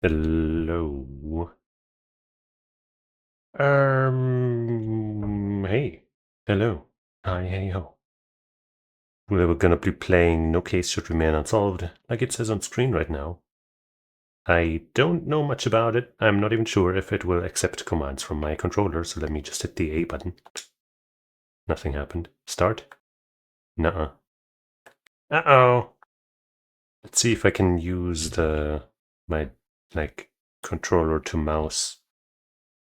Hello. Hey. Hello. Hi, hey, ho. We're gonna be playing No Case Should Remain Unsolved, like it says on screen right now. I don't know much about it. I'm not even sure if it will accept commands from my controller, so let me just hit the A button. Nothing happened. Start? Nuh-uh. Uh-oh. Let's see if I can use my controller to mouse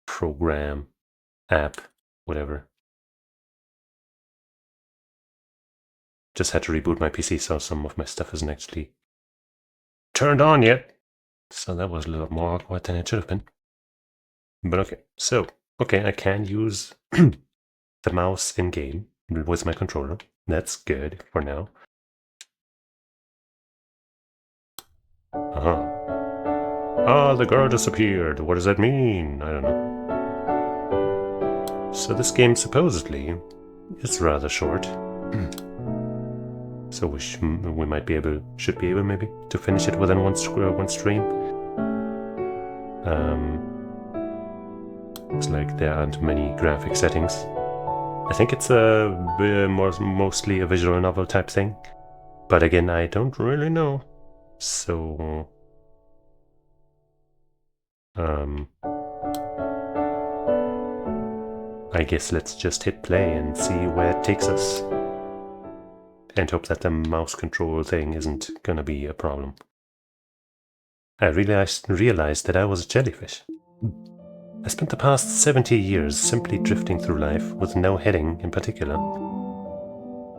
program app, whatever. Just had to reboot my PC, so some of my stuff isn't actually turned on yet. So that was a little more awkward than it should have been. But okay, so, I can use the mouse in-game with my controller. That's good for now. Uh-huh. Ah, the girl disappeared. What does that mean? I don't know. So this game supposedly is rather short. So we might be able, should be able maybe, to finish it within one stream. Looks like there aren't many graphic settings. I think it's mostly a visual novel type thing. But again, I don't really know. So... I guess let's just hit play and see where it takes us. And hope that the mouse control thing isn't gonna be a problem. I realized that I was a jellyfish. I spent the past 70 years simply drifting through life with no heading in particular.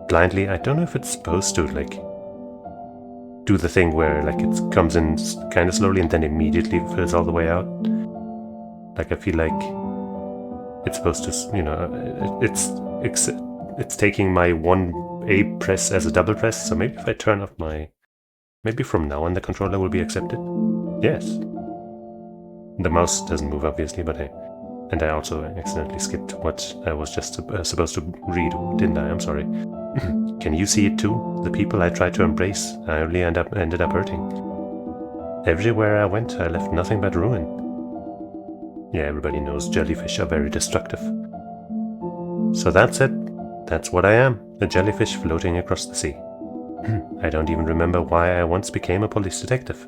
Blindly, I don't know if it's supposed to, do the thing where, it comes in kind of slowly and then immediately fills all the way out. I feel like it's supposed to, it's taking my one A press as a double press, so maybe if I turn off maybe from now on the controller will be accepted. Yes. The mouse doesn't move, obviously, but hey. And I also accidentally skipped what I was just supposed to read, didn't I? I'm sorry. Can you see it too? The people I tried to embrace, I only ended up hurting. Everywhere I went, I left nothing but ruin. Yeah, everybody knows jellyfish are very destructive. So that's it. That's what I am, a jellyfish floating across the sea. I don't even remember why I once became a police detective.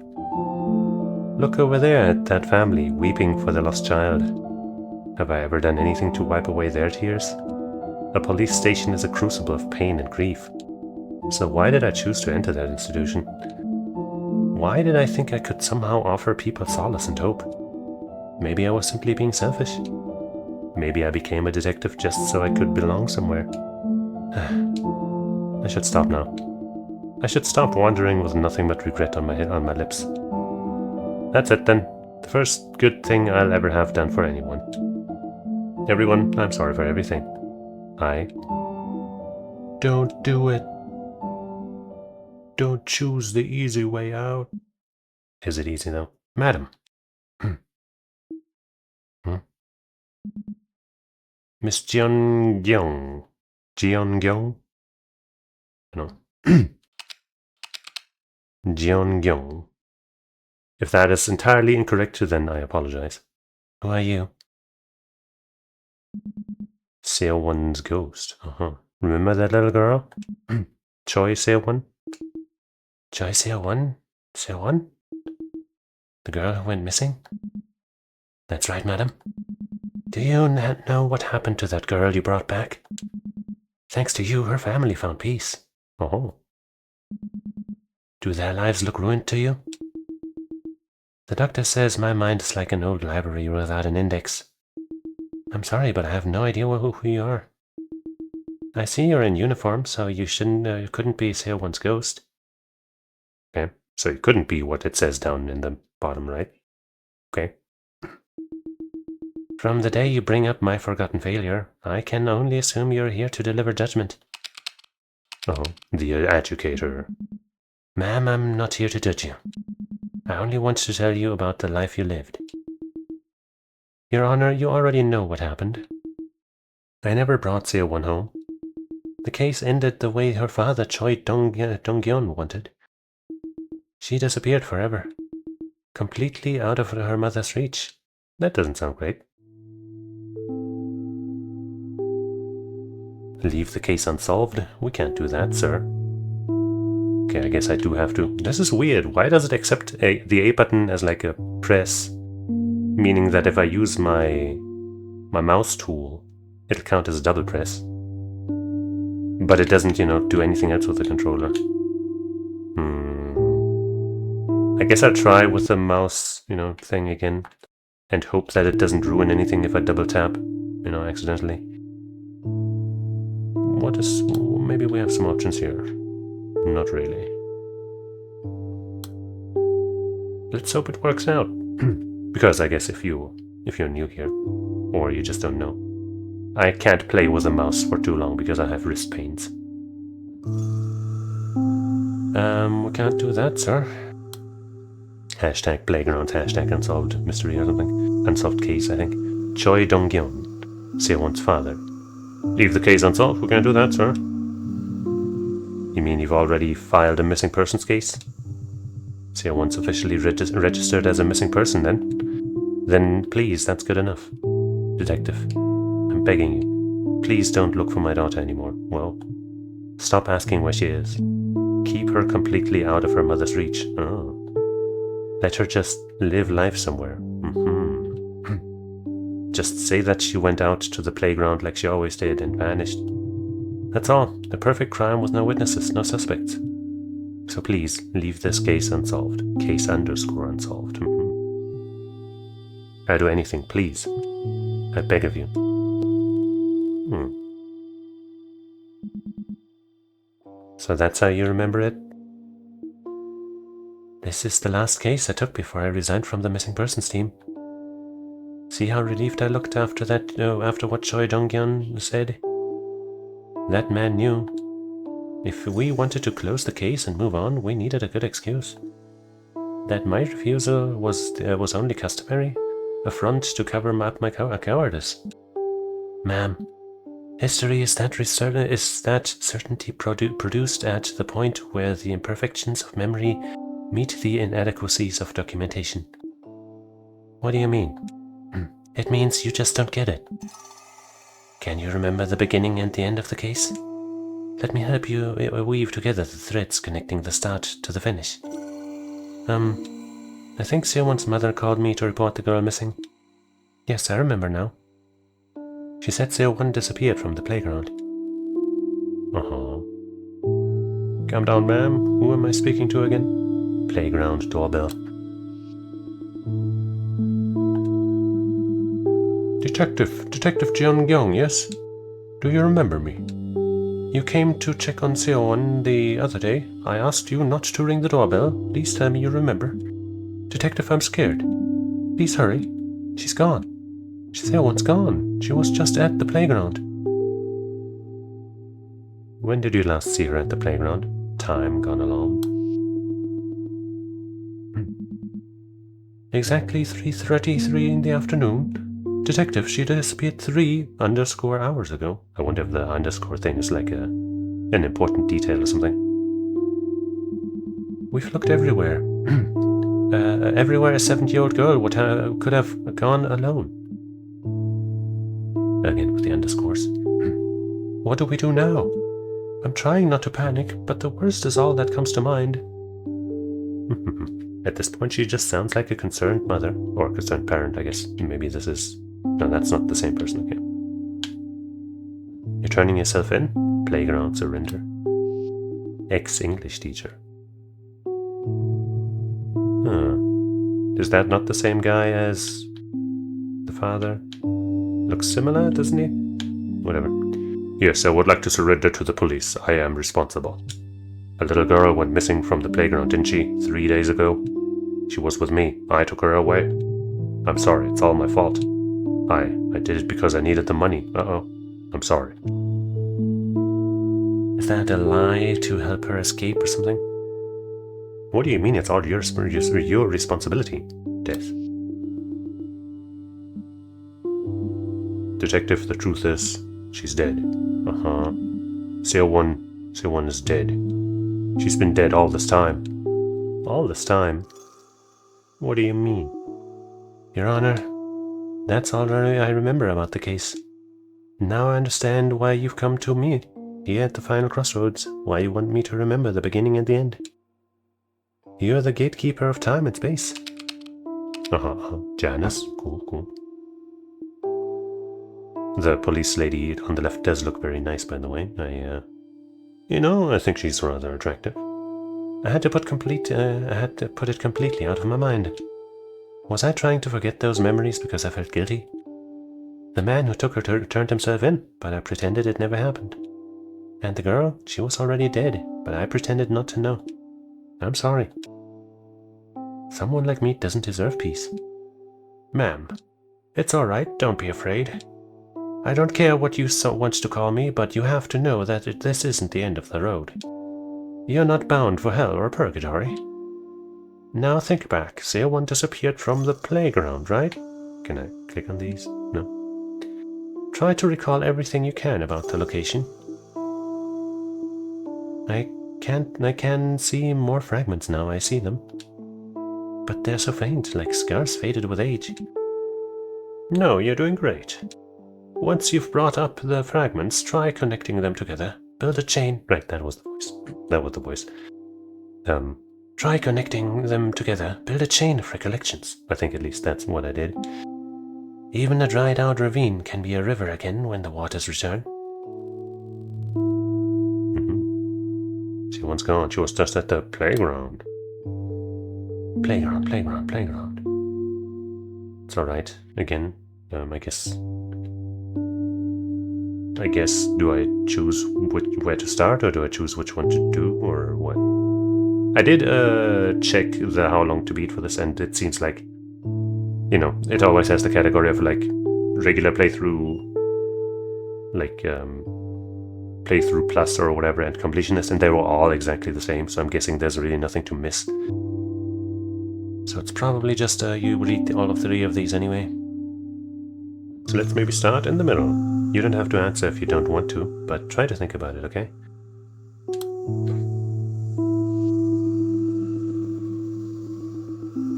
Look over there at that family, weeping for their lost child. Have I ever done anything to wipe away their tears? A police station is a crucible of pain and grief. So why did I choose to enter that institution? Why did I think I could somehow offer people solace and hope? Maybe I was simply being selfish. Maybe I became a detective just so I could belong somewhere. I should stop now. I should stop wandering with nothing but regret on my lips. That's it then. The first good thing I'll ever have done for anyone. Everyone, I'm sorry for everything. Don't do it. Don't choose the easy way out. Is it easy though? Madam. Miss Jeongyong. Jeongyong? No. Jeongyong. If that is entirely incorrect, then I apologize. Who are you? Seowon's ghost. Remember that little girl? Choi Seowon? Choi Seowon? Seowon? The girl who went missing? That's right, madam. Do you know what happened to that girl you brought back? Thanks to you, her family found peace. Oh. Do their lives look ruined to you? The doctor says my mind is like an old library without an index. I'm sorry, but I have no idea who you are. I see you're in uniform, so you couldn't be Seowon's ghost. Okay, so it couldn't be what it says down in the bottom right. Okay. From the day you bring up my forgotten failure, I can only assume you're here to deliver judgment. Oh, the educator. Ma'am, I'm not here to judge you. I only want to tell you about the life you lived. Your Honor, you already know what happened. I never brought Seowon home. The case ended the way her father, Choi Dong-gyeon, wanted. She disappeared forever. Completely out of her mother's reach. That doesn't sound great. Leave the case unsolved? We can't do that, sir. Okay, I guess I do have to. This is weird. Why does it accept the A button as like a press? Meaning that if I use my mouse tool, it'll count as a double press. But it doesn't, do anything else with the controller. I guess I'll try with the mouse, thing again. And hope that it doesn't ruin anything if I double tap, accidentally. Maybe we have some options here. Not really. Let's hope it works out. Because I guess if you're new here, or you just don't know, I can't play with a mouse for too long because I have wrist pains. We can't do that, sir. Hashtag playground, hashtag unsolved mystery or something. Unsolved case, I think. Choi Dong-gyeon, Seo-won's father. Leave the case unsolved, we can't do that, sir. You mean you've already filed a missing persons case? Seo-won's officially registered as a missing person, then? Then please, that's good enough. Detective, I'm begging you. Please don't look for my daughter anymore. Well, stop asking where she is. Keep her completely out of her mother's reach. Oh. Let her just live life somewhere. Just say that she went out to the playground like she always did and vanished. That's all. The perfect crime with no witnesses, no suspects. So please, leave this case unsolved. Case _unsolved. I'll do anything, please. I beg of you. So that's how you remember it? This is the last case I took before I resigned from the missing persons team. See how relieved I looked after that, after what Choi Dong-gyeon said? That man knew. If we wanted to close the case and move on, we needed a good excuse. That my refusal was only customary, a front to cover up my cowardice. Ma'am, history is that certainty produced at the point where the imperfections of memory meet the inadequacies of documentation. What do you mean? It means you just don't get it. Can you remember the beginning and the end of the case? Let me help you weave together the threads connecting the start to the finish. I think Seo-won's mother called me to report the girl missing. Yes, I remember now. She said Seo-won disappeared from the playground. Calm down, ma'am. Who am I speaking to again? Playground doorbell. Detective Jeon-gyung, yes? Do you remember me? You came to check on Seo-won the other day. I asked you not to ring the doorbell. Please tell me you remember. Detective, I'm scared. Please hurry. She's gone. Seo-won's gone. She was just at the playground. When did you last see her at the playground? Time gone along. Exactly 3:33 in the afternoon. Detective, she disappeared 3_hours ago. I wonder if the underscore thing is like an important detail or something. We've looked everywhere. Everywhere a 7-year-old girl could have gone alone. Again with the underscores. What do we do now? I'm trying not to panic, but the worst is all that comes to mind. At this point, she just sounds like a concerned mother, or concerned parent, I guess. Maybe this is... No, that's not the same person, okay. You're turning yourself in? Playground surrender. Ex-English teacher. Is that not the same guy as the father? Looks similar, doesn't he? Whatever. Yes, I would like to surrender to the police. I am responsible. A little girl went missing from the playground, didn't she? 3 days ago. She was with me. I took her away. I'm sorry, it's all my fault. I did it because I needed the money. I'm sorry. Is that a lie to help her escape or something? What do you mean it's all your responsibility? Death. Detective, the truth is, she's dead. Seo-won is dead. She's been dead all this time. All this time? What do you mean? Your Honor, that's all I remember about the case. Now I understand why you've come to me here at the final crossroads, why you want me to remember the beginning and the end. You're the gatekeeper of time and space. Janice. Cool. The police lady on the left does look very nice, by the way. I think she's rather attractive. I had to put it completely out of my mind. Was I trying to forget those memories because I felt guilty? The man who took her turned himself in, but I pretended it never happened. And the girl, she was already dead, but I pretended not to know. I'm sorry. Someone like me doesn't deserve peace. Ma'am, it's all right, don't be afraid. I don't care what you want to call me, but you have to know that this isn't the end of the road. You're not bound for hell or purgatory. Now think back. One disappeared from the playground, right? Can I click on these? No. Try to recall everything you can about the location. I can see more fragments now. I see them. But they're so faint, like scars faded with age. No, you're doing great. Once you've brought up the fragments, try connecting them together. Build a chain. Right, that was the voice. Try connecting them together. Build a chain of recollections. I think at least that's what I did. Even a dried out ravine can be a river again when the waters return. She once gone. She was just at the playground. Playground. It's alright. Again, I guess, do I choose where to start, or do I choose which one to do, or what? I did check the how long to beat for this, and it seems like, it always has the category of like regular playthrough, like playthrough plus or whatever, and completionist, and they were all exactly the same, so I'm guessing there's really nothing to miss. So it's probably just you read all of 3 of these anyway. So let's maybe start in the middle. You don't have to answer if you don't want to, but try to think about it, okay?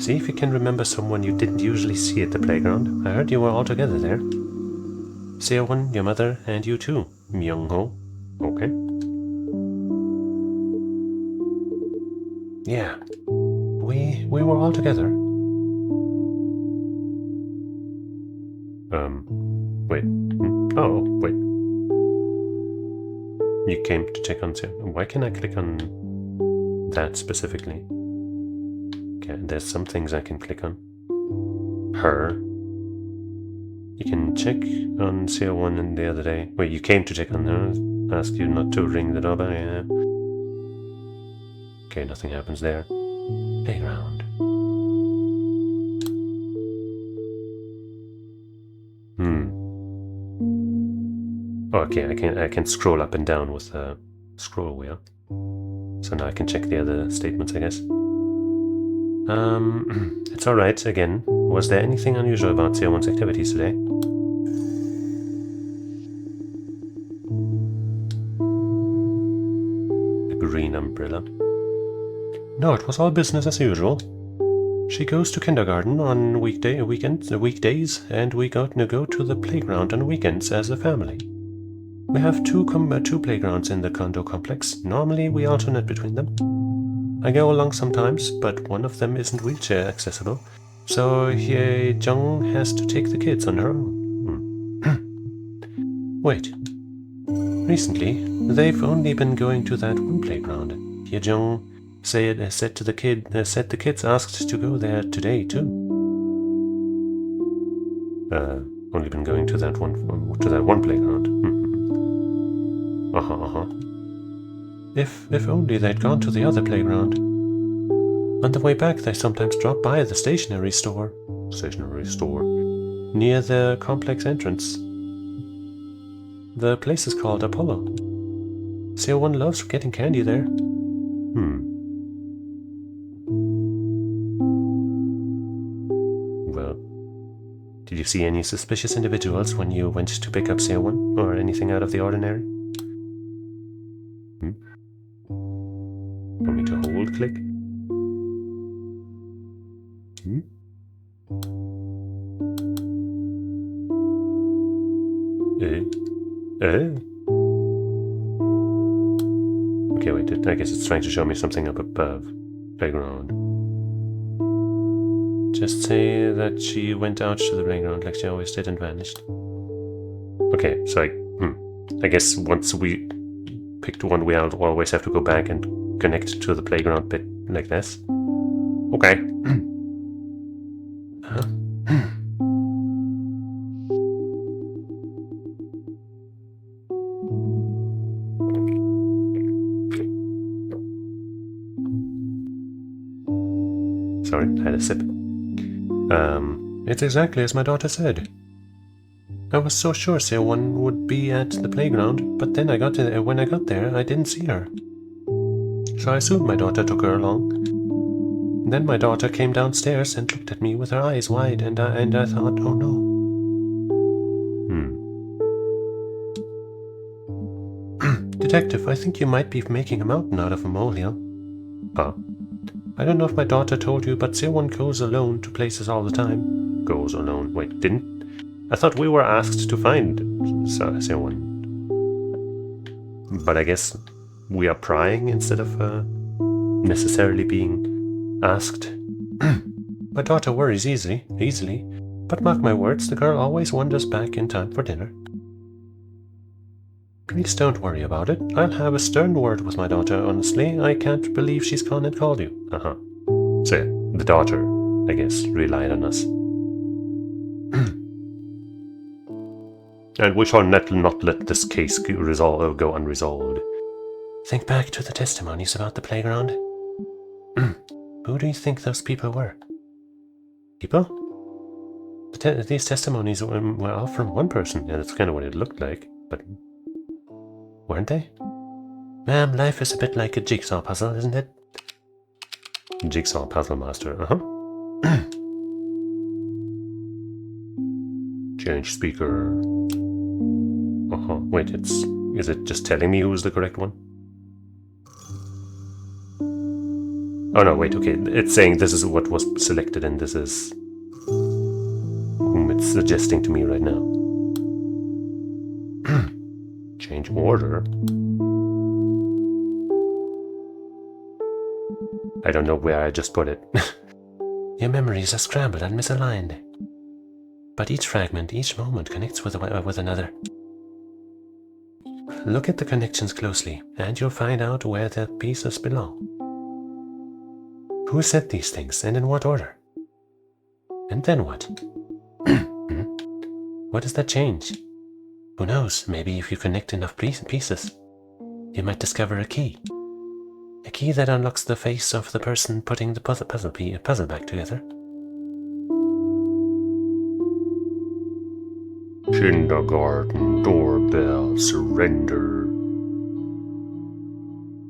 See if you can remember someone you didn't usually see at the playground. I heard you were all together there. Seo-won, your mother, and you too, Myung-ho. Okay. Yeah. We were all together. Wait. Oh, wait. You came to check on Seo. Why can't I click on that specifically? Okay, there's some things I can click on. Her. You can check on Seo-won in the other day. Wait, you came to check on her. Asked you not to ring the doorbell. Yeah. Okay, nothing happens there. Playground. Okay, I can scroll up and down with the scroll wheel. So now I can check the other statements, I guess. It's alright, again. Was there anything unusual about Seo-won's activities today? The green umbrella. No, it was all business as usual. She goes to kindergarten on weekdays, and we go to the playground on weekends as a family. We have two playgrounds in the condo complex. Normally, we alternate between them. I go along sometimes, but one of them isn't wheelchair accessible, so Hye-jung has to take the kids on her own. Wait. Recently, they've only been going to that one playground. Hye-jung said the kids asked to go there today too. Only been going to that one playground. If only they'd gone to the other playground. On the way back, they sometimes drop by the stationery store. Near the complex entrance. The place is called Apollo. Seo-won loves getting candy there. Well, did you see any suspicious individuals when you went to pick up Seo-won, or anything out of the ordinary? Want me to hold click? Okay, wait, I guess it's trying to show me something up above. Playground. Just say that she went out to the playground like she always did and vanished. Okay, so I guess once we picked one, we always have to go back and connect to the playground bit like this. Okay. Sorry, I had a sip. It's exactly as my daughter said. I was so sure someone would be at the playground, but then when I got there, I didn't see her. So I assumed my daughter took her along. Then my daughter came downstairs and looked at me with her eyes wide, and I thought, oh no. Detective, I think you might be making a mountain out of a molehill. Huh? I don't know if my daughter told you, but someone goes alone to places all the time. Goes alone? Wait, didn't? I thought we were asked to find someone. But I guess we are prying instead of necessarily being asked. My daughter worries easily, but mark my words, the girl always wanders back in time for dinner. Please don't worry about it. I'll have a stern word with my daughter, honestly. I can't believe she's gone and called you. So yeah, the daughter, I guess, relied on us. And we shall not let this case go unresolved. Think back to the testimonies about the playground. Who do you think those people were? People? These testimonies were all from one person. Yeah, that's kind of what it looked like, but weren't they? Ma'am, life is a bit like a jigsaw puzzle, isn't it? Jigsaw puzzle master, Change speaker. Wait, is it just telling me who's the correct one? Oh no, wait, okay, it's saying this is what was selected and this is whom it's suggesting to me right now. Change order? I don't know where I just put it. Your memories are scrambled and misaligned. But each fragment, each moment connects with another. Look at the connections closely, and you'll find out where the pieces belong. Who said these things, and in what order? And then what? What does that change? Who knows, maybe if you connect enough pieces, you might discover a key. A key that unlocks the face of the person putting the puzzle back together. Kindergarten doorbell surrender.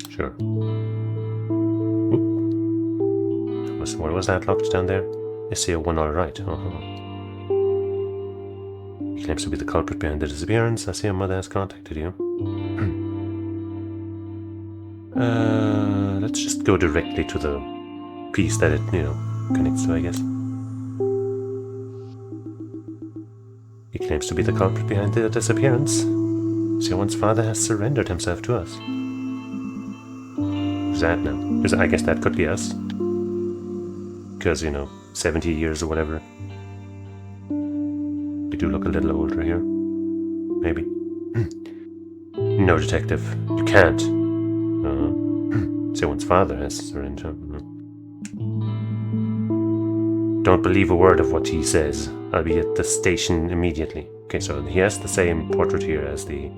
Sure. What was that locked down there? I see a one all right. He claims to be the culprit behind the disappearance. I see your mother has contacted you. Let's just go directly to the piece that it, connects to, I guess. He claims to be the culprit behind the disappearance. Sion's father has surrendered himself to us. Who's that now? I guess that could be us. Because, 70 years or whatever. We do look a little older here. Maybe. No, detective. You can't. Sion's father has surrendered. Don't believe a word of what he says. I'll be at the station immediately. Okay, so he has the same portrait here as the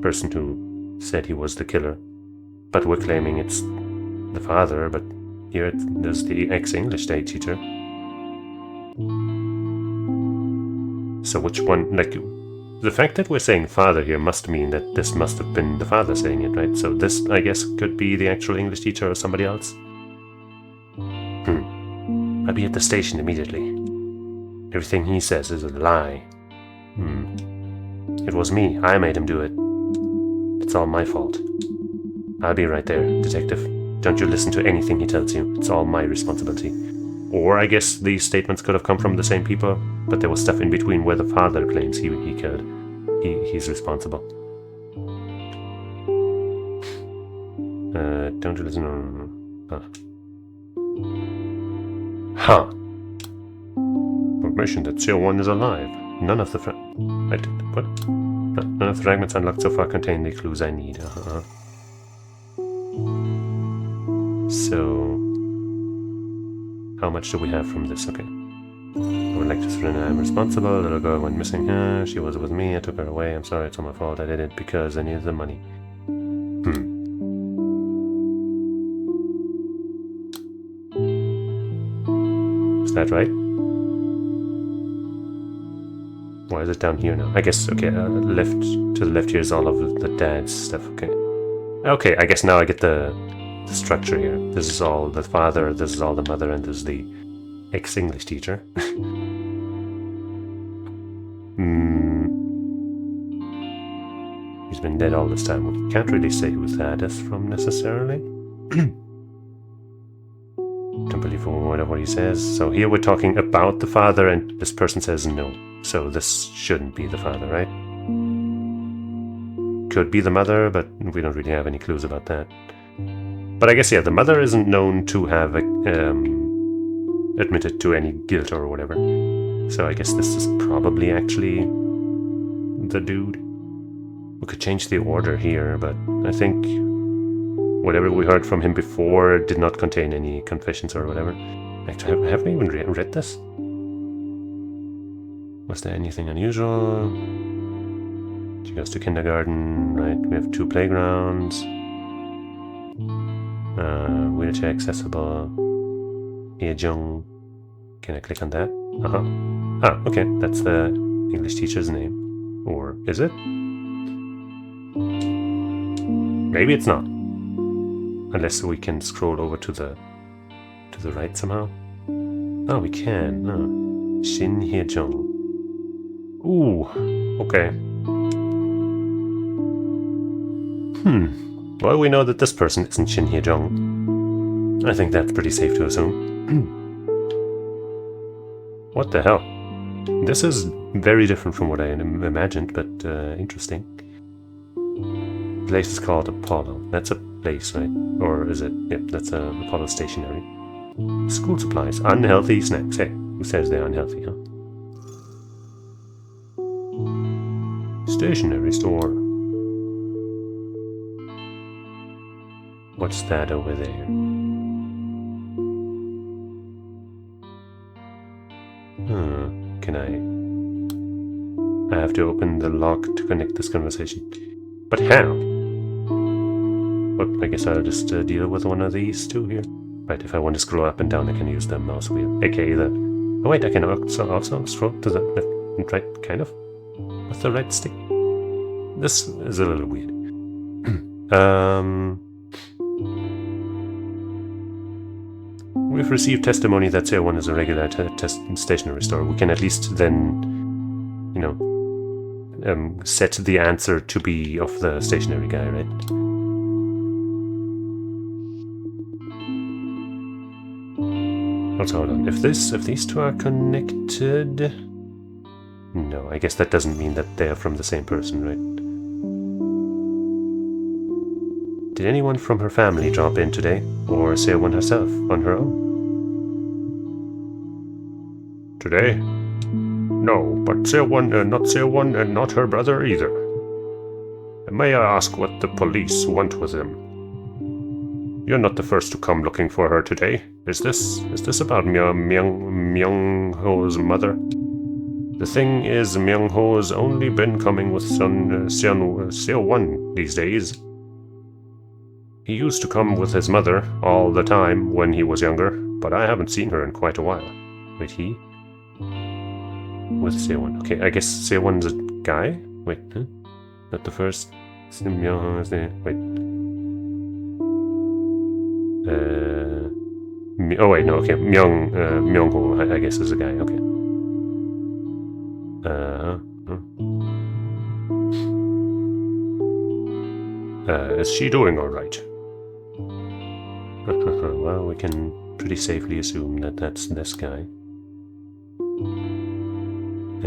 person who said he was the killer. But we're claiming it's the father, but here there's the ex-English teacher. So which one, the fact that we're saying father here must mean that this must have been the father saying it, right? So this, I guess, could be the actual English teacher or somebody else. I'll be at the station immediately. Everything he says is a lie. It was me. I made him do it. It's all my fault. I'll be right there, detective. Don't you listen to anything he tells you. It's all my responsibility. Or I guess these statements could have come from the same people, but there was stuff in between where the father claims he killed. he's responsible. Don't you listen? Huh. Information that CO1 is alive. None of the what? None of the fragments unlocked so far contain the clues I need. So, how much do we have from this? Okay. I would like to surrender. I'm responsible. Little girl went missing. She was with me. I took her away. I'm sorry. It's all my fault. I did it because I needed the money. Is that right? Why is it down here now? I guess, okay, left to the left here is all of the dad's stuff, okay. Okay, I guess now I get the structure here. This is all the father, this is all the mother, and this is the ex-English teacher. He's been dead all this time. We can't really say who that is from necessarily. Don't believe a word of what he says. So here we're talking about the father, and this person says no. So this shouldn't be the father, right? Could be the mother, but we don't really have any clues about that. But I guess, yeah, the mother isn't known to have admitted to any guilt or whatever. So I guess this is probably actually the dude. We could change the order here, but I think whatever we heard from him before did not contain any confessions or whatever. Actually, have we even read this? Was there anything unusual? She goes to kindergarten, right? We have 2 playgrounds. Wheelchair accessible. Yejong. Can I click on that? Ah, okay. That's the English teacher's name. Or is it? Maybe it's not. Unless we can scroll over to the right somehow. Oh, we can. Oh. Shin Hye-jung. Ooh, okay. Well, we know that this person isn't Shin Hye-jung. I think that's pretty safe to assume. What the hell? This is very different from what I imagined, but interesting. The place is called Apollo. That's a place, right? Or is it? Yep, that's Apollo Stationery. School supplies. Unhealthy snacks. Hey, who says they're unhealthy, huh? Stationery store. What's that over there? Can I have to open the lock to connect this conversation. But how? Well, I guess I'll just deal with one of these two here. Right, if I want to scroll up and down, I can use the mouse wheel. aka the... Oh wait, I can also scroll to the left and right, kind of. With the right stick. This is a little weird. We've received testimony that Seo1 is a regular stationery store. We can at least then, you know, set the answer to be of the stationery guy, right? Also, hold on. If these two are connected... No, I guess that doesn't mean that they're from the same person, right? Did anyone from her family drop in today? Or Seo1 herself, on her own? Today? No, but Seo1, not Seo1, and not her brother either. May I ask what the police want with them? You're not the first to come looking for her today. Is this about Myung-ho's mother? The thing is, Myung-ho's only been coming with Seo1 these days. He used to come with his mother all the time when he was younger, but I haven't seen her in quite a while. Wait, he? With Seo1. Okay, I guess Seo1's a guy? Wait, huh? Not the first. Myung-ho is the... Wait. Oh wait, no, okay. Myung-ho, I guess, is a guy, okay. Is she doing alright? Well, we can pretty safely assume that that's this guy.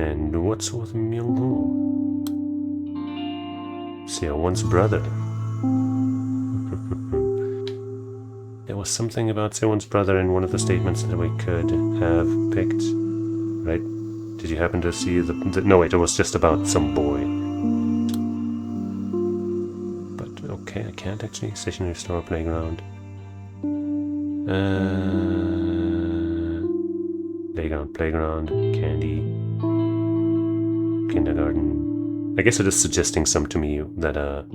And what's with Myung-ho? Seowon's brother. There was something about Seowon's brother in one of the statements that we could have picked, right? Did you happen to see the no, wait, it was just about some boy. But okay, I can't actually. Stationery store, playground. Playground, candy, kindergarten. I guess it is suggesting some to me that are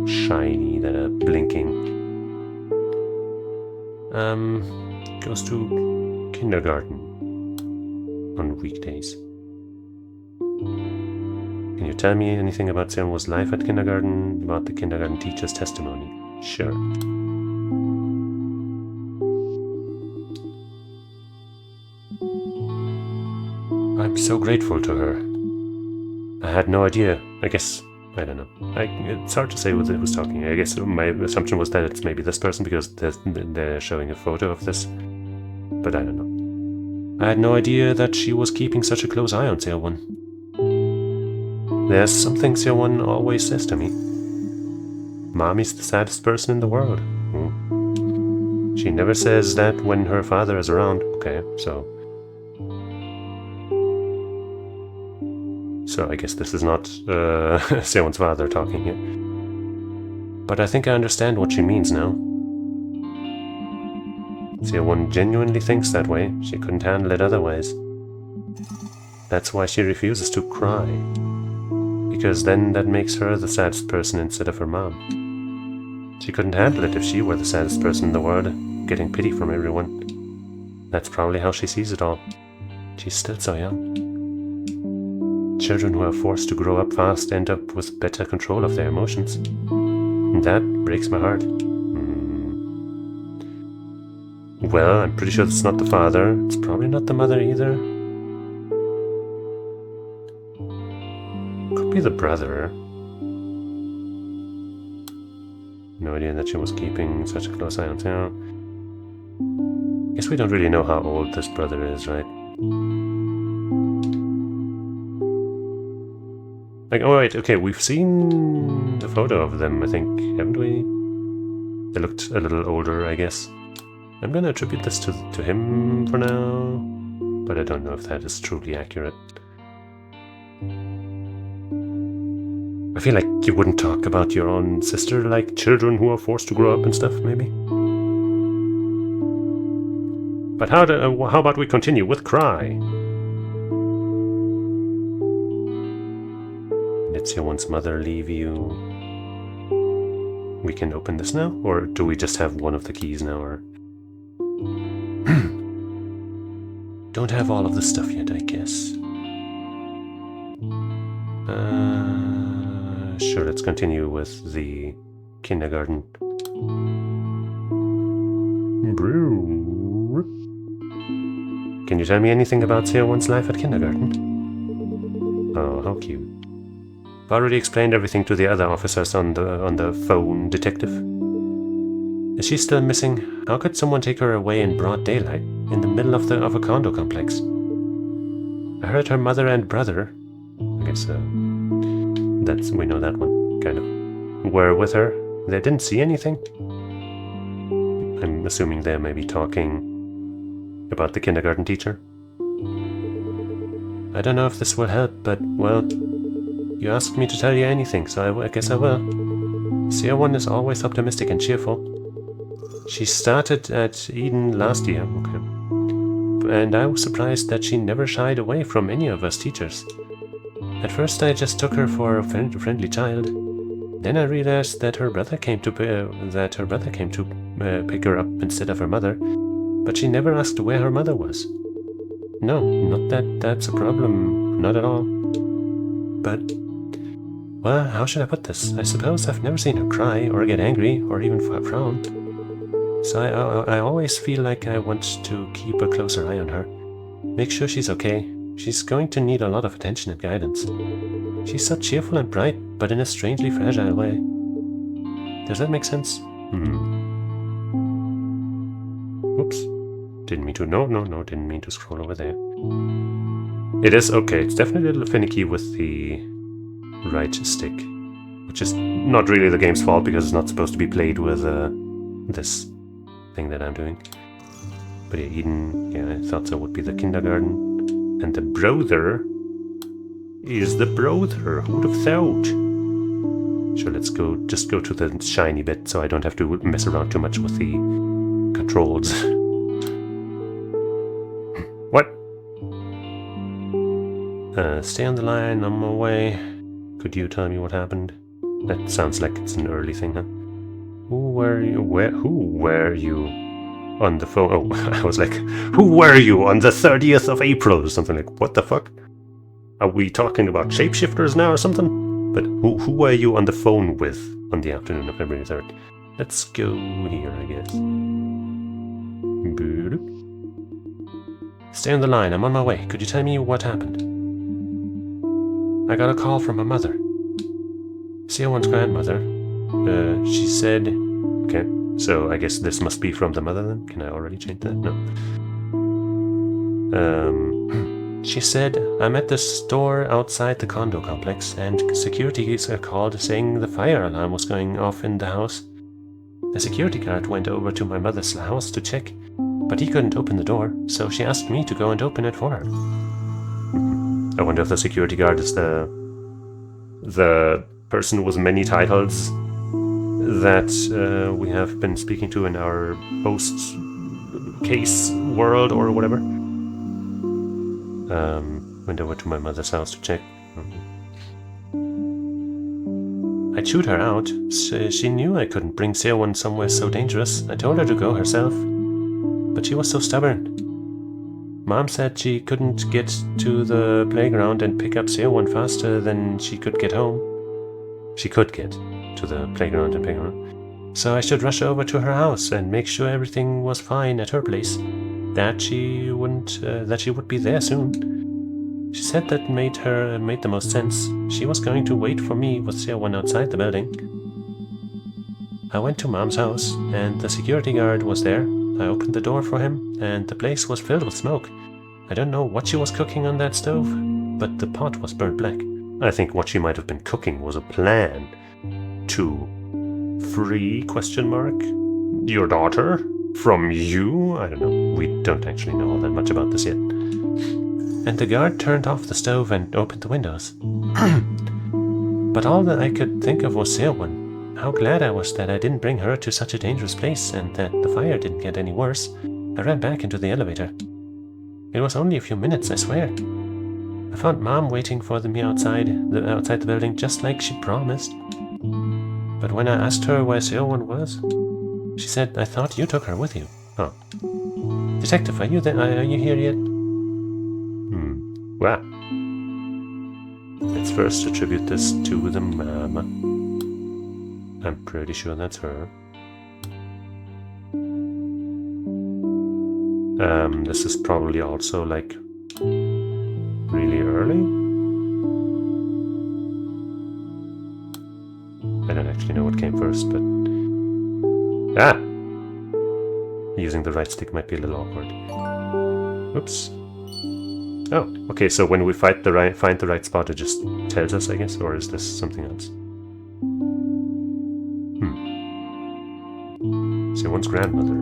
shiny, that are blinking. Goes to kindergarten on weekdays. Can you tell me anything about Seowon's life at kindergarten, about the kindergarten teacher's testimony? Sure. I'm so grateful to her. I had no idea. I guess, I don't know. It's hard to say who's talking. I guess my assumption was that it's maybe this person because they're showing a photo of this. But I don't know. I had no idea that she was keeping such a close eye on Seowon. There's something Seowon always says to me. Mommy's the saddest person in the world. She never says that when her father is around. Okay, so I guess this is not Seowon's father talking here. But I think I understand what she means now. Seowon genuinely thinks that way. She couldn't handle it otherwise. That's why she refuses to cry. Because then that makes her the saddest person instead of her mom. She couldn't handle it if she were the saddest person in the world, getting pity from everyone. That's probably how she sees it all. She's still so young. Children who are forced to grow up fast end up with better control of their emotions. And that breaks my heart. Well, I'm pretty sure it's not the father. It's probably not the mother either. Could be the brother. No idea that she was keeping such a close eye on Seo. Guess we don't really know how old this brother is, right? Like, oh wait, okay, we've seen a photo of them, I think, haven't we? They looked a little older, I guess. I'm gonna attribute this to him for now, but I don't know if that is truly accurate. I feel like you wouldn't talk about your own sister like children who are forced to grow up and stuff, maybe? But how about we continue with Cry? Did Seowon's mother leave you? We can open this now? Or do we just have one of the keys now? Or don't have all of the stuff yet, I guess. Sure, let's continue with the kindergarten. Can you tell me anything about Seowon's life at kindergarten? Oh, how cute. I've already explained everything to the other officers on the phone, detective. Is she still missing? How could someone take her away in broad daylight, in the middle of a condo complex? I heard her mother and brother, I guess we know that one, kind of, were with her. They didn't see anything? I'm assuming they may be talking about the kindergarten teacher. I don't know if this will help, but, well, you asked me to tell you anything, so I guess I will. Seowon is always optimistic and cheerful. She started at Eden last year, okay. And I was surprised that she never shied away from any of us teachers. At first I just took her for a friendly child. Then I realized that her brother came to pick her up instead of her mother, but she never asked where her mother was. No, not that that's a problem, not at all. But, well, how should I put this? I suppose I've never seen her cry, or get angry, or even frown. So I always feel like I want to keep a closer eye on her. Make sure she's okay. She's going to need a lot of attention and guidance. She's so cheerful and bright, but in a strangely fragile way. Does that make sense? Oops. Didn't mean to. No, didn't mean to scroll over there. It is okay. It's definitely a little finicky with the right stick. which is not really the game's fault because it's not supposed to be played with this thing that I'm doing. But yeah, Eden, yeah, I thought so would be the kindergarten. And the brother is the brother. Who would have thought? Sure, let's just go to the shiny bit so I don't have to mess around too much with the controls. What? Stay on the line, on my way. Could you tell me what happened? That sounds like it's an early thing, huh? Who were you? Who were you on the phone? Oh, I was like, who were you on the 30th of April? Or something like, what the fuck? Are we talking about shapeshifters now or something? But who were you on the phone with on the afternoon of February 3rd? Let's go here, I guess. Stay on the line, I'm on my way. Could you tell me what happened? I got a call from my mother. Siowan's grandmother. She said... Okay, so I guess this must be from the mother then? Can I already change that? No. She said, I'm at the store outside the condo complex, and security called saying the fire alarm was going off in the house. The security guard went over to my mother's house to check, but he couldn't open the door, so she asked me to go and open it for her. I wonder if the security guard is the person with many titles that we have been speaking to in our post-case world or whatever. Went over to my mother's house to check. I chewed her out. She knew I couldn't bring Siowan somewhere so dangerous. I told her to go herself, but she was so stubborn. Mom said she couldn't get to the playground and pick up Siowan faster than she could get home. She could get to the playground and pick her up. So I should rush over to her house and make sure everything was fine at her place. That she would be there soon. She said that made the most sense. She was going to wait for me with Siowan outside the building. I went to Mom's house, and the security guard was there. I opened the door for him, and the place was filled with smoke. I don't know what she was cooking on that stove, but the pot was burnt black. I think what she might have been cooking was a plan to free your daughter from you? I don't know. We don't actually know all that much about this yet. And the guard turned off the stove and opened the windows. But all that I could think of was Siowan. How glad I was that I didn't bring her to such a dangerous place and that the fire didn't get any worse. I ran back into the elevator. It was only a few minutes, I swear. I found Mom waiting for me outside the building just like she promised. But when I asked her where Siowan was, she said, I thought you took her with you. Oh. Detective, are you there? Are you here yet? Well. Let's first attribute this to the mama. I'm pretty sure that's her. This is probably also like really early. I don't actually know what came first, but using the right stick might be a little awkward. Oops. Oh, okay. So when we find the right spot, it just tells us, I guess, or is this something else? Someone's grandmother,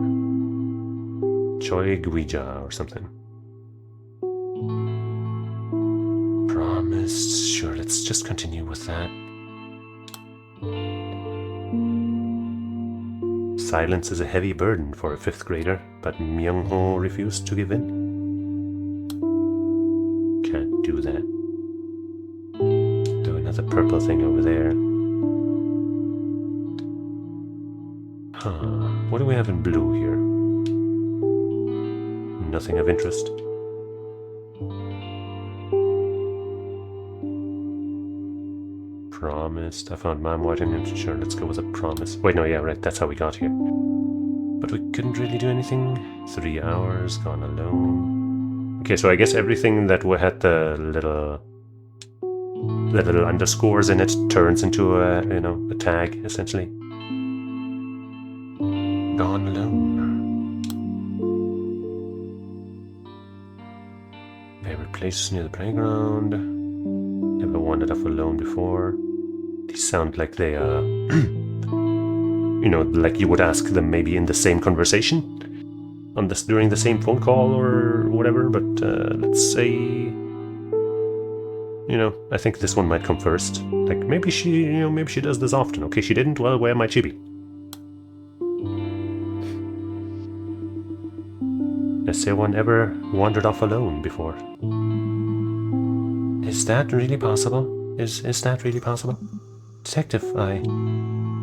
Choi Guija or something. Promised. Sure, let's just continue with that. Silence is a heavy burden for a 5th grader, but Myung-ho refused to give in. Can't do that. Do another purple thing over there. Huh. What do we have in blue here? Nothing of interest. Promised. I found Mom writing and sure, let's go with a promise. Wait, no, yeah, right, that's how we got here. But we couldn't really do anything. 3 hours, gone alone. Okay, so I guess everything that had the little underscores in it turns into a tag, essentially. Gone alone. Favorite places near the playground. Never wandered off alone before. These sound like they are, you know, like you would ask them maybe in the same conversation on this during the same phone call or whatever. But let's say, you know, I think this one might come first. Like maybe she, you know, maybe she does this often. Okay, she didn't. Well, where might she be? Has anyone ever wandered off alone before? Is that really possible? Is that really possible? Detective, I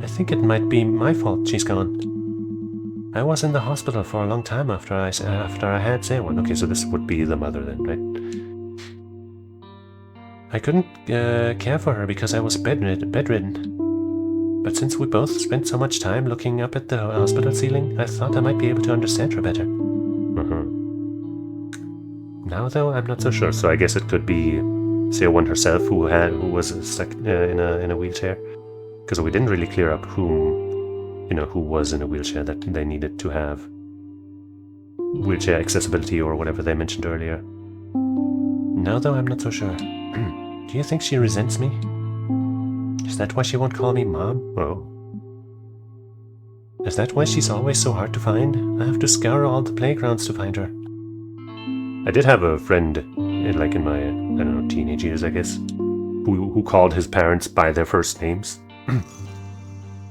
think it might be my fault she's gone. I was in the hospital for a long time after I had Zewan. Okay, so this would be the mother then, right? I couldn't care for her because I was bedridden. But since we both spent so much time looking up at the hospital ceiling, I thought I might be able to understand her better. Now, though, I'm not so sure. So I guess it could be Zewan herself who was stuck in a wheelchair, because we didn't really clear up who was in a wheelchair that they needed to have wheelchair accessibility or whatever they mentioned earlier. Now, though, I'm not so sure. Do you think she resents me? Is that why she won't call me Mom? Oh. Is that why she's always so hard to find? I have to scour all the playgrounds to find her. I did have a friend, like in my, I don't know, teenage years, I guess, who called his parents by their first names.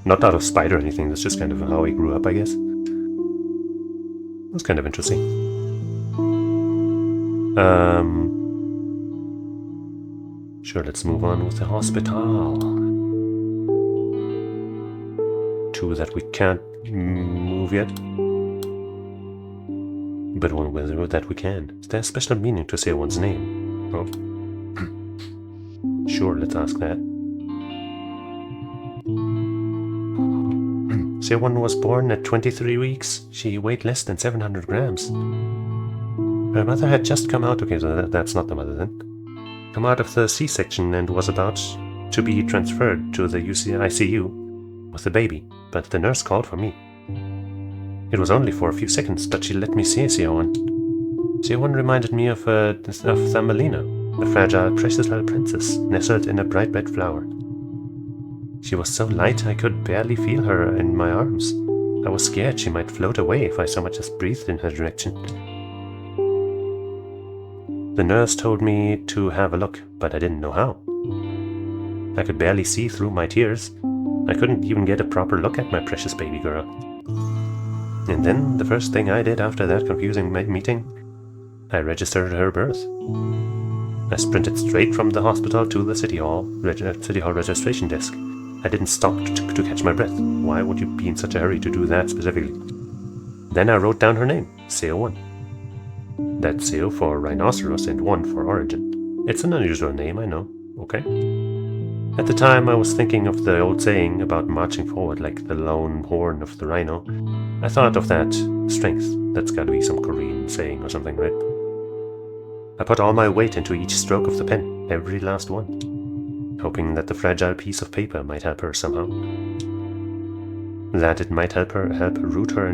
Not out of spite or anything, that's just kind of how he grew up, I guess. It was kind of interesting. Sure, let's move on with the hospital. Two that we can't move yet. But one that we can. Is there a special meaning to say one's name? Oh. Sure, let's ask that. Sewan was born at 23 weeks. She weighed less than 700 grams. Her mother had just come out. Okay, so that's not the mother then. Come out of the C-section and was about to be transferred to the ICU with the baby, but the nurse called for me. It was only for a few seconds, but she let me see Sewan. Sewan reminded me of Thumbelina, the fragile, precious little princess nestled in a bright red flower. She was so light I could barely feel her in my arms. I was scared she might float away if I so much as breathed in her direction. The nurse told me to have a look, but I didn't know how. I could barely see through my tears. I couldn't even get a proper look at my precious baby girl. And then, the first thing I did after that confusing meeting, I registered her birth. I sprinted straight from the hospital to the City Hall registration desk. I didn't stop to catch my breath. Why would you be in such a hurry to do that specifically? Then I wrote down her name, Seo1. That's Seo for rhinoceros and 1 for origin. It's an unusual name, I know. Okay. At the time, I was thinking of the old saying about marching forward like the lone horn of the rhino. I thought of that strength. That's gotta be some Korean saying or something, right? I put all my weight into each stroke of the pen, every last one, hoping that the fragile piece of paper might help her somehow. That it might help root her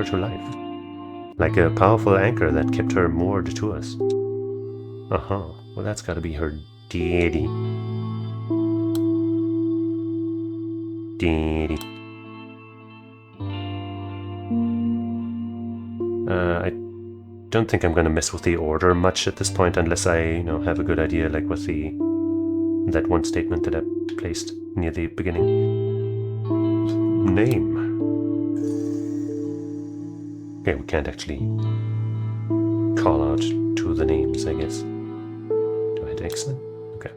to life. Like a powerful anchor that kept her moored to us. Well, that's gotta be her daddy. I don't think I'm gonna mess with the order much at this point unless I, have a good idea, like with that one statement that I placed near the beginning. Name. Okay, we can't actually call out to the names, I guess. Do I hit excellent? Okay.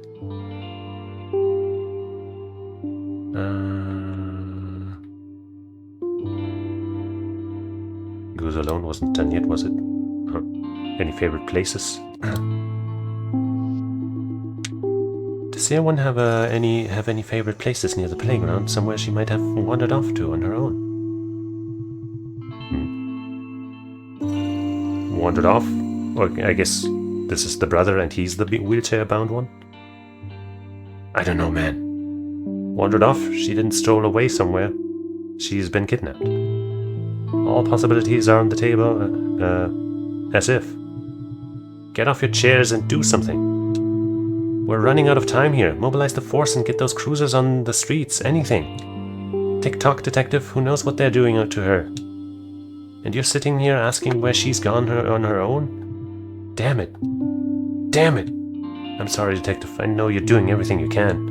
Goose Alone wasn't done yet, was it? Huh. Any favorite places? Does anyone have any favorite places near the playground, somewhere she might have wandered off to on her own? Wandered off? Or I guess this is the brother and he's the wheelchair-bound one? I don't know, man. Wandered off? She didn't stroll away somewhere. She's been kidnapped. All possibilities are on the table, as if. Get off your chairs and do something. We're running out of time here. Mobilize the force and get those cruisers on the streets. Anything. Tick-tock, detective. Who knows what they're doing to her? And you're sitting here asking where she's gone on her own? Damn it. Damn it. I'm sorry, detective. I know you're doing everything you can.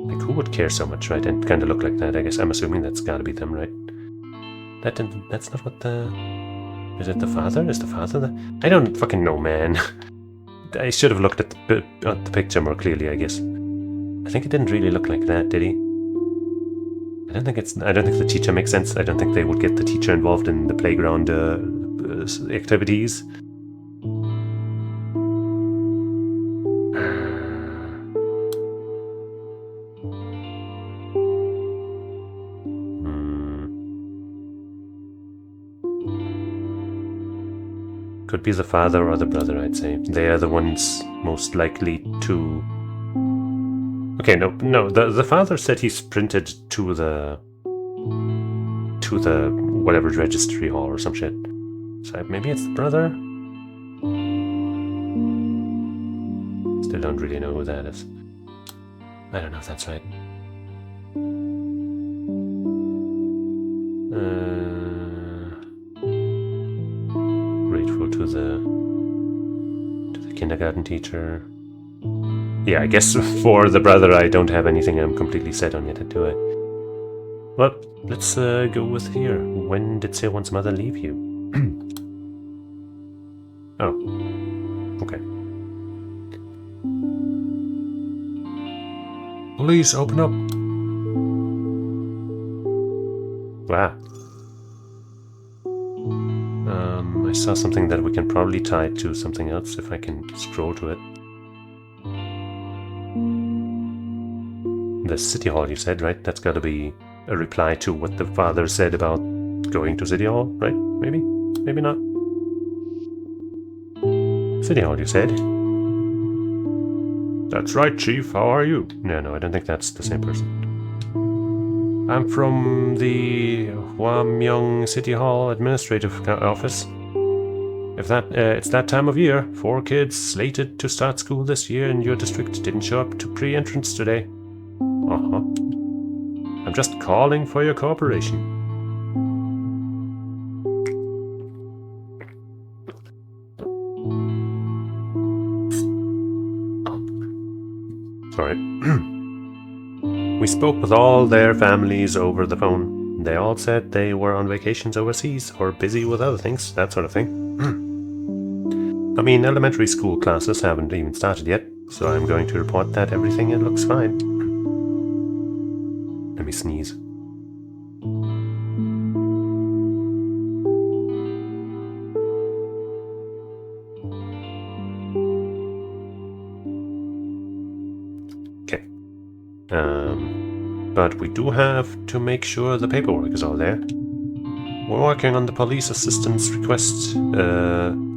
Like, who would care so much, right? And kind of look like that, I guess. I'm assuming that's gotta be them, right? That's not what the... Is it the father? Is the father the... I don't fucking know, man. I should have looked at the picture more clearly, I guess. I think it didn't really look like that, did he? I don't think the teacher makes sense. I don't think they would get the teacher involved in the playground activities. Could be the father or the brother, I'd say. They are the ones most likely to... Okay, no, the father said he sprinted to the whatever registry hall or some shit. So maybe it's the brother? Still don't really know who that is. I don't know if that's right. Grateful to the kindergarten teacher. Yeah, I guess for the brother I don't have anything I'm completely set on yet, do I? Well, let's go with here. When did Seowon's mother leave you? Oh. Okay. Please, open up. Wow. I saw something that we can probably tie to something else if I can scroll to it. The City Hall, you said, right? That's gotta be a reply to what the father said about going to City Hall, right? Maybe? Maybe not. City Hall, you said? That's right, Chief. How are you? No, I don't think that's the same person. I'm from the Hwamyong City Hall Administrative Office. If it's that time of year. 4 kids slated to start school this year in your district didn't show up to pre-entrance today. I'm just calling for your cooperation. Sorry. We spoke with all their families over the phone. They all said they were on vacations overseas or busy with other things, that sort of thing. I mean, elementary school classes haven't even started yet, so I'm going to report that everything looks fine. Let me sneeze. Okay. But we do have to make sure the paperwork is all there. We're working on the police assistance request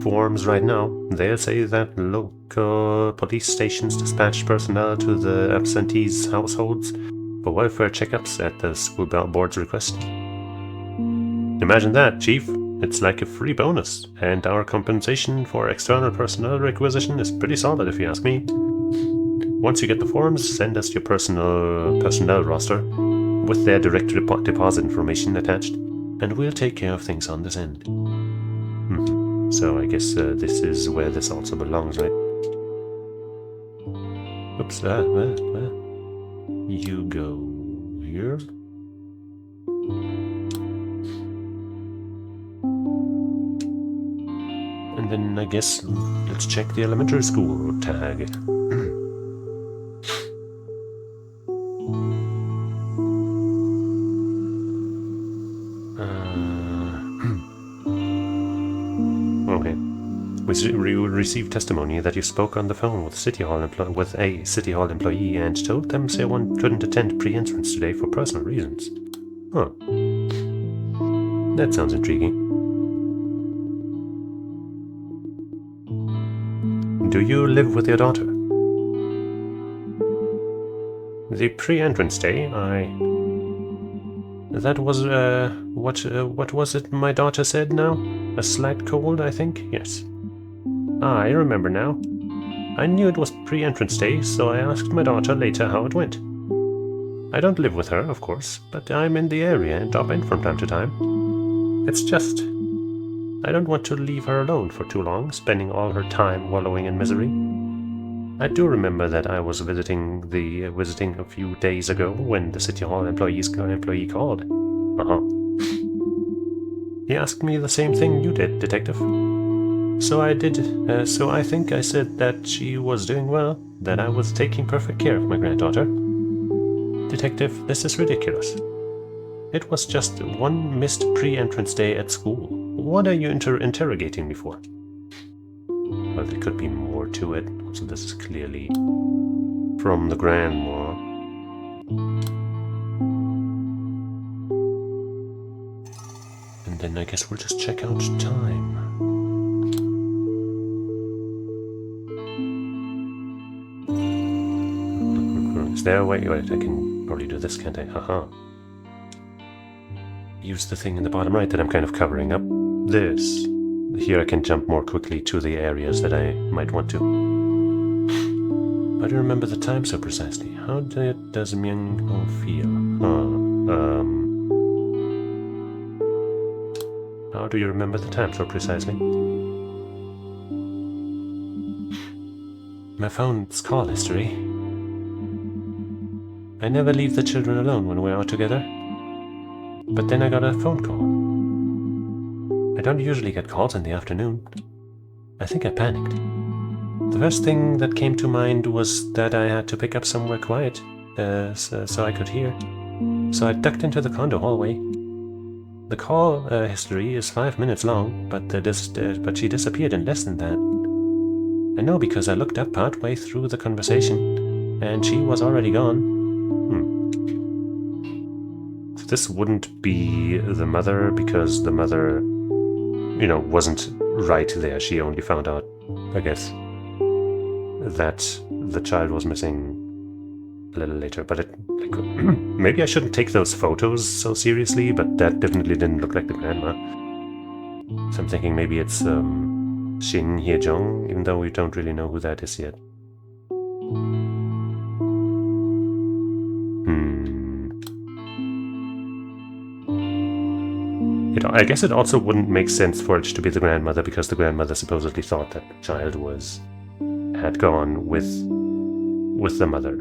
forms right now. They'll say that local police stations dispatch personnel to the absentees' households for welfare checkups at the school board's request. Imagine that, Chief. It's like a free bonus, and our compensation for external personnel requisition is pretty solid if you ask me. Once you get the forms, send us your personnel roster with their direct deposit information attached, and we'll take care of things on this end. So I guess this is where this also belongs, right? Oops, you go here. And then I guess let's check the elementary school tag. Okay. We received testimony that you spoke on the phone with a City Hall employee and told them someone couldn't attend pre-entrance today for personal reasons. Huh. That sounds intriguing. Do you live with your daughter? The pre-entrance day, That was, what was it my daughter said now? A slight cold, I think? Yes. Ah, I remember now. I knew it was pre-entrance day, so I asked my daughter later how it went. I don't live with her, of course, but I'm in the area and drop in from time to time. It's just... I don't want to leave her alone for too long, spending all her time wallowing in misery. I do remember that I was visiting a few days ago when the City Hall employee called. Uh-huh. He asked me the same thing you did, Detective. So I did, so I think I said that she was doing well, that I was taking perfect care of my granddaughter. Detective, this is ridiculous. It was just one missed pre-entrance day at school. What are you interrogating me for? Well, there could be more to it. Also, this is clearly from the grandma. And then I guess we'll just check out time. Is there a way? Wait, I can probably do this, can't I? Haha. Use the thing in the bottom right that I'm kind of covering up. This. Here I can jump more quickly to the areas that I might want to. I don't remember the time so precisely. How does Myung-ho feel? How do you remember the time so precisely? My phone's call history. I never leave the children alone when we're out together. But then I got a phone call. I don't usually get calls in the afternoon. I think I panicked. The first thing that came to mind was that I had to pick up somewhere quiet, so I could hear. So I ducked into the condo hallway. The call history is 5 minutes long, but she disappeared in less than that. I know because I looked up partway through the conversation, and she was already gone. So this wouldn't be the mother, because the mother, wasn't right there. She only found out, I guess, that the child was missing a little later. But maybe I shouldn't take those photos so seriously, but that definitely didn't look like the grandma. So I'm thinking maybe it's Shin Hye-jung, even though we don't really know who that is yet. I guess it also wouldn't make sense for it to be the grandmother, because the grandmother supposedly thought that the child had gone with the mother.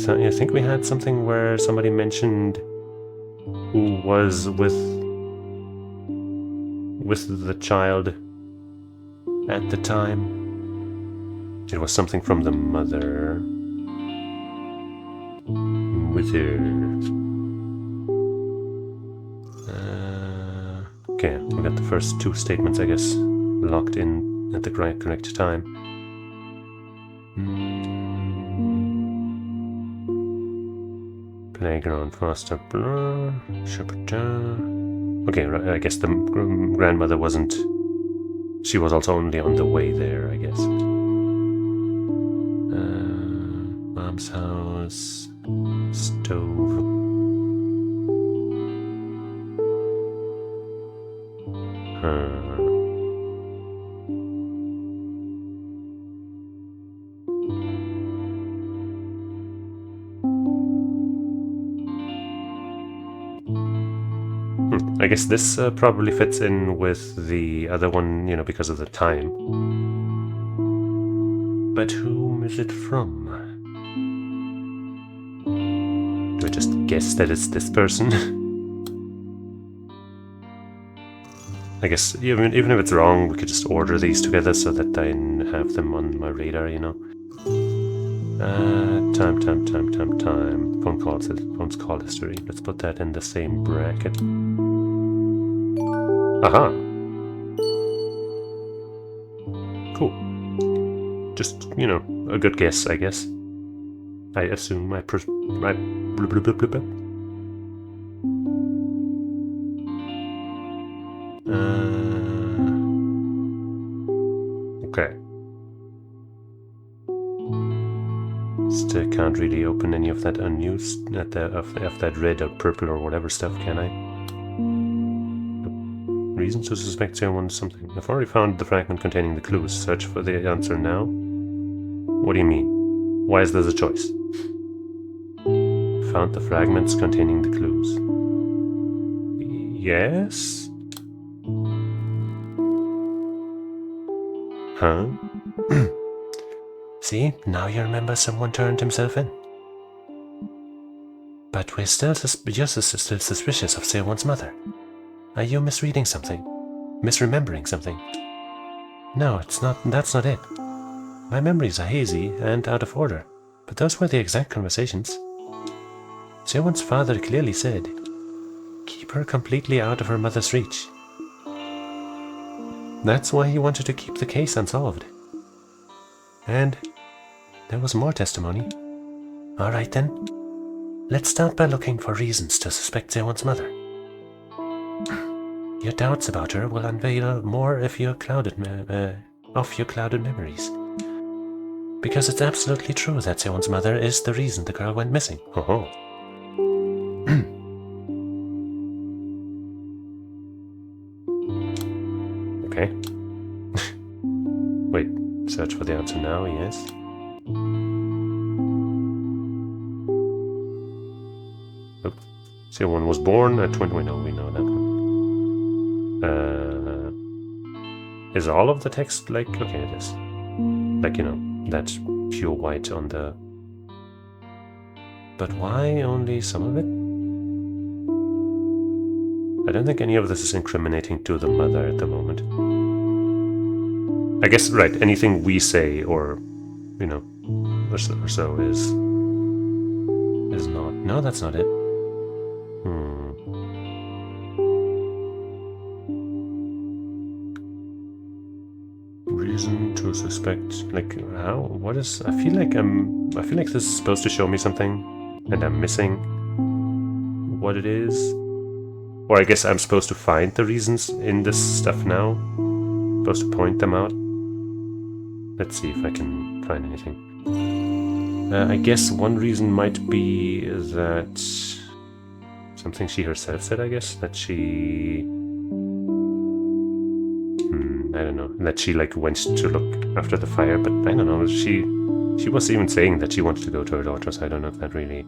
I think we had something where somebody mentioned who was with the child at the time. It was something from the mother. With her. Okay, we got the first two statements, I guess, locked in at the correct time. Playground, faster, blah, okay, I guess the grandmother wasn't... She was also only on the way there, I guess. Mom's house, stove. I guess this probably fits in with the other one, because of the time. But whom is it from? Do I just guess that it's this person? I guess even if it's wrong, we could just order these together so that I have them on my radar, Time. Phone's call history. Let's put that in the same bracket. Aha! Cool. Just, a good guess, I guess. I assume my blah, blah, blah, blah, blah. Okay. Still can't really open any of that unused, of that red or purple or whatever stuff, can I? Reasons to suspect someone something. I've already found the fragment containing the clues. Search for the answer now. What do you mean? Why is there a choice? Found the fragments containing the clues. Yes? Huh? See, now you remember someone turned himself in. But we're still still suspicious of Seowon's mother. Are you misreading something? Misremembering something? No, that's not it. My memories are hazy and out of order, but those were the exact conversations. Seowon's father clearly said, keep her completely out of her mother's reach. That's why he wanted to keep the case unsolved. And there was more testimony. Alright then, let's start by looking for reasons to suspect Seowon's mother. Your doubts about her will unveil more of your clouded memories. Because it's absolutely true that Seowon's mother is the reason the girl went missing. Oh. Okay. Wait, search for the answer now, yes. Oh. Seowon was born at 20. We know that one. Is all of the text like... Okay, it is. Like, you know, that's pure white on the... But why only some of it? I don't think any of this is incriminating to the mother at the moment. I guess, right, anything we say or, you know, or so is not... No, that's not it. Reason to suspect, like, how? What is? I feel like this is supposed to show me something, and I'm missing what it is. Or I guess I'm supposed to find the reasons in this stuff now. Supposed to point them out. Let's see if I can find anything. I guess one reason might be that something she herself said. I guess that she. I don't know, that she like went to look after the fire, but I don't know, she was even saying that she wanted to go to her daughter, so I don't know if that really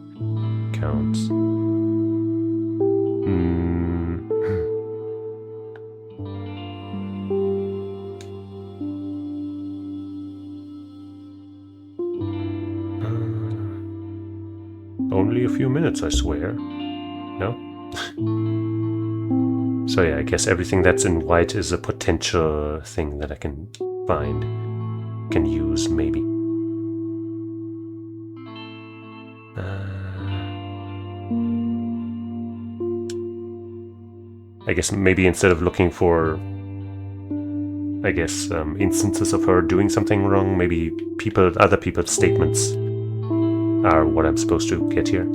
counts. Only a few minutes, I swear. No? So yeah, I guess everything that's in white is a potential thing that I can find, can use, maybe. I guess maybe instead of looking for, I guess, instances of her doing something wrong, maybe other people's statements are what I'm supposed to get here.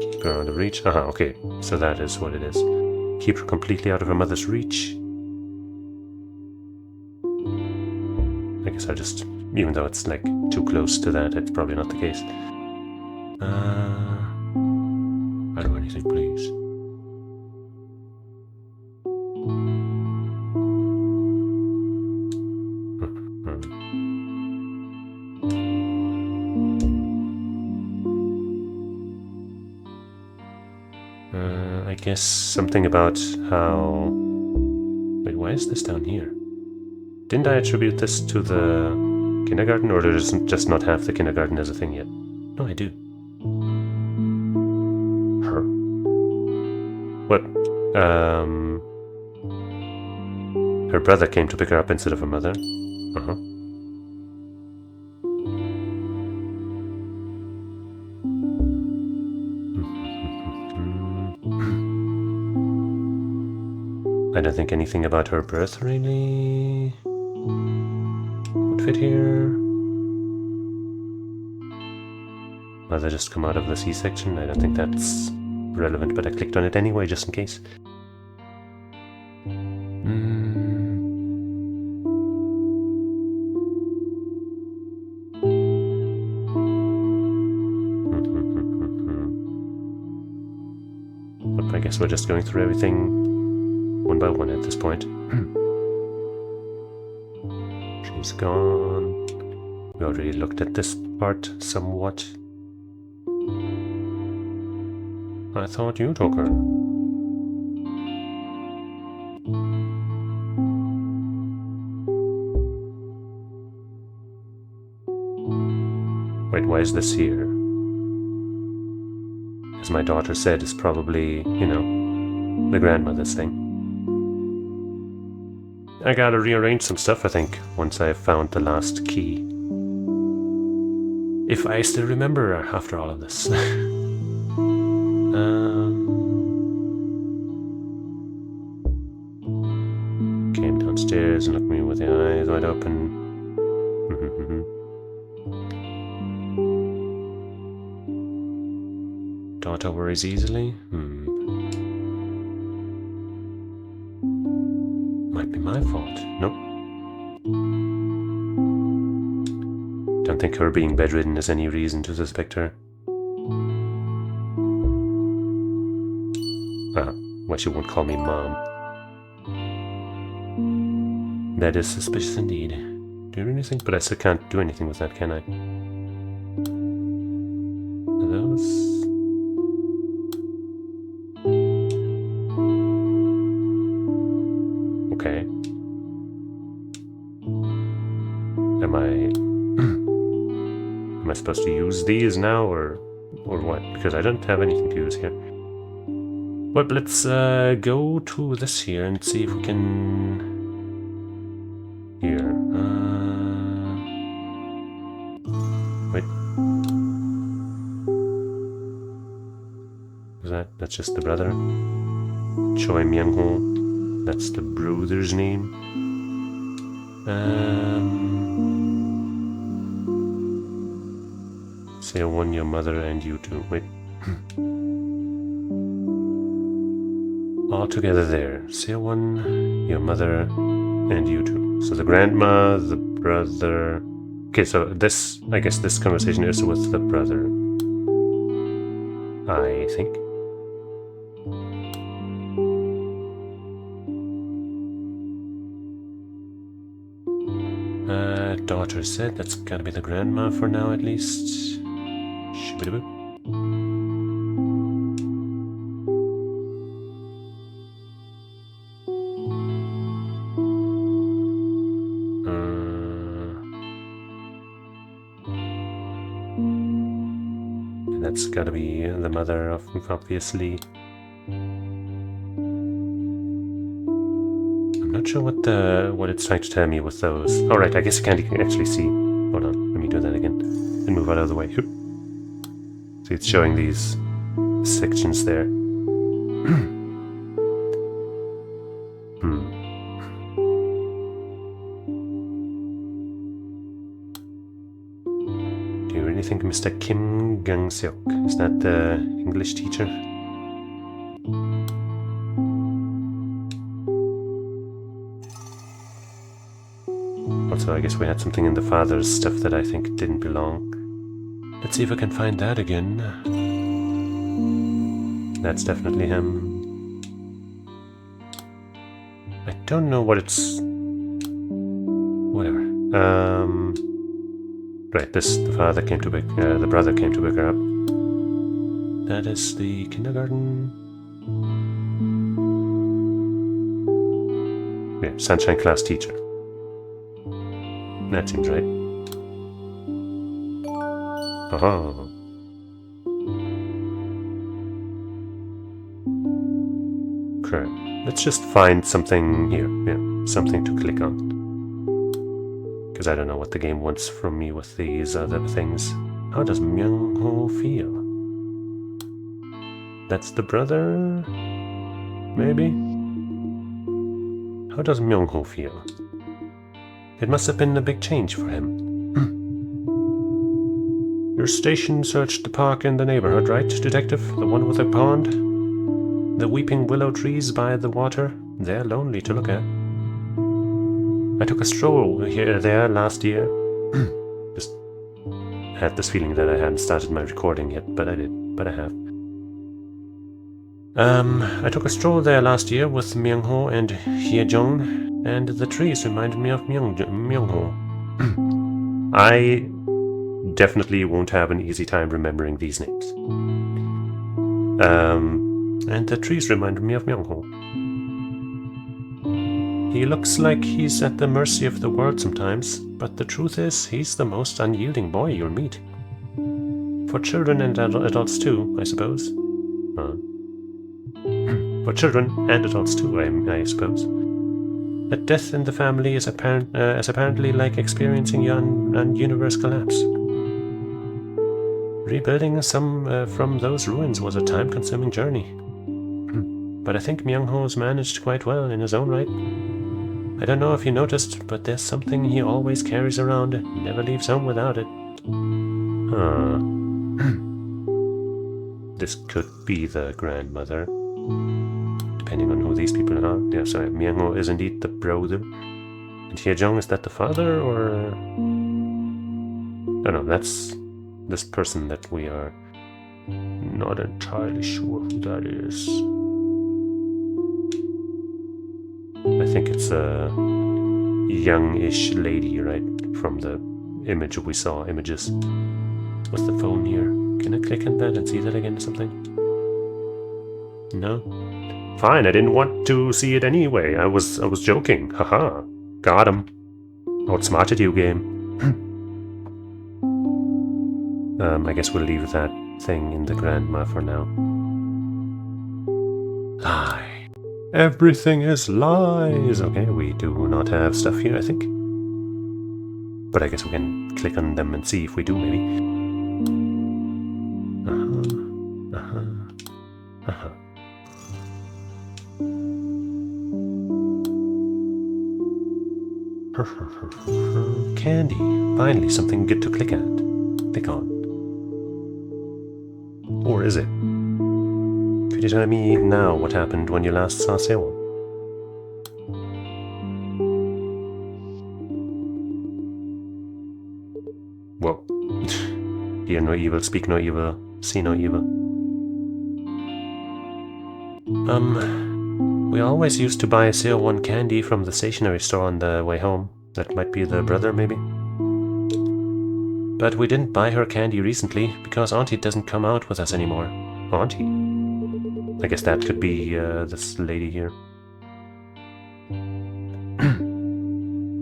Keep her out of reach. Okay, so that is what it is. Keep her completely out of her mother's reach. I guess I just, even though it's like too close to that, it's probably not the case. I don't do anything, please. I guess something about how... Wait, why is this down here? Didn't I attribute this to the kindergarten, or does it just not have the kindergarten as a thing yet? No, I do. Her. What? Her brother came to pick her up instead of her mother. I don't think anything about her birth really would fit here. Mother just come out of the C-section. I don't think that's relevant, but I clicked on it anyway just in case. guess we're just going through everything one by one at this point. She's gone. We already looked at this part somewhat. I thought you took her. Wait, why is this here? As my daughter said, it's probably, you know, the grandmother's thing. I gotta rearrange some stuff, I think, once I've found the last key. If I still remember after all of this. Came downstairs and looked at me with the eyes wide open. Daughter worries easily? Might be my fault. Nope. Don't think her being bedridden is any reason to suspect her. Why she won't call me Mom. That is suspicious indeed. Do anything? But I still can't do anything with that, can I? Those... Okay. Am I supposed to use these now, or what? Because I don't have anything to use here. But let's go to this here and see if we can... Here. Wait. Is that? That's just the brother. Choi Myung-ho. That's the brother's name. Say one, your mother, and you two. Wait. All together there. Say one, your mother, and you two. So the grandma, the brother... Okay, so this... I guess this conversation is with the brother. I think. Daughter said that's gotta be the grandma for now, at least. Shibidaboo. That's gotta be the mother of, obviously. I'm not sure what it's trying to tell me with those. Alright, I guess you can't actually see. Hold on, let me do that again. And move out of the way. See, it's showing these sections there. Do you really think Mr. Kim Gang-seok is that the English teacher? Also, I guess we had something in the father's stuff that I think didn't belong. Let's see if I can find that again. That's definitely him. I don't know what it's... Whatever. Right, the father came to pick... the brother came to pick her up. That is the kindergarten... Yeah, Sunshine class teacher. That seems right. Oh. Okay. Let's just find something here. Yeah, something to click on. Because I don't know what the game wants from me with these other things. How does Myung-ho feel? That's the brother? Maybe? How does Myung-ho feel? It must have been a big change for him. Your station searched the park and the neighborhood, right, detective? The one with the pond? The weeping willow trees by the water? They're lonely to look at. I took a stroll there last year. Just had this feeling that I hadn't started my recording yet, but I did. But I have. I took a stroll there last year with Myung-ho and Hye-jong, and the trees reminded me of Myung-ho. I definitely won't have an easy time remembering these names. And the trees reminded me of Myung-ho. He looks like he's at the mercy of the world sometimes, but the truth is, he's the most unyielding boy you'll meet. For children and adults too, I suppose. For children and adults too, I suppose. That death in the family is apparently like experiencing an universe collapse. Rebuilding some from those ruins was a time-consuming journey. But I think Myung-ho's managed quite well in his own right. I don't know if you noticed, but there's something he always carries around, never leaves home without it. This could be the grandmother, depending on who these people are. Yeah, sorry, Myung-ho is indeed the brother. And Hye-jong, is that the father, or... Oh no, that's this person that we are not entirely sure who that is. I think it's a youngish lady, right? From the image we saw, images. What's the phone here? Can I click on that and see that again or something? No? Fine, I didn't want to see it anyway. I was joking. Haha. Got him. Outsmarted you, game. I guess we'll leave that thing in the grandma for now. Lie. Everything is lies. Okay, we do not have stuff here, I think. But I guess we can click on them and see if we do, maybe. Candy. Finally, something good to click at. Click on. Or is it? Could you tell me now what happened when you last saw Sewon? Whoa. Hear no evil, speak no evil, see no evil. We always used to buy Sewon candy from the stationery store on the way home. That might be the brother, maybe? But we didn't buy her candy recently, because Auntie doesn't come out with us anymore. Auntie? I guess that could be this lady here.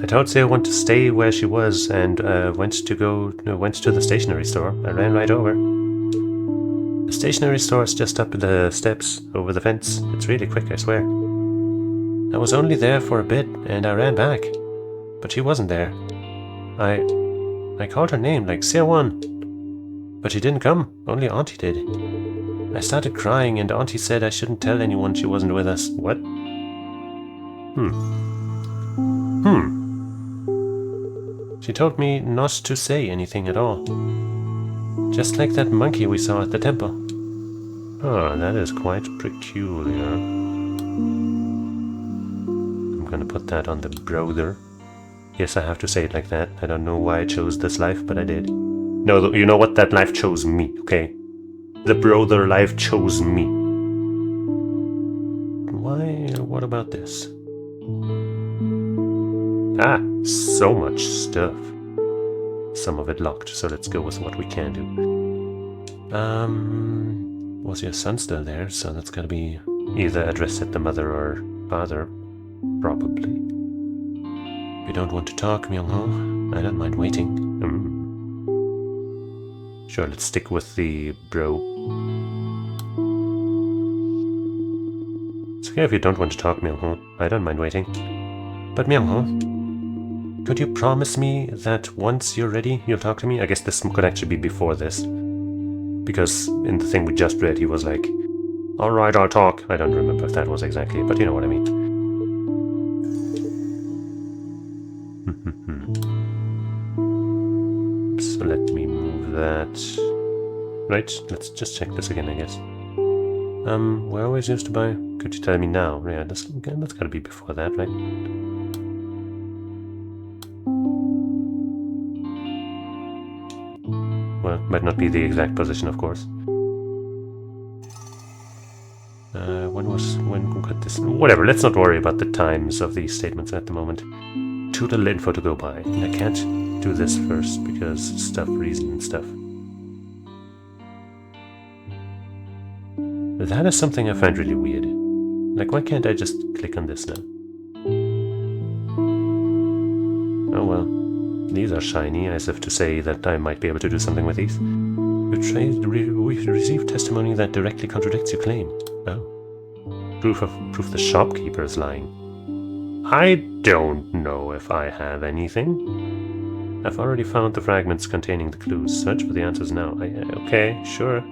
I told Sewon to stay where she was and went to the stationery store. I ran right over. The stationery store is just up the steps, over the fence. It's really quick, I swear. I was only there for a bit, and I ran back. But she wasn't there. I called her name, like Sewon. But she didn't come, only Auntie did. I started crying, and Auntie said I shouldn't tell anyone she wasn't with us. What? She told me not to say anything at all. Just like that monkey we saw at the temple. Oh, that is quite peculiar. I'm gonna put that on the brother. Yes, I have to say it like that. I don't know why I chose this life, but I did. No, you know what? That life chose me, okay? The brother life chose me. Why? What about this? Ah, so much stuff. Some of it locked, so let's go with what we can do. Was your son still there? So that's gotta be either addressed at the mother or father. Probably. If you don't want to talk, Myung-ho, I don't mind waiting. Sure, let's stick with the bro. It's okay if you don't want to talk, Myung-ho. I don't mind waiting. But Myung-ho, could you promise me that once you're ready, you'll talk to me? I guess this could actually be before this. Because in the thing we just read, he was like, alright, I'll talk. I don't remember if that was exactly, but you know what I mean. So let me move that. Right, let's just check this again, I guess. We always used to buy... Could you tell me now? Yeah, that's gotta be before that, right? Well, might not be the exact position, of course. When got this? Whatever, let's not worry about the times of these statements at the moment. Too little info to go by. And I can't do this first because stuff, reason and stuff. That is something I find really weird. Like, why can't I just click on this now? Oh well. These are shiny, as if to say that I might be able to do something with these. We've received testimony that directly contradicts your claim. Oh. Proof the shopkeeper is lying. I don't know if I have anything. I've already found the fragments containing the clues. Search for the answers now. Okay, sure.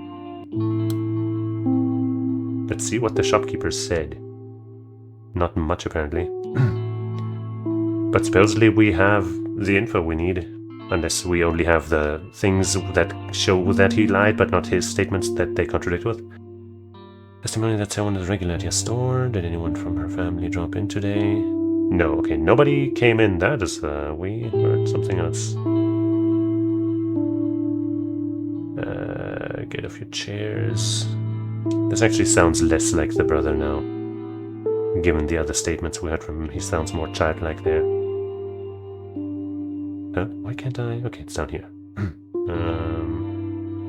Let's see what the shopkeeper said. Not much, apparently. But supposedly we have the info we need. Unless we only have the things that show that he lied, but not his statements that they contradict with. Testimony that someone is regularly at a store. Did anyone from her family drop in today? No, okay, nobody came in. That is, we heard something else. Get off your chairs. This actually sounds less like the brother now. Given the other statements we heard from him, he sounds more childlike there. Why can't I? Okay, it's down here.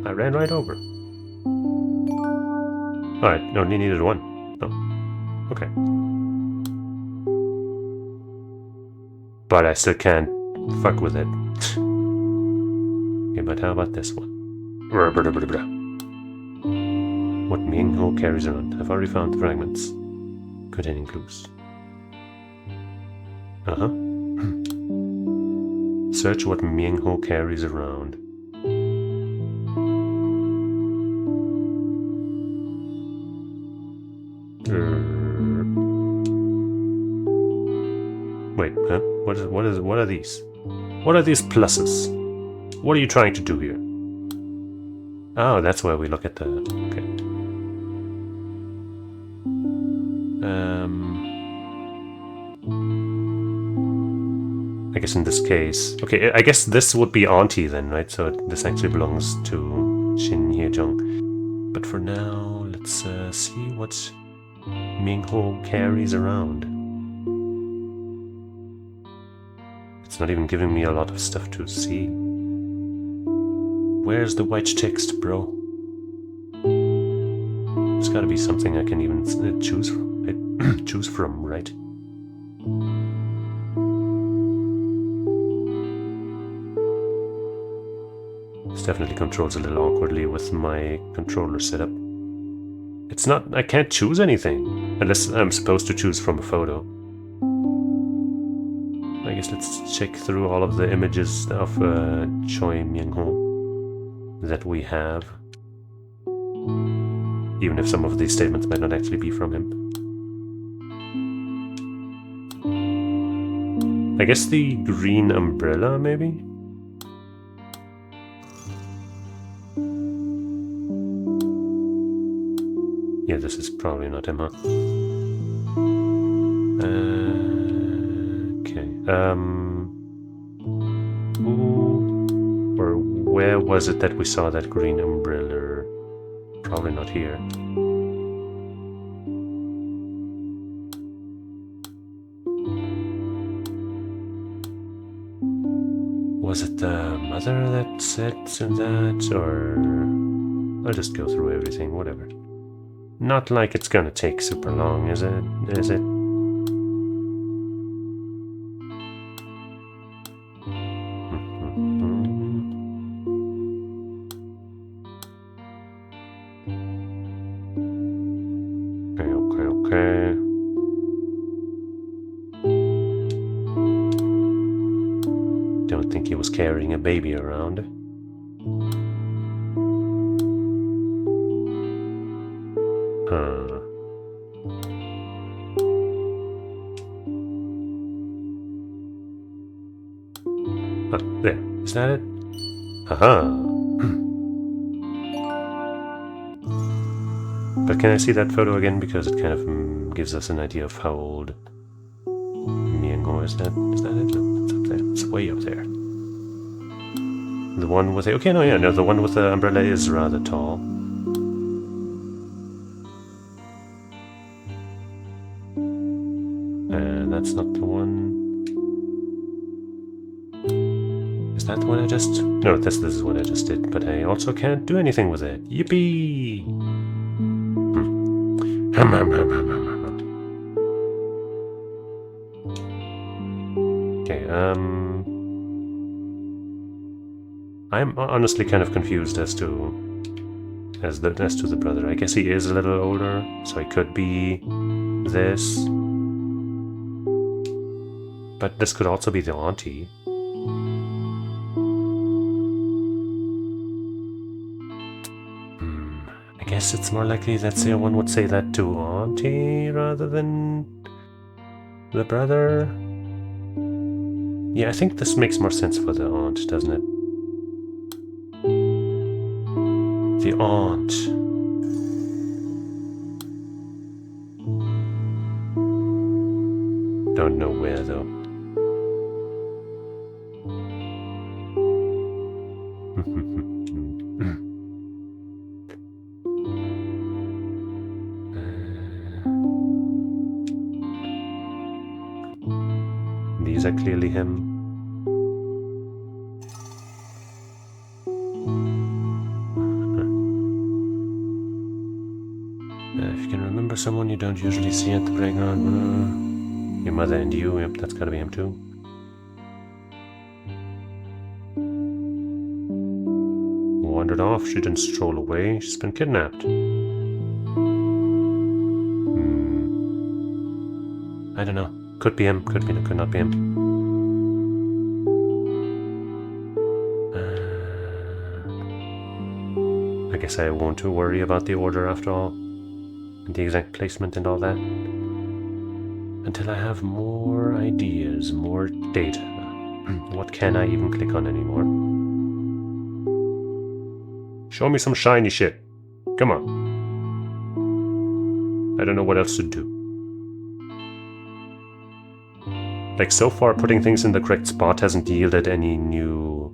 I ran right over. Alright, only needed one. Oh, okay. But I still can't fuck with it. Okay, but how about this one? What Ming Ho carries around. I've already found the fragments containing clues. Search what Ming Ho carries around. Wait, huh? What are these? What are these pluses? What are you trying to do here? Oh, that's where we look at the... Okay. I guess in this case... Okay, I guess this would be Auntie then, right? So this actually belongs to Shin Hye-jung. But for now, let's see what Ming-ho carries around. It's not even giving me a lot of stuff to see. Where's the white text, bro? There's gotta be something I can even choose from. Choose from, right? This definitely controls a little awkwardly with my controller setup. It's not... I can't choose anything. Unless I'm supposed to choose from a photo. I guess let's check through all of the images of Choi Myung-ho that we have. Even if some of these statements might not actually be from him. I guess the green umbrella, maybe? Yeah, this is probably not him, huh? Okay. Who or where was it that we saw that green umbrella? Probably not here. Was it the mother that said that, or... I'll just go through everything, whatever. Not like it's gonna take super long, is it? Is it? Okay. Don't think he was carrying a baby around. Huh. Oh, there. Is that it? Haha. But can I see that photo again? Because it kind of gives us an idea of how old Myung-ho is. That it? No, it's up there. It's way up there. The one with the... Okay, no, yeah, no, the one with the umbrella is rather tall. That's not the one. Is that the one I just... No, this is what I just did, but I also can't do anything with it. Yippee! Okay, I'm honestly kind of confused as to the brother. I guess he is a little older, so he could be this. But this could also be the auntie. I guess it's more likely that one would say that to auntie rather than the brother. Yeah, I think this makes more sense for the aunt, doesn't it? The aunt. Don't know where though. These are clearly him. If you can remember someone you don't usually see at the playground, your mother and you, yep, that's gotta be him too. Wandered off, she didn't stroll away, she's been kidnapped. I don't know. Could be him, could not be him. I guess I won't worry about the order after all, and the exact placement and all that, until I have more ideas, more data. What can I even click on anymore? Show me some shiny shit. Come on. I don't know what else to do. Like, so far, putting things in the correct spot hasn't yielded any new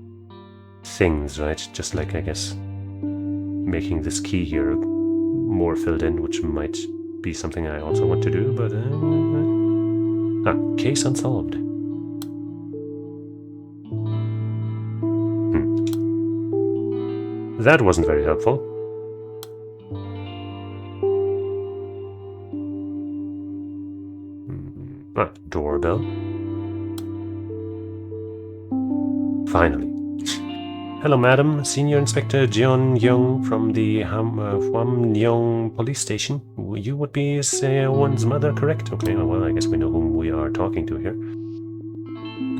things, right? Just like, I guess, making this key here more filled in, which might be something I also want to do, but... case unsolved. That wasn't very helpful. Doorbell. Finally. Hello, madam. Senior Inspector Jeon Young from the Hwamnyong Police Station. You would be one's mother, correct? Okay, well, I guess we know whom we are talking to here.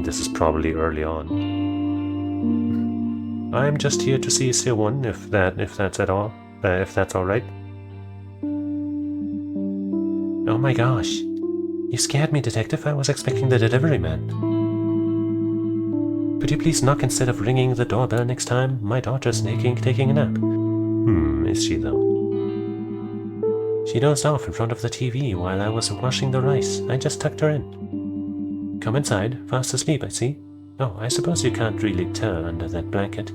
This is probably early on. I'm just here to see Sewon, if that's all right. Oh my gosh. You scared me, Detective. I was expecting the delivery man. Could you please knock instead of ringing the doorbell next time? My daughter's taking a nap. Is she though? She dozed off in front of the TV while I was washing the rice. I just tucked her in. Come inside. Fast asleep, I see. Oh, I suppose you can't really tell under that blanket.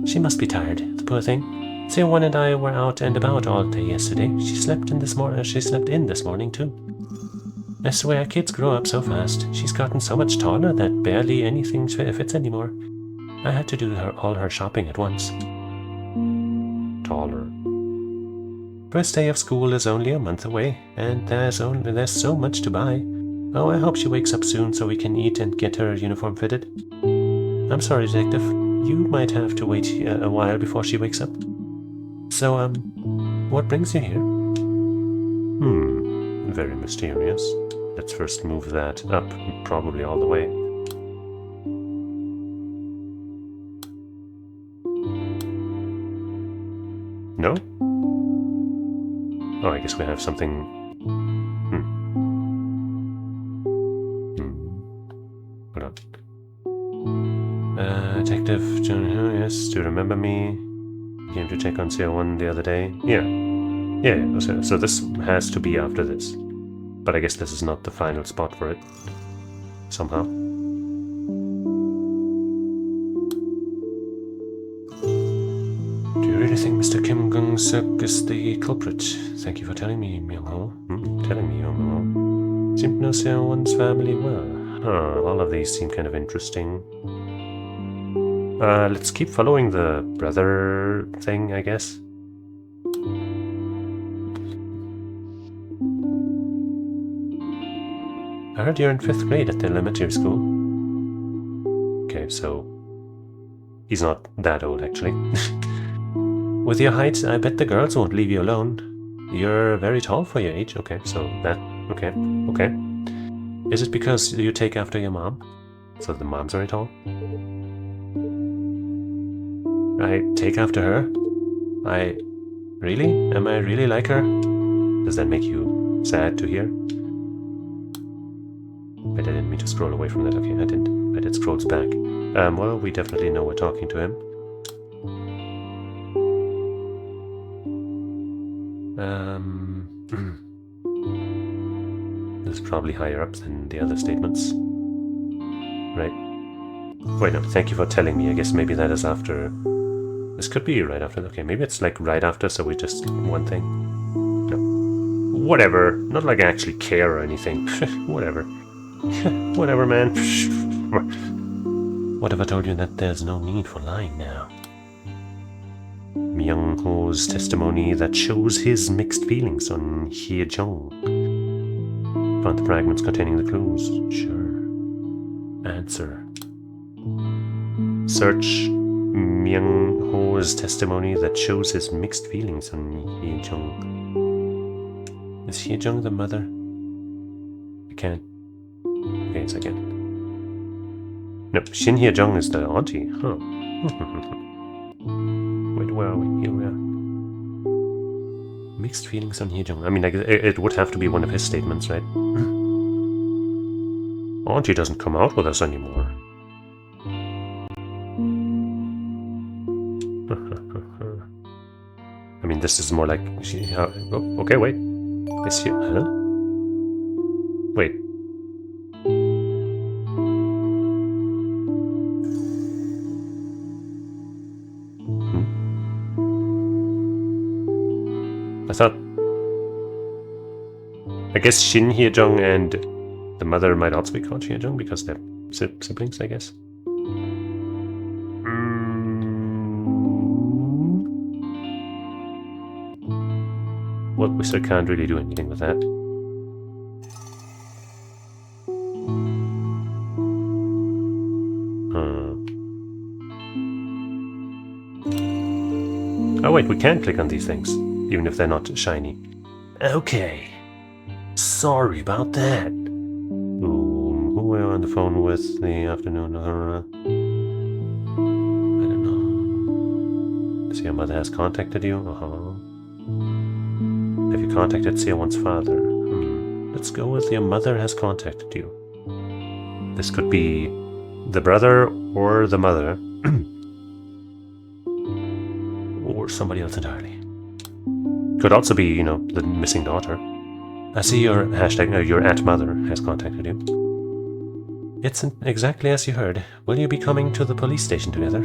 She must be tired, the poor thing. Sewon and I were out and about all day yesterday. She slept in this morning too. I swear, kids grow up so fast. She's gotten so much taller that barely anything fits anymore. I had to do all her shopping at once. Taller. First day of school is only a month away, and there's so much to buy. Oh, I hope she wakes up soon so we can eat and get her uniform fitted. I'm sorry, Detective. You might have to wait a while before she wakes up. So, what brings you here? Very mysterious. Let's first move that up, probably all the way. No? Oh, I guess we have something... Hold on. Detective Junior, yes, do you remember me? Came to check on Sewon the other day? Yeah, so this has to be after this. But I guess this is not the final spot for it. Somehow. Do you really think Mr. Kim Gung-suk is the culprit? Thank you for telling me, Myung-ho. Telling me, Myung-ho. Seemed know someone's family well. Huh, all of these seem kind of interesting. Let's keep following the brother thing, I guess. I heard you're in 5th grade at the elementary school. Okay, so he's not that old, actually. With your height, I bet the girls won't leave you alone. You're very tall for your age. Okay, so that... Okay. Is it because you take after your mom? So the mom's very tall? I take after her? Really? Am I really like her? Does that make you sad to hear? But I didn't mean to scroll away from that. Okay, I didn't. But it scrolls back. Well, we definitely know we're talking to him. This is probably higher up than the other statements. Right. Wait, no, thank you for telling me. I guess maybe that is after... This could be right after. Okay, maybe it's like right after, so we just... one thing. No. Whatever. Not like I actually care or anything. Whatever. Whatever, man. What if I told you that there's no need for lying now? Myung-ho's testimony that shows his mixed feelings on Hye-jung. Found the fragments containing the clues. Sure. Answer. Search Myung-ho's testimony that shows his mixed feelings on Hye-jung. Is Hye-jung the mother? I can't. Okay, it's again. No, Shin Hye-jung is the auntie. Huh. Wait, where are we? Here we are. Mixed feelings on Hye-jung. I mean, it would have to be one of his statements, right? Auntie doesn't come out with us anymore. I mean, this is more like... oh, okay, wait. Is she... Huh? Wait. I thought... I guess Shin Hye-jung and the mother might also be called Hye-jung because they're siblings, I guess. Well, we still can't really do anything with that. Oh wait, we can click on these things, even if they're not shiny. Okay. Sorry about that. Ooh, who are you on the phone with the afternoon? I don't know. So your mother has contacted you? Have you contacted Seowon's father? Let's go with your mother has contacted you. This could be the brother or the mother. Or somebody else entirely. Could also be, you know, the missing daughter. I see your your aunt mother has contacted you. It's exactly as you heard. Will you be coming to the police station together?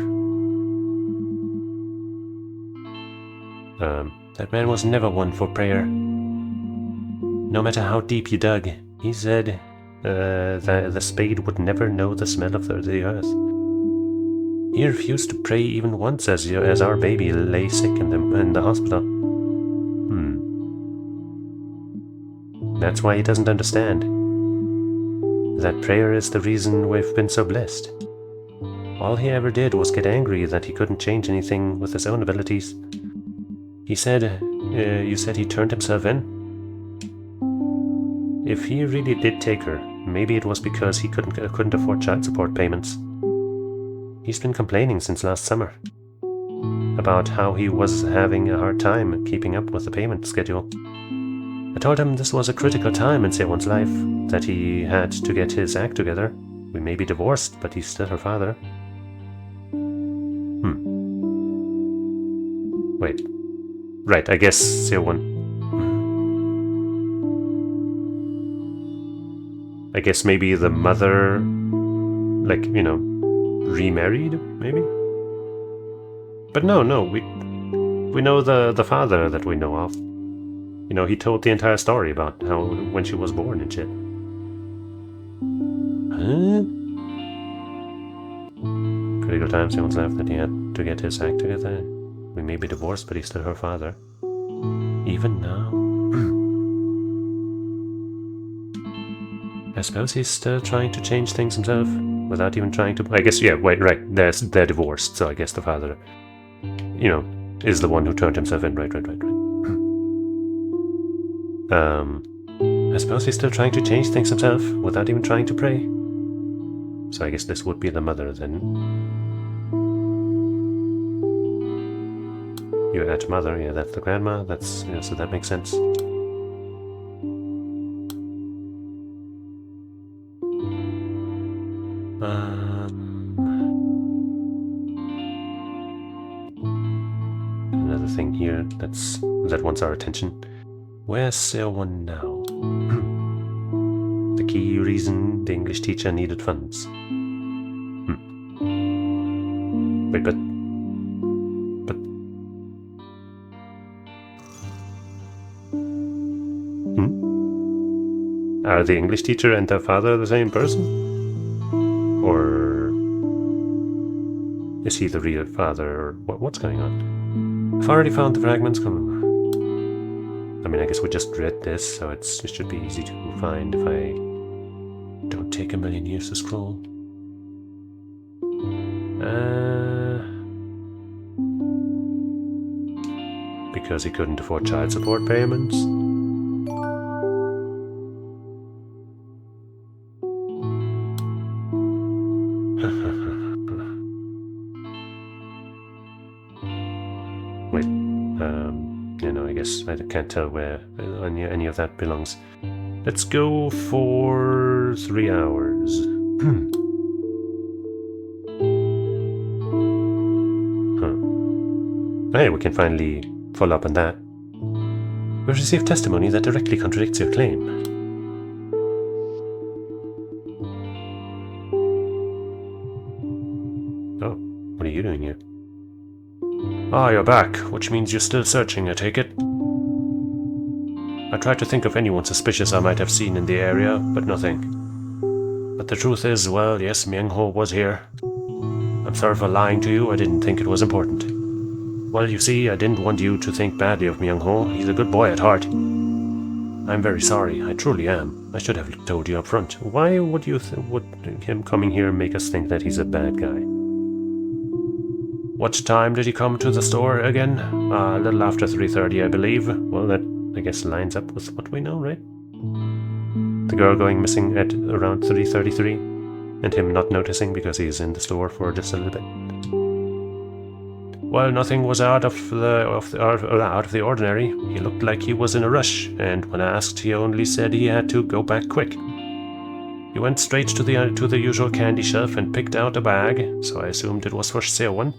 That man was never one for prayer. No matter how deep you dug, he said the spade would never know the smell of the earth. He refused to pray even once as our baby lay sick in the hospital. That's why he doesn't understand. That prayer is the reason we've been so blessed. All he ever did was get angry that he couldn't change anything with his own abilities. He said, you said he turned himself in? If he really did take her, maybe it was because he couldn't afford child support payments. He's been complaining since last summer about how he was having a hard time keeping up with the payment schedule. I told him this was a critical time in Seowon's life, that he had to get his act together. We may be divorced, but he's still her father. Wait. Right, I guess Seowon... I guess maybe the mother, like, you know, remarried, maybe? But no, we know the father that we know of. You know, he told the entire story about how when she was born and shit. critical time someone's left that he had to get his act together. We may be divorced, but he's still her father. Even now. I suppose he's still trying to change things himself, without even trying to... I guess, yeah, wait, right, they're divorced, so I guess the father, you know, is the one who turned himself in, right. I suppose he's still trying to change things himself, without even trying to pray. So I guess this would be the mother, then. You're at mother, yeah, that's the grandma, that's, yeah, so that makes sense. Another thing here that wants our attention. Where's Seowon now? The key reason the English teacher needed funds. Wait, but... Are the English teacher and their father the same person? Or... is he the real father, or what's going on? I've already found the fragments. I mean, I guess we just read this, so it should be easy to find if I don't take a million years to scroll. Because he couldn't afford child support payments? Wait, you know, I guess I can't tell where any of that belongs. Let's go for 3 hours. Hey, we can finally follow up on that. We've received testimony that directly contradicts your claim. Oh, what are you doing here? Ah, you're back, which means you're still searching, I take it. I tried to think of anyone suspicious I might have seen in the area, but nothing. But the truth is, well, yes, Myung-ho was here. I'm sorry for lying to you, I didn't think it was important. Well, you see, I didn't want you to think badly of Myung-ho. He's a good boy at heart. I'm very sorry, I truly am. I should have told you up front. Why would him coming here make us think that he's a bad guy? What time did he come to the store again? A little after 3:30, I believe. Well, that, I guess, lines up with what we know, right? The girl going missing at around 3:33, and him not noticing because he's in the store for just a little bit. Well, nothing was out of the ordinary. He looked like he was in a rush, and when asked, he only said he had to go back quick. He went straight to the usual candy shelf and picked out a bag, so I assumed it was for Seowon.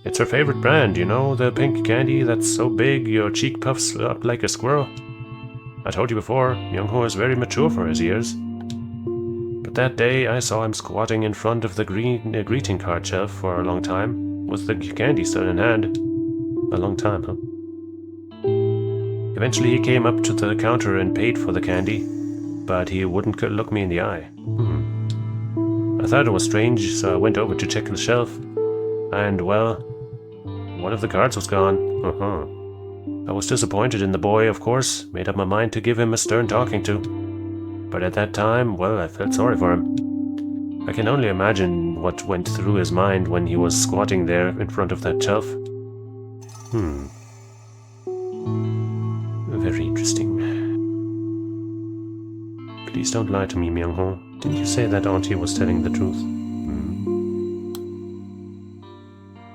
It's her favorite brand, you know, the pink candy that's so big your cheek puffs up like a squirrel. I told you before, Myung-ho is very mature for his years. But that day I saw him squatting in front of the greeting card shelf for a long time, with the candy still in hand. A long time, huh? Eventually he came up to the counter and paid for the candy, but he wouldn't look me in the eye. I thought it was strange, so I went over to check the shelf, and, well, one of the cards was gone. I was disappointed in the boy, of course, made up my mind to give him a stern talking to. But at that time, well, I felt sorry for him. I can only imagine what went through his mind when he was squatting there in front of that shelf. Very interesting. Please don't lie to me, Myung-ho. Didn't you say that auntie was telling the truth?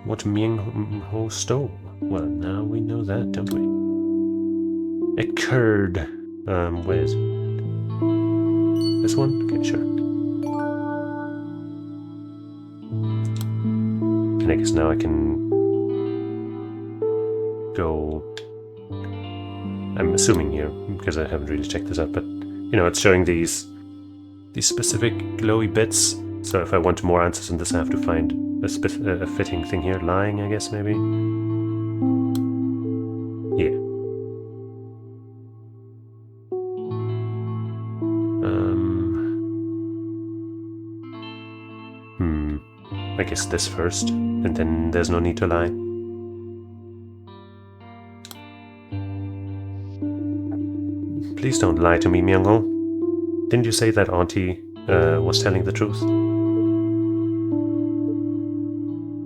What Myung-ho stole? Well, now we know that, don't we? A curd. Where's... this one? Okay, sure. And I guess now I can... go... I'm assuming here, because I haven't really checked this out, but, you know, it's showing these specific glowy bits, so if I want more answers in this, I have to find a fitting thing here. Lying, I guess, maybe? Yeah. I I guess this first, and then there's no need to lie. Please don't lie to me, Myung-ho. Didn't you say that Auntie was telling the truth?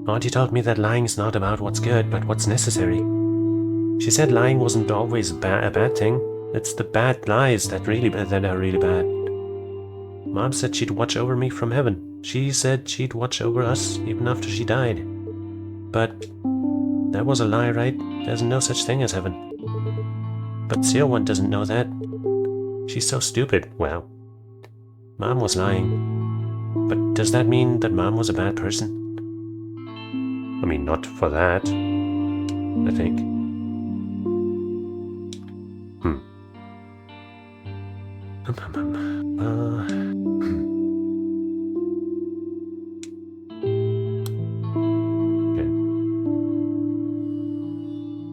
Auntie told me that lying is not about what's good, but what's necessary. She said lying wasn't always a bad thing. It's the bad lies that are really bad. Mom said she'd watch over me from heaven. She said she'd watch over us even after she died. But that was a lie, right? There's no such thing as heaven. But Seo-won doesn't know that. She's so stupid. Wow. Mom was lying. But does that mean that Mom was a bad person? I mean, not for that, I think. Okay.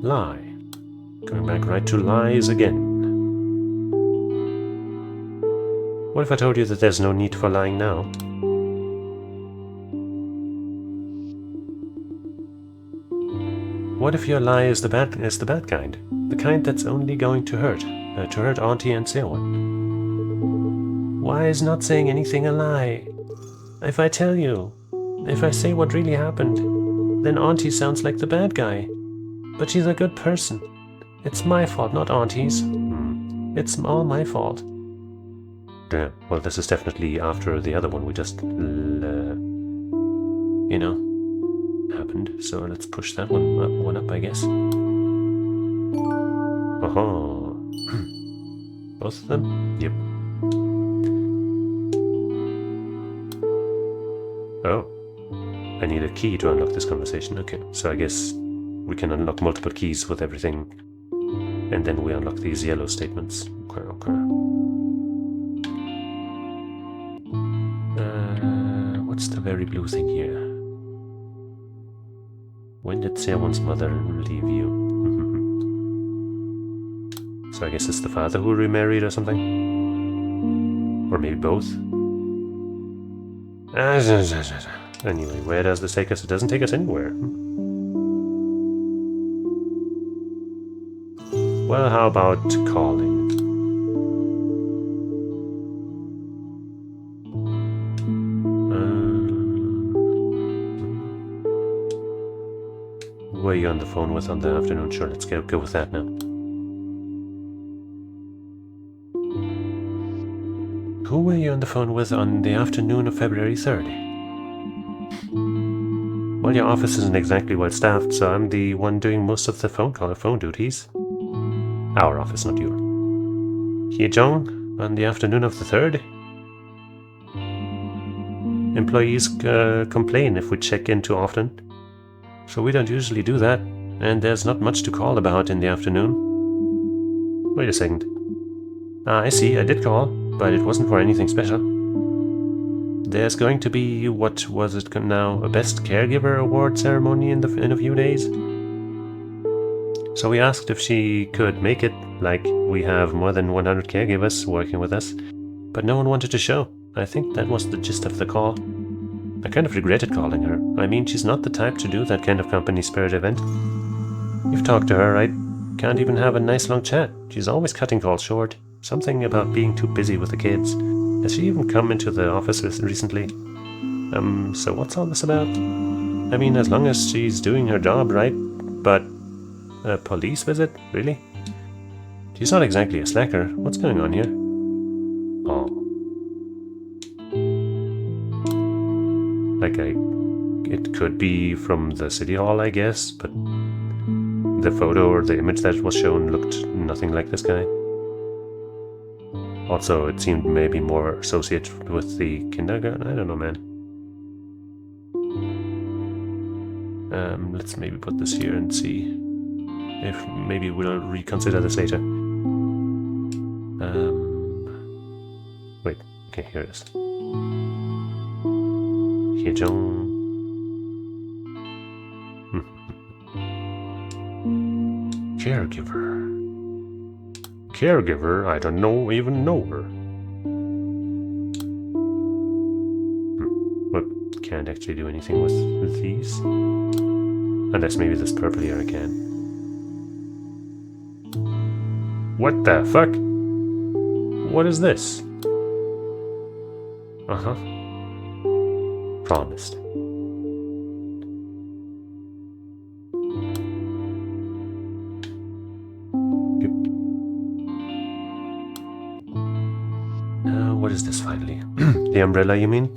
Lie. Going back right to lies again. What if I told you that there's no need for lying now? What if your lie is the bad kind? The kind that's only going to hurt Auntie and Seo-won. Why is not saying anything a lie? If I tell you, if I say what really happened, then Auntie sounds like the bad guy. But she's a good person. It's my fault, not Auntie's. It's all my fault. Damn. Well, this is definitely after the other one we just, happened. So let's push that one up, I guess. Aha. Both of them? Yep. Oh. I need a key to unlock this conversation. Okay, so I guess we can unlock multiple keys with everything. And then we unlock these yellow statements. Okay. What's the very blue thing here? When did Seo-won's mother leave you? So I guess it's the father who remarried or something? Or maybe both? Anyway, where does this take us? It doesn't take us anywhere. Well, how about calling? Who were you on the phone with on the afternoon? Sure, let's go with that now. Who were you on the phone with on the afternoon of February 3rd? Well, your office isn't exactly well staffed, so I'm the one doing most of the phone duties. Our office, not yours. Hye-jong, on the afternoon of the 3rd? Employees complain if we check in too often. So we don't usually do that, and there's not much to call about in the afternoon. Wait a second. I see, I did call, but it wasn't for anything special. There's going to be, what was it now, a Best Caregiver Award ceremony in a few days. So we asked if she could make it, like we have more than 100 caregivers working with us, but no one wanted to show. I think that was the gist of the call. I kind of regretted calling her. I mean, she's not the type to do that kind of company spirit event. You've talked to her, right? Can't even have a nice long chat. She's always cutting calls short. Something about being too busy with the kids. Has she even come into the office recently? So what's all this about? I mean, as long as she's doing her job, right? But a police visit? Really? She's not exactly a slacker. What's going on here? Oh. It could be from the city hall, I guess, but the photo or the image that was shown looked nothing like this guy. Also, it seemed maybe more associated with the kindergarten. I don't know, man. Let's maybe put this here and see if maybe we'll reconsider this later. Wait, okay, here it is. Hye-jong. Caregiver. Caregiver? I don't even know her. Can't actually do anything with these. Unless maybe this purple here I can. What the fuck? What is this? Uh-huh. Promised. What is this finally? The umbrella, you mean?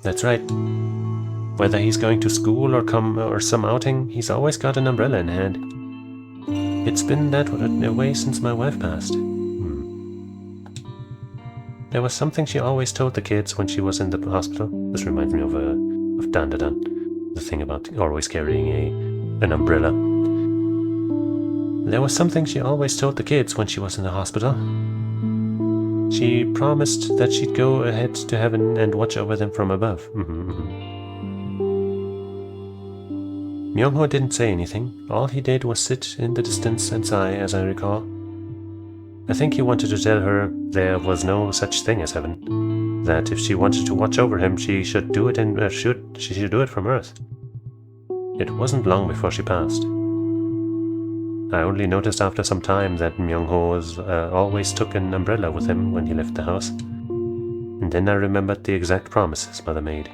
That's right. Whether he's going to school or some outing, he's always got an umbrella in hand. It's been that way since my wife passed. There was something she always told the kids when she was in the hospital. This reminds me of Dan Da Dan, the thing about always carrying an umbrella. There was something she always told the kids when she was in the hospital. She promised that she'd go ahead to heaven and watch over them from above. Myung-ho didn't say anything. All he did was sit in the distance and sigh, as I recall. I think he wanted to tell her there was no such thing as heaven. That if she wanted to watch over him, she should do it she should do it from Earth. It wasn't long before she passed. I only noticed after some time that Myung-ho always took an umbrella with him when he left the house. And then I remembered the exact promise his mother made.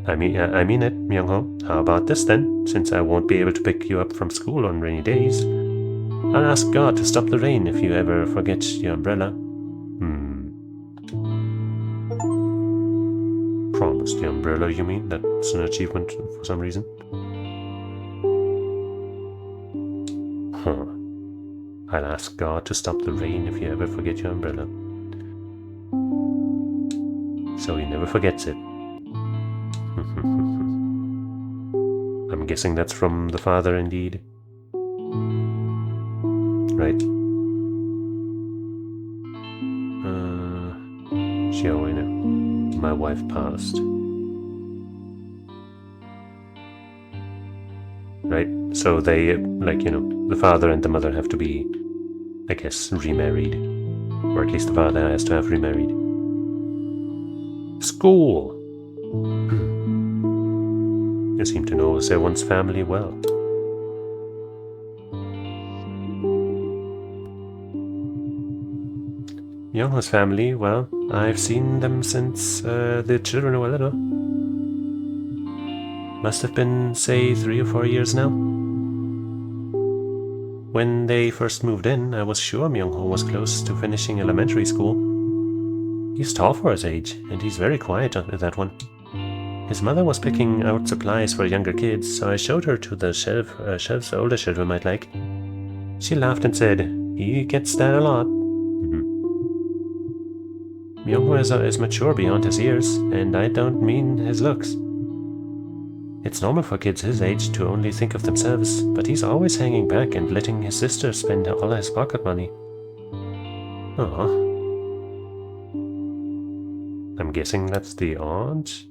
I mean it, Myung-ho. How about this then? Since I won't be able to pick you up from school on rainy days, I'll ask God to stop the rain if you ever forget your umbrella. Promise the umbrella, you mean? That's an achievement for some reason? Huh. I'll ask God to stop the rain if you ever forget your umbrella. So he never forgets it. I'm guessing that's from the father indeed. Right. My wife passed. Right, so they, the father and the mother have to be, I guess, remarried. Or at least the father has to have remarried. School! You seem to know Sewon's family well. Myung-ho's family, well, I've seen them since the children were little. Must have been, say, 3 or 4 years now. When they first moved in, I was sure Myung-ho was close to finishing elementary school. He's tall for his age, and he's very quiet at that one. His mother was picking out supplies for younger kids, so I showed her to the shelves older children might like. She laughed and said, "He gets that a lot." Myung-ho is mature beyond his years, and I don't mean his looks. It's normal for kids his age to only think of themselves, but he's always hanging back and letting his sister spend all his pocket money. Aww. I'm guessing that's the aunt?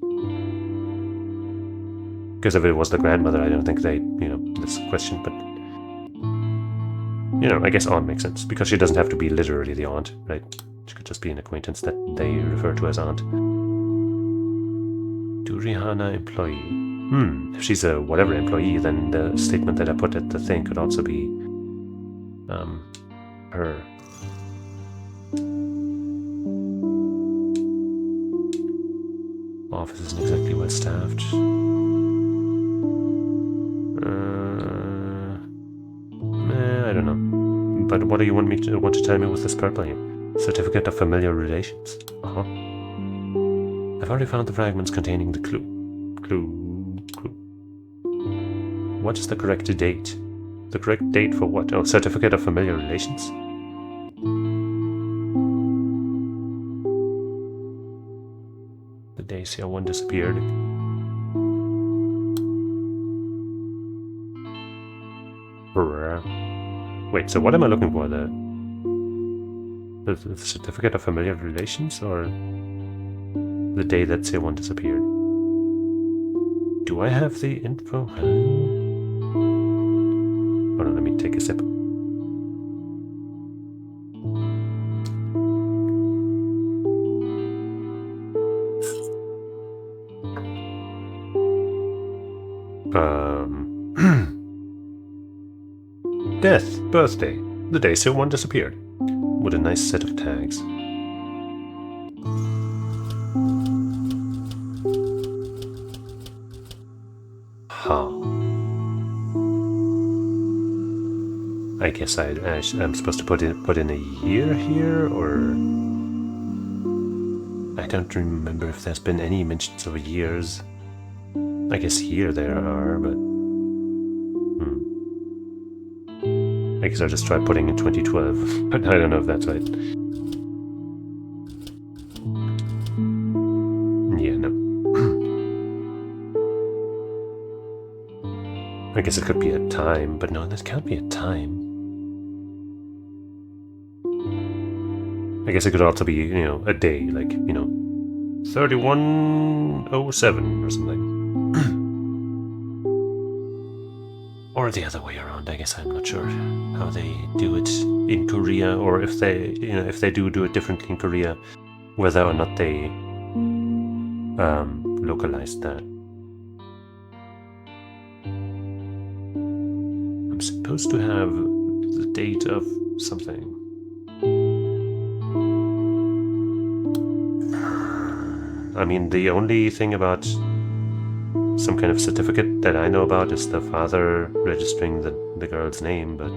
Because if it was the grandmother, I don't think this question, but... I guess aunt makes sense, because she doesn't have to be literally the aunt, right? She could just be an acquaintance that they refer to as aunt. Durihana employee. If she's a whatever employee, then the statement that I put at the thing could also be... her. Office isn't exactly well staffed. I don't know. But what do you want to tell me with this purple here? Certificate of familiar relations. I've already found the fragments containing the clue. Clue. What is the correct date? The correct date for what? Oh, certificate of familiar relations? The day Seo-won disappeared. Wait, so what am I looking for? The certificate of familiar relations, or the day that Seo-won disappeared? Do I have the info? Hold on, let me take a sip. Death, birthday, the day Seo-won disappeared. What a nice set of tags. Huh. I guess I'm supposed to put in a year here, or I don't remember if there's been any mentions of years. I guess here there are, but I guess I'll just try putting in 2012, but I don't know if that's right. Yeah, no. I guess it could be a time, but no, that can't be a time. I guess it could also be, a day, like, 3107 or something. Or the other way around, I guess. I'm not sure how they do it in Korea, or if they, if they do it differently in Korea, whether or not they localize that. I'm supposed to have the date of something. I mean, the only thing about some kind of certificate that I know about is the father registering the girl's name, but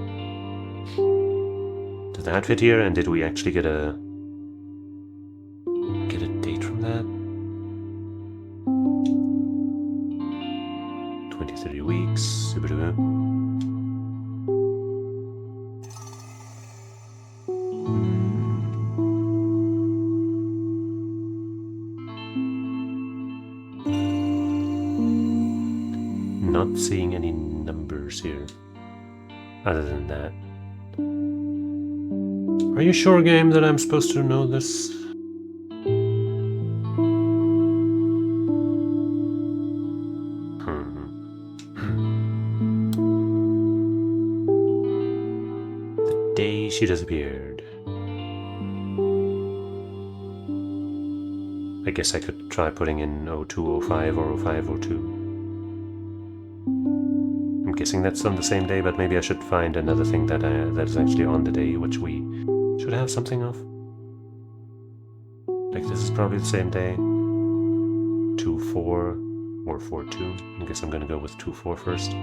does that fit here? And did we actually get a date from that? 23 weeks. Not seeing any numbers here, other than that. Are you sure, game, that I'm supposed to know this? The day she disappeared. I guess I could try putting in 0205 or 0502. I'm guessing that's on the same day, but maybe I should find another thing that is actually on the day, which we should have something of. Like, this is probably the same day. 24 or 42. I guess I'm gonna go with 24 first.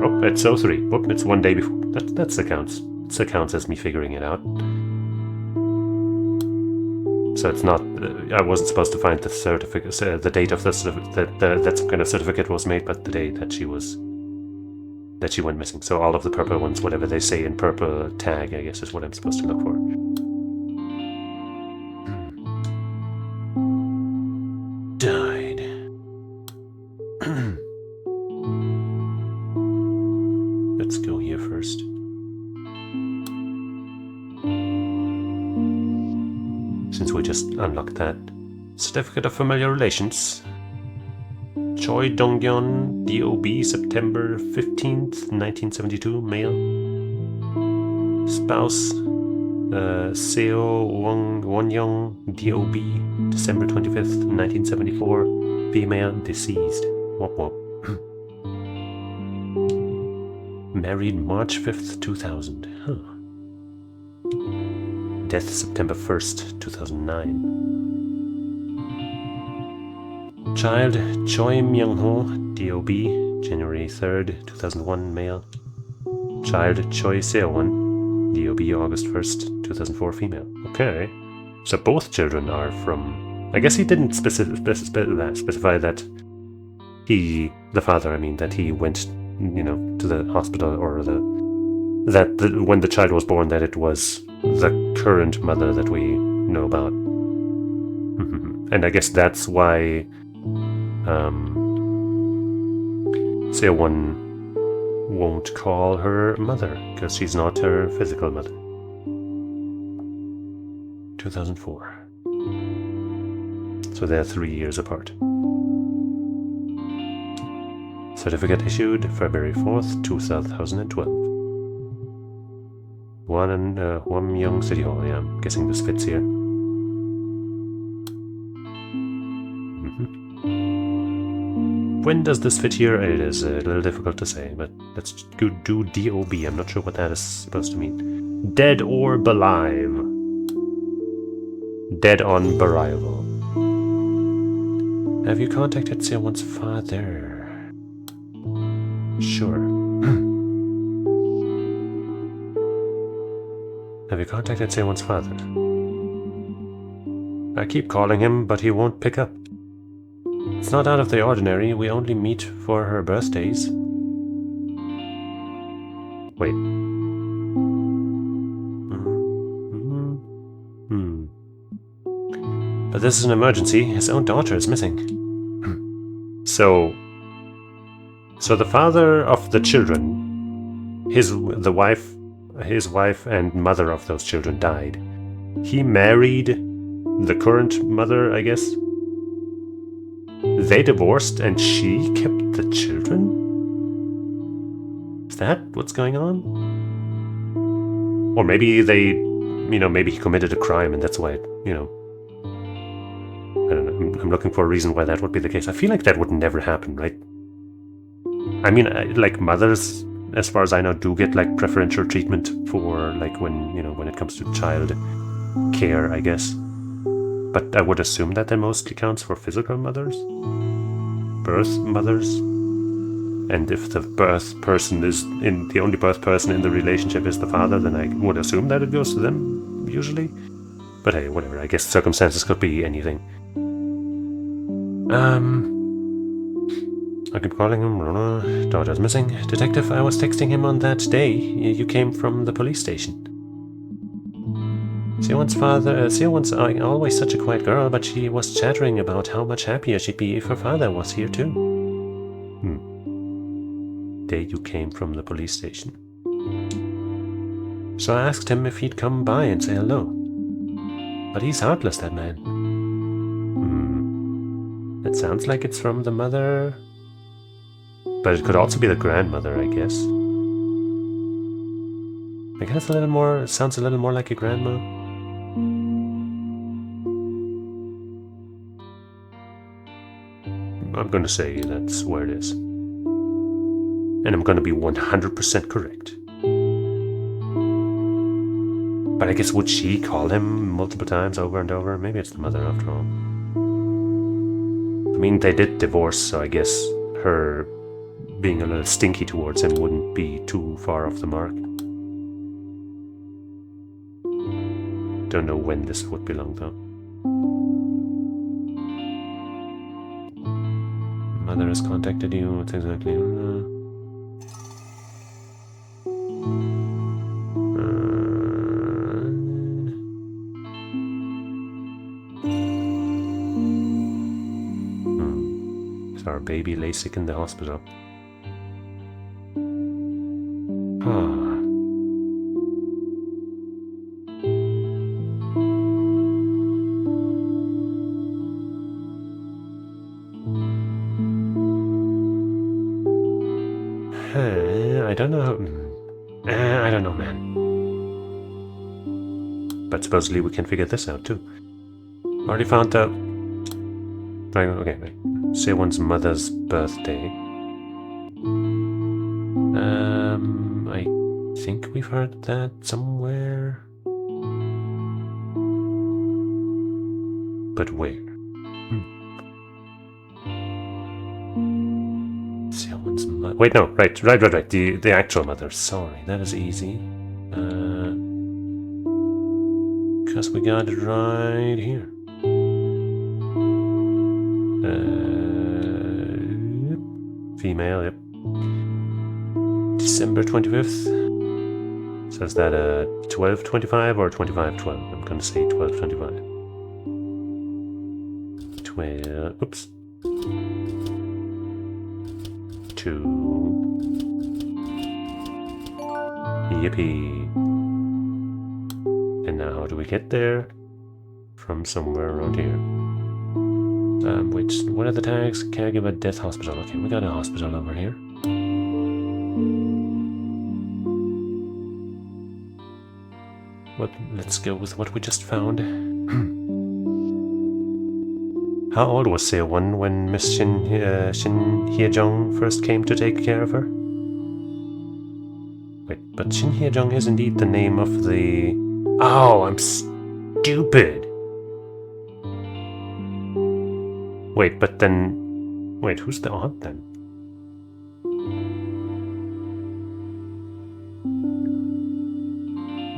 Oh, it's 03. Whoop, it's one day before. That counts. That counts as me figuring it out. So it's not. I wasn't supposed to find the certificate, the date of that some kind of certificate was made, but the day that she went missing. So all of the purple ones, whatever they say in purple tag, I guess is what I'm supposed to look for. Died. Let's go here first. Since we just unlocked that. Certificate of Familiar Relations. Choi Dongyeon, DOB, September 15th, 1972, male. Spouse, Seo Won-young, DOB, December 25th, 1974, female, deceased. Wop wop. Married March 5th, 2000. Huh. Death September 1st, 2009. Child Choi Myung-ho, DOB, January 3rd, 2001, male. Child Choi Seo-won, DOB, August 1st, 2004, female. Okay. So both children are from... I guess he didn't specify that the father, that he went, to the hospital, or when the child was born, that it was the current mother that we know about. And I guess that's why Seo-won won't call her mother, because she's not her physical mother. 2004. So they're 3 years apart. Certificate issued February 4th, 2012. Hwamyong City Hall. Yeah, I'm guessing this fits here. When does this fit here? It is a little difficult to say, but let's do DOB. I'm not sure what that is supposed to mean. Dead or alive. Dead on arrival. Have you contacted someone's father? Sure. Have you contacted someone's father? I keep calling him, but he won't pick up. It's not out of the ordinary. We only meet for her birthdays. Wait. But this is an emergency. His own daughter is missing. So the father of the children, his wife and mother of those children died. He married the current mother, I guess. They divorced and she kept the children? Is that what's going on? Or maybe maybe he committed a crime and that's why, I don't know. I'm looking for a reason why that would be the case. I feel like that would never happen, right? I mean, like mothers, as far as I know, do get like preferential treatment for like when it comes to child care, I guess. But I would assume that mostly counts for physical mothers, birth mothers, and if the the only birth person in the relationship is the father, then I would assume that it goes to them usually. But hey, whatever. I guess circumstances could be anything. I keep calling him. Daughter's missing. Detective, I was texting him on that day. You came from the police station. Sion's always such a quiet girl, but she was chattering about how much happier she'd be if her father was here too. Day you came from the police station. So I asked him if he'd come by and say hello. But he's heartless, that man. It sounds like it's from the mother. But it could also be the grandmother, I guess. I guess it sounds a little more like a grandma. I'm gonna say that's where it is. And I'm gonna be 100% correct. But I guess would she call him multiple times over and over? Maybe it's the mother after all. I mean, they did divorce, so I guess her being a little stinky towards him wouldn't be too far off the mark. Don't know when this would belong though. Mother has contacted you. What's exactly? Is our baby lay sick in the hospital? I don't know. I don't know, man. But supposedly we can figure this out too. Already found out. Okay, wait. Sewon's mother's birthday. I think we've heard that somewhere. But where? Sewon's mother. Wait, no, right. The actual mother. Sorry, that is easy. Because we got it right here. Female, yep. December 25th. Says that 12:25 or 25:12. I'm gonna say 12:25. 12. Oops. 2. Yippee. And now how do we get there? From somewhere around here. Wait, what are the tags? Caregiver, death, hospital. Okay, we got a hospital over here. Let's go with what we just found. How old was Seo-won when Miss Shin Hye-jung first came to take care of her? Wait, but Shin Hye-jung is indeed the name of the... Oh, I'm stupid! Wait, but then... Wait, who's the aunt then?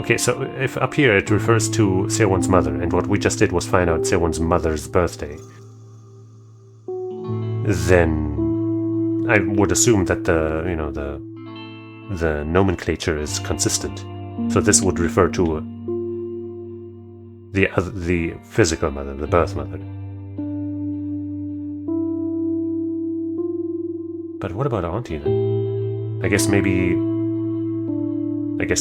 Okay, so if up here it refers to Seo-won's mother, and what we just did was find out Seo-won's mother's birthday, then I would assume that the nomenclature is consistent. So this would refer to the physical mother, the birth mother. But what about auntie then? I guess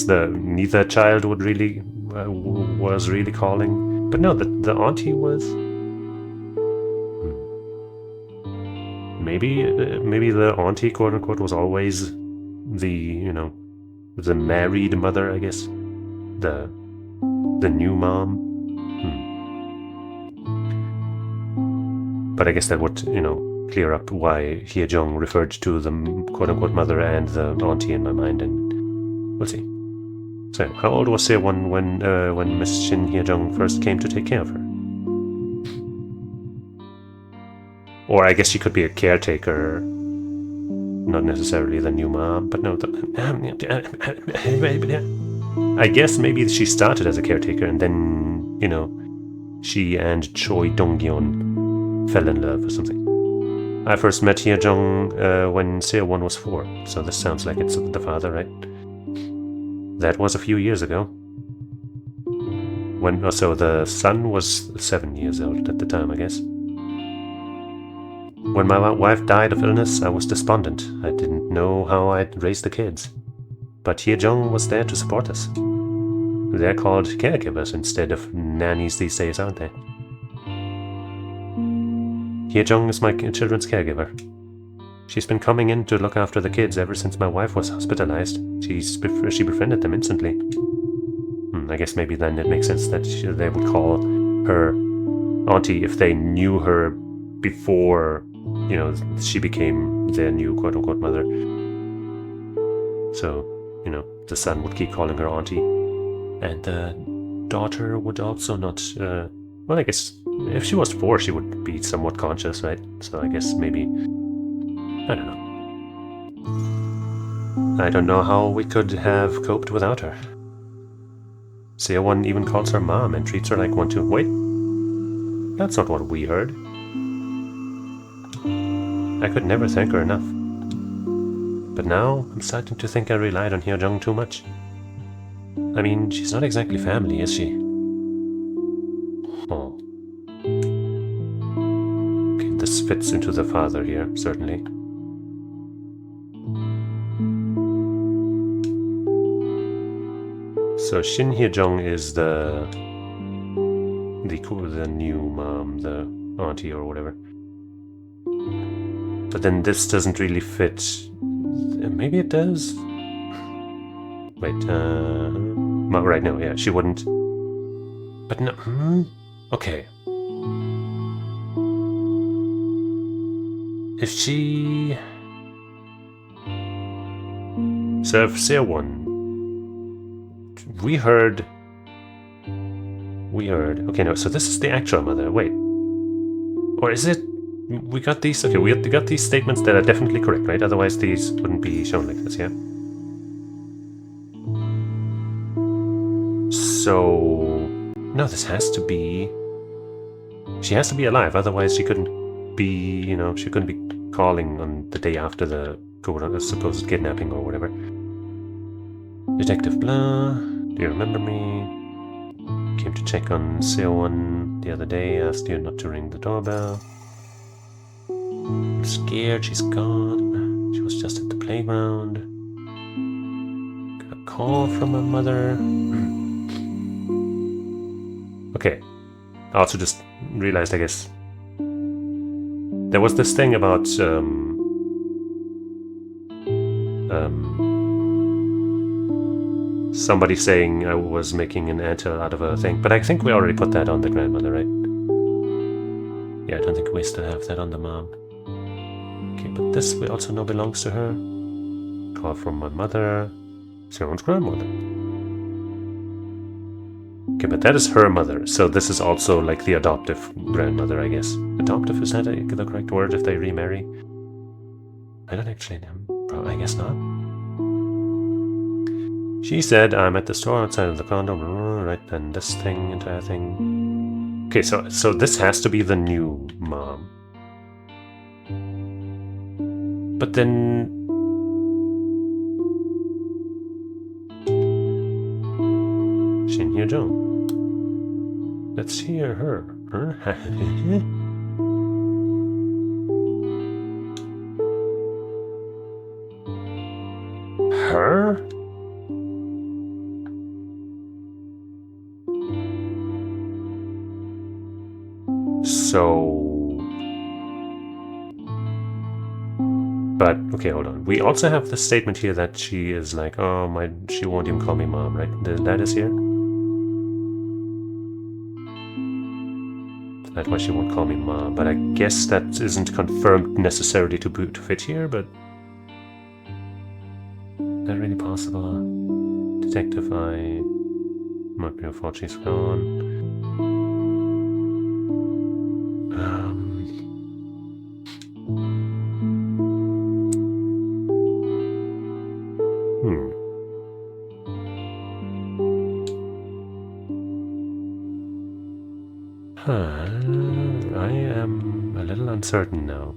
neither child would really was really calling. But no, the auntie was. Maybe the auntie, quote unquote, was always the the married mother. I guess the new mom. But I guess that would clear up why Hye-jung referred to the quote-unquote mother and the auntie in my mind, and we'll see. So, how old was Seo-won when Miss Shin Hye-jung first came to take care of her? Or I guess she could be a caretaker, not necessarily the new mom, but no. I guess maybe she started as a caretaker and then, she and Choi Dong-yeon fell in love or something. I first met Hye-jung when Seo-won was 4, so this sounds like it's the father, right? That was a few years ago. So the son was 7 years old at the time, I guess. When my wife died of illness, I was despondent. I didn't know how I'd raise the kids. But Hye-jung was there to support us. They're called caregivers instead of nannies these days, aren't they? Hye-jung is my children's caregiver. She's been coming in to look after the kids ever since my wife was hospitalized. She befriended them instantly. I guess maybe then it makes sense that they would call her auntie if they knew her before, she became their new quote-unquote mother. So, the son would keep calling her auntie. And the daughter would also not... well, I guess if she was 4, she would be somewhat conscious, right? So I guess maybe... I don't know. I don't know how we could have coped without her. Seo-won even calls her mom and treats her like one too. Wait, that's not what we heard. I could never thank her enough. But now, I'm starting to think I relied on Hye-jung too much. I mean, she's not exactly family, is she? Oh. Okay, this fits into the father here, certainly. So Shin Hye-jung is the new mom, the auntie or whatever. But then this doesn't really fit. Maybe it does? Wait, right, no, yeah, she wouldn't. But no, okay. If she... So if Seo-won... We heard... Okay, no, so this is the actual mother, wait. Or is it... We got these... Okay, we got these statements that are definitely correct, right? Otherwise these wouldn't be shown like this, yeah? So... No, this has to be... She has to be alive, otherwise she couldn't be, she couldn't be calling on the day after the supposed kidnapping or whatever. Detective blah... Do you remember me? Came to check on Seo-won the other day, asked you not to ring the doorbell. I'm scared she's gone. She was just at the playground. Got a call from her mother. Okay. I also just realized, I guess, There was this thing about somebody saying I was making an anthill out of a thing, but I think we already put that on the grandmother, right? Yeah, I don't think we still have that on the mom. Okay, but this we also know belongs to her. Call from my mother. Sion's grandmother. Okay, but that is her mother, so this is also like the adoptive grandmother, I guess. Adoptive, is that the correct word if they remarry? I don't actually know. I guess not. She said, I'm at the store outside of the condo, right, and this thing, entire thing. Okay, so this has to be the new mom. But then... Shin Hye-jung. Let's hear her. Her? So... But, okay, hold on. We also have the statement here that she is like, oh, she won't even call me mom, right? That is here? That's why she won't call me mom, but I guess that isn't confirmed necessarily to fit here, but... Is that really possible? Detective, I might be a fault, she's gone. I am a little uncertain now.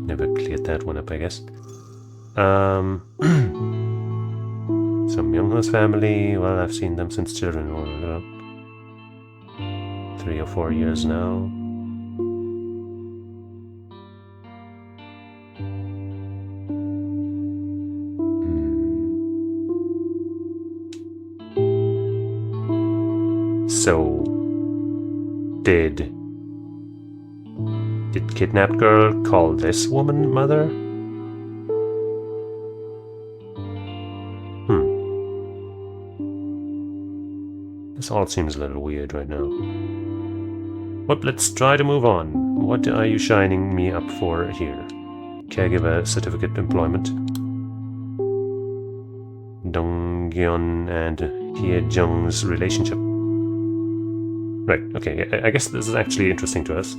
Never cleared that one up, I guess. Some Youngho's family, well, I've seen them since children, 3 or 4 years now. So, did kidnapped girl call this woman mother? This all seems a little weird right now. But let's try to move on. What are you shining me up for here? Caregiver certificate employment. Dongyeon and Hye-jung's relationship. Right, okay, I guess this is actually interesting to us.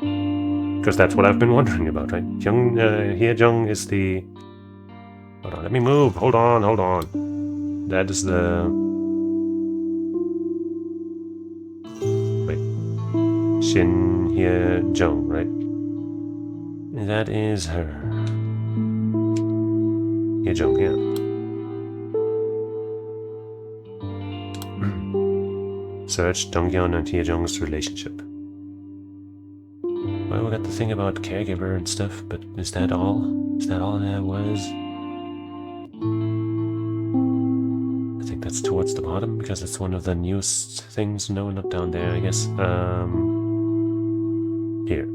Because that's what I've been wondering about, right? Hye-jung is the... Hold on, let me move! Hold on! That is the... Wait. Shin Hye-jung, right? That is her. Hye-jung, yeah. Search Dongyeon and Hye-jung's relationship. Well, we got the thing about caregiver and stuff, but is that all? Is that all there was? I think that's towards the bottom, because it's one of the newest things. No, not down there, I guess. Here.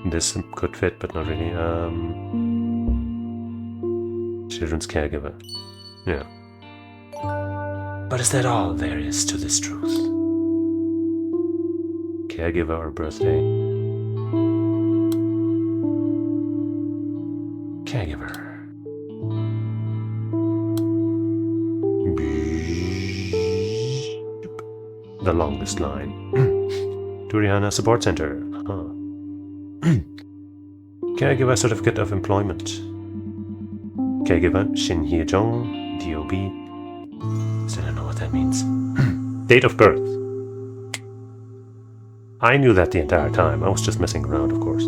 This could fit, but not really. Children's caregiver. Yeah. But is that all there is to this truth? Caregiver or birthday? Caregiver. The longest line. Duriana Support Center. Caregiver Certificate of Employment. Caregiver Shin Hye-jung, DOB. Still don't know what that means. Date of birth. I knew that the entire time. I was just messing around, of course.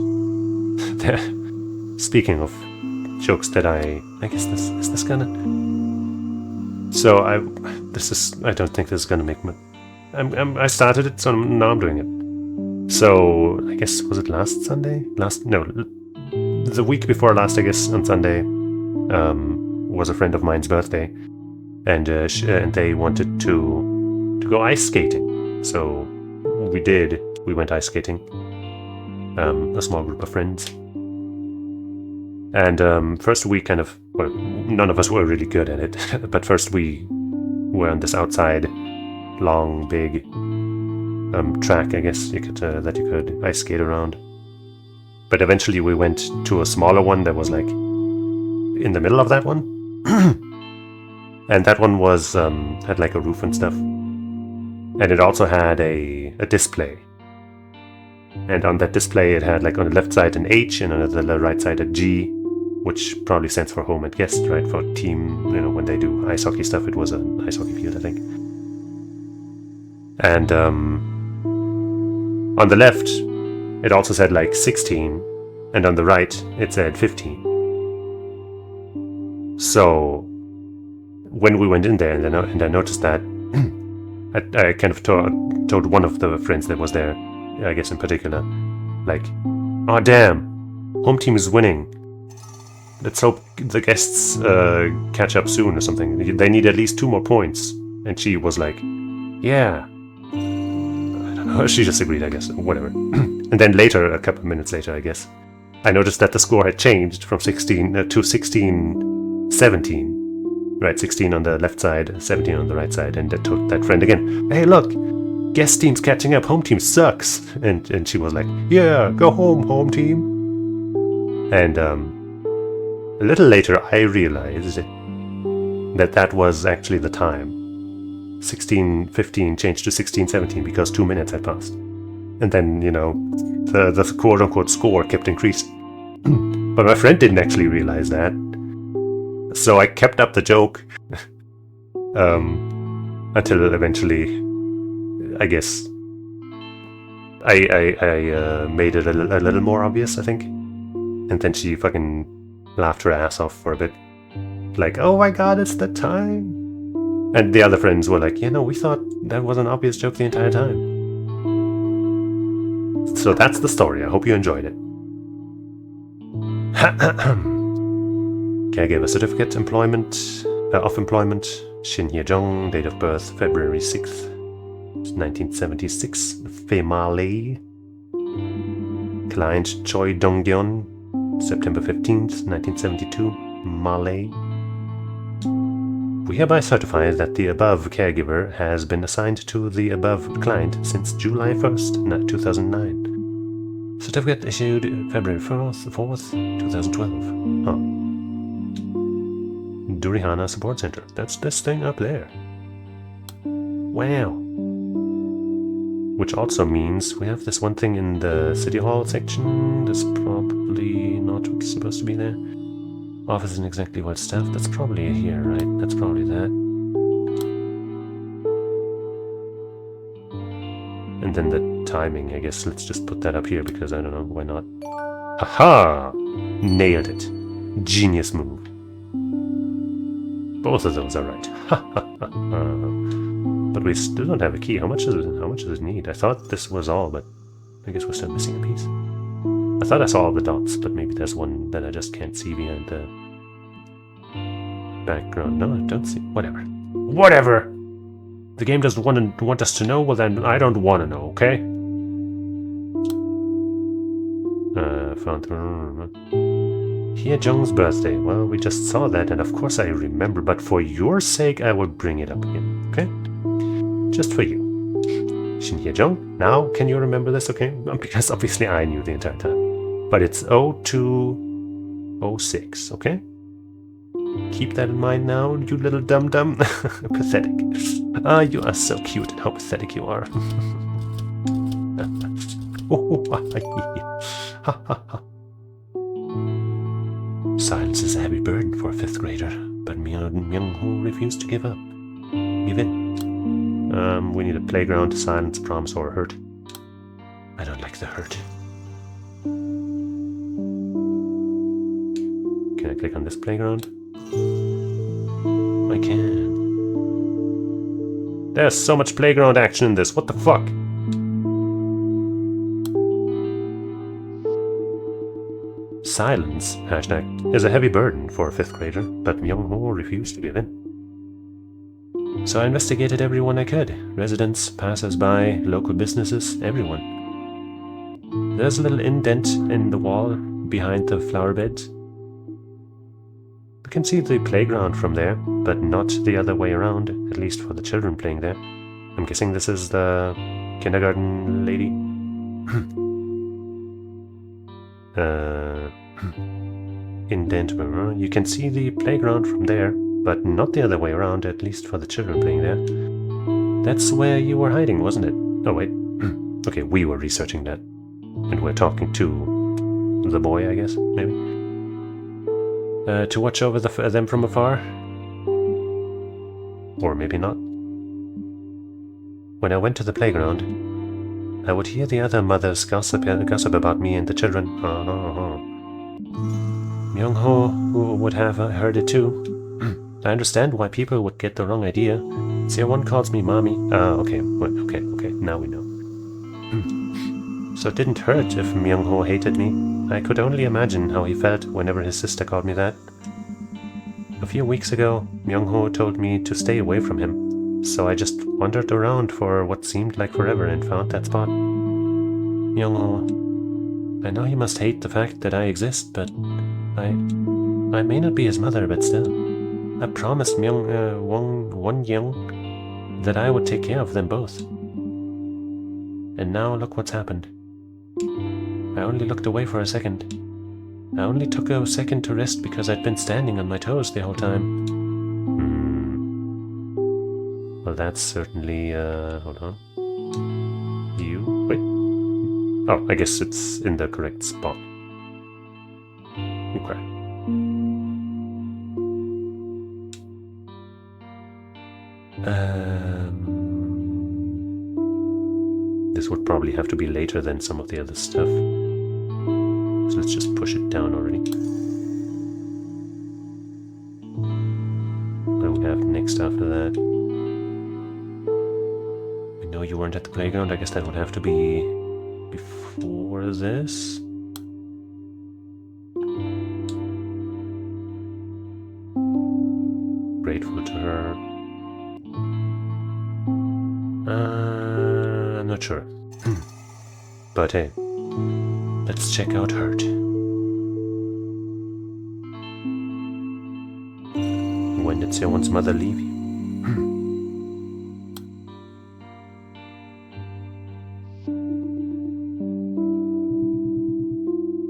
Speaking of jokes that I guess this is this gonna. So I don't think this is gonna make. I started it, so now I'm doing it. So I guess was it last Sunday? The week before last, I guess, on Sunday, was a friend of mine's birthday. And they wanted to to go ice skating. So we did. We went ice skating. A small group of friends. And first we kind of, well, none of us were really good at it, but first we were on this outside, long, big track, I guess you could that you could ice skate around. But eventually we went to a smaller one that was like in the middle of that one, and that one was had like a roof and stuff, and it also had a display. And on that display, it had like on the left side an H and on the right side a G, which probably stands for home and guest, right? For team, you know, when they do ice hockey stuff, it was an ice hockey field, I think. And on the left, it also said like 16, and on the right, it said 15. So when we went in there, and I noticed that, I kind of told one of the friends that was there, I guess in particular, like, oh damn, home team is winning. Let's hope the guests catch up soon or something. They need at least 2 more points. And she was like, yeah. I don't know, she just agreed, I guess, whatever. And then later, a couple of minutes later, I guess, I noticed that the score had changed from 16 to 16-17. Right, 16 on the left side, 17 on the right side. And I told that friend again, hey look, guest team's catching up, home team sucks. And she was like, yeah, go home team. And a little later I realized that was actually the time. 16-15 changed to 16-17 because 2 minutes had passed. And then, you know, the quote-unquote score kept increasing. But my friend didn't actually realize that. So I kept up the joke until eventually, I guess, I made it a little more obvious, I think. And then she fucking laughed her ass off for a bit. Like, oh my god, it's the time. And the other friends were like, yeah, no, we thought that was an obvious joke the entire time. So that's the story. I hope you enjoyed it. Caregiver certificate, employment, of employment, Shin Hye-jung, date of birth, February 6th, 1976, female. Client Choi Dong-gyeon, September 15th, 1972, Malay. We hereby certify that the above caregiver has been assigned to the above client since July 1st, 2009. Certificate issued February 4th, 2012. Huh. Durihana Support Center. That's this thing up there. Wow. Which also means we have this one thing in the City Hall section. That's probably not what's supposed to be there. Office and exactly what staff. That's probably here, right? That's probably that. And then the timing, I guess. Let's just put that up here because I don't know, why not? Haha! Nailed it. Genius move. Both of those are right. But we still don't have a key. How much does it need? I thought this was all, but I guess we're still missing a piece. I thought I saw all the dots, but maybe there's one that I just can't see behind the background. No, I don't see. Whatever. Whatever! The game doesn't want us to know, well then I don't want to know, okay? Found Hye-jung's birthday. Well, we just saw that, and of course I remember, but for your sake I will bring it up again, okay? Just for you. Shin Hye-jung, now can you remember this, okay? Because obviously I knew the entire time. But it's 0206, okay? Keep that in mind now, you little dum-dum. Pathetic. Ah, you are so cute and how pathetic you are. Silence is a heavy burden for a 5th grader, but Myung-hoo refused to give up. Give in. We need a playground, silence, promise, or hurt. I don't like the hurt. Can I click on this playground? I can. There's so much playground action in this, what the fuck? Silence, hashtag, is a heavy burden for a 5th grader, but Myung-hoo refused to give in. So I investigated everyone I could. Residents, passers-by, local businesses, everyone. There's a little indent in the wall behind the flower beds. You can see the playground from there, but not the other way around, at least for the children playing there. I'm guessing this is the kindergarten lady. Indent mirror. You can see the playground from there, but not the other way around, at least for the children playing there. That's where you were hiding, wasn't it? Oh, wait. Okay, we were researching that. And we're talking to the boy, I guess, maybe? To watch over them from afar? Or maybe not. When I went to the playground, I would hear the other mothers gossip about me and the children. Myung-ho would have heard it too. I understand why people would get the wrong idea. Seo-won calls me mommy. Okay, now we know. So it didn't hurt if Myung-ho hated me. I could only imagine how he felt whenever his sister called me that. A few weeks ago, Myung-ho told me to stay away from him, so I just wandered around for what seemed like forever and found that spot. Myung-ho, I know you must hate the fact that I exist, but I may not be his mother, but still. I promised Won-young that I would take care of them both. And now look what's happened. I only looked away for a second. I only took a second to rest because I'd been standing on my toes the whole time. Well, that's certainly, hold on. Wait. Oh, I guess it's in the correct spot. Okay. This would probably have to be later than some of the other stuff. So let's just push it down already. What do we have next after that? I know you weren't at the playground. I guess that would have to be before this. Grateful to her. I'm not sure. But hey, let's check out Hurt. When did Seo-won's mother leave you?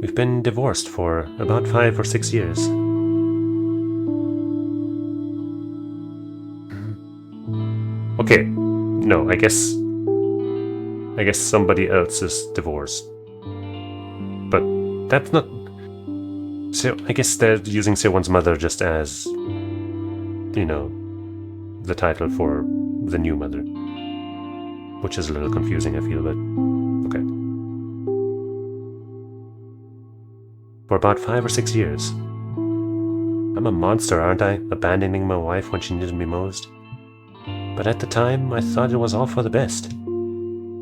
We've been divorced for about 5 or 6 years. Okay, no, I guess somebody else is divorced. But that's not... So I guess they're using Seo-won's mother just as, you know, the title for the new mother. Which is a little confusing, I feel, but okay. For about 5 or 6 years. I'm a monster, aren't I? Abandoning my wife when she needed me most. But at the time, I thought it was all for the best.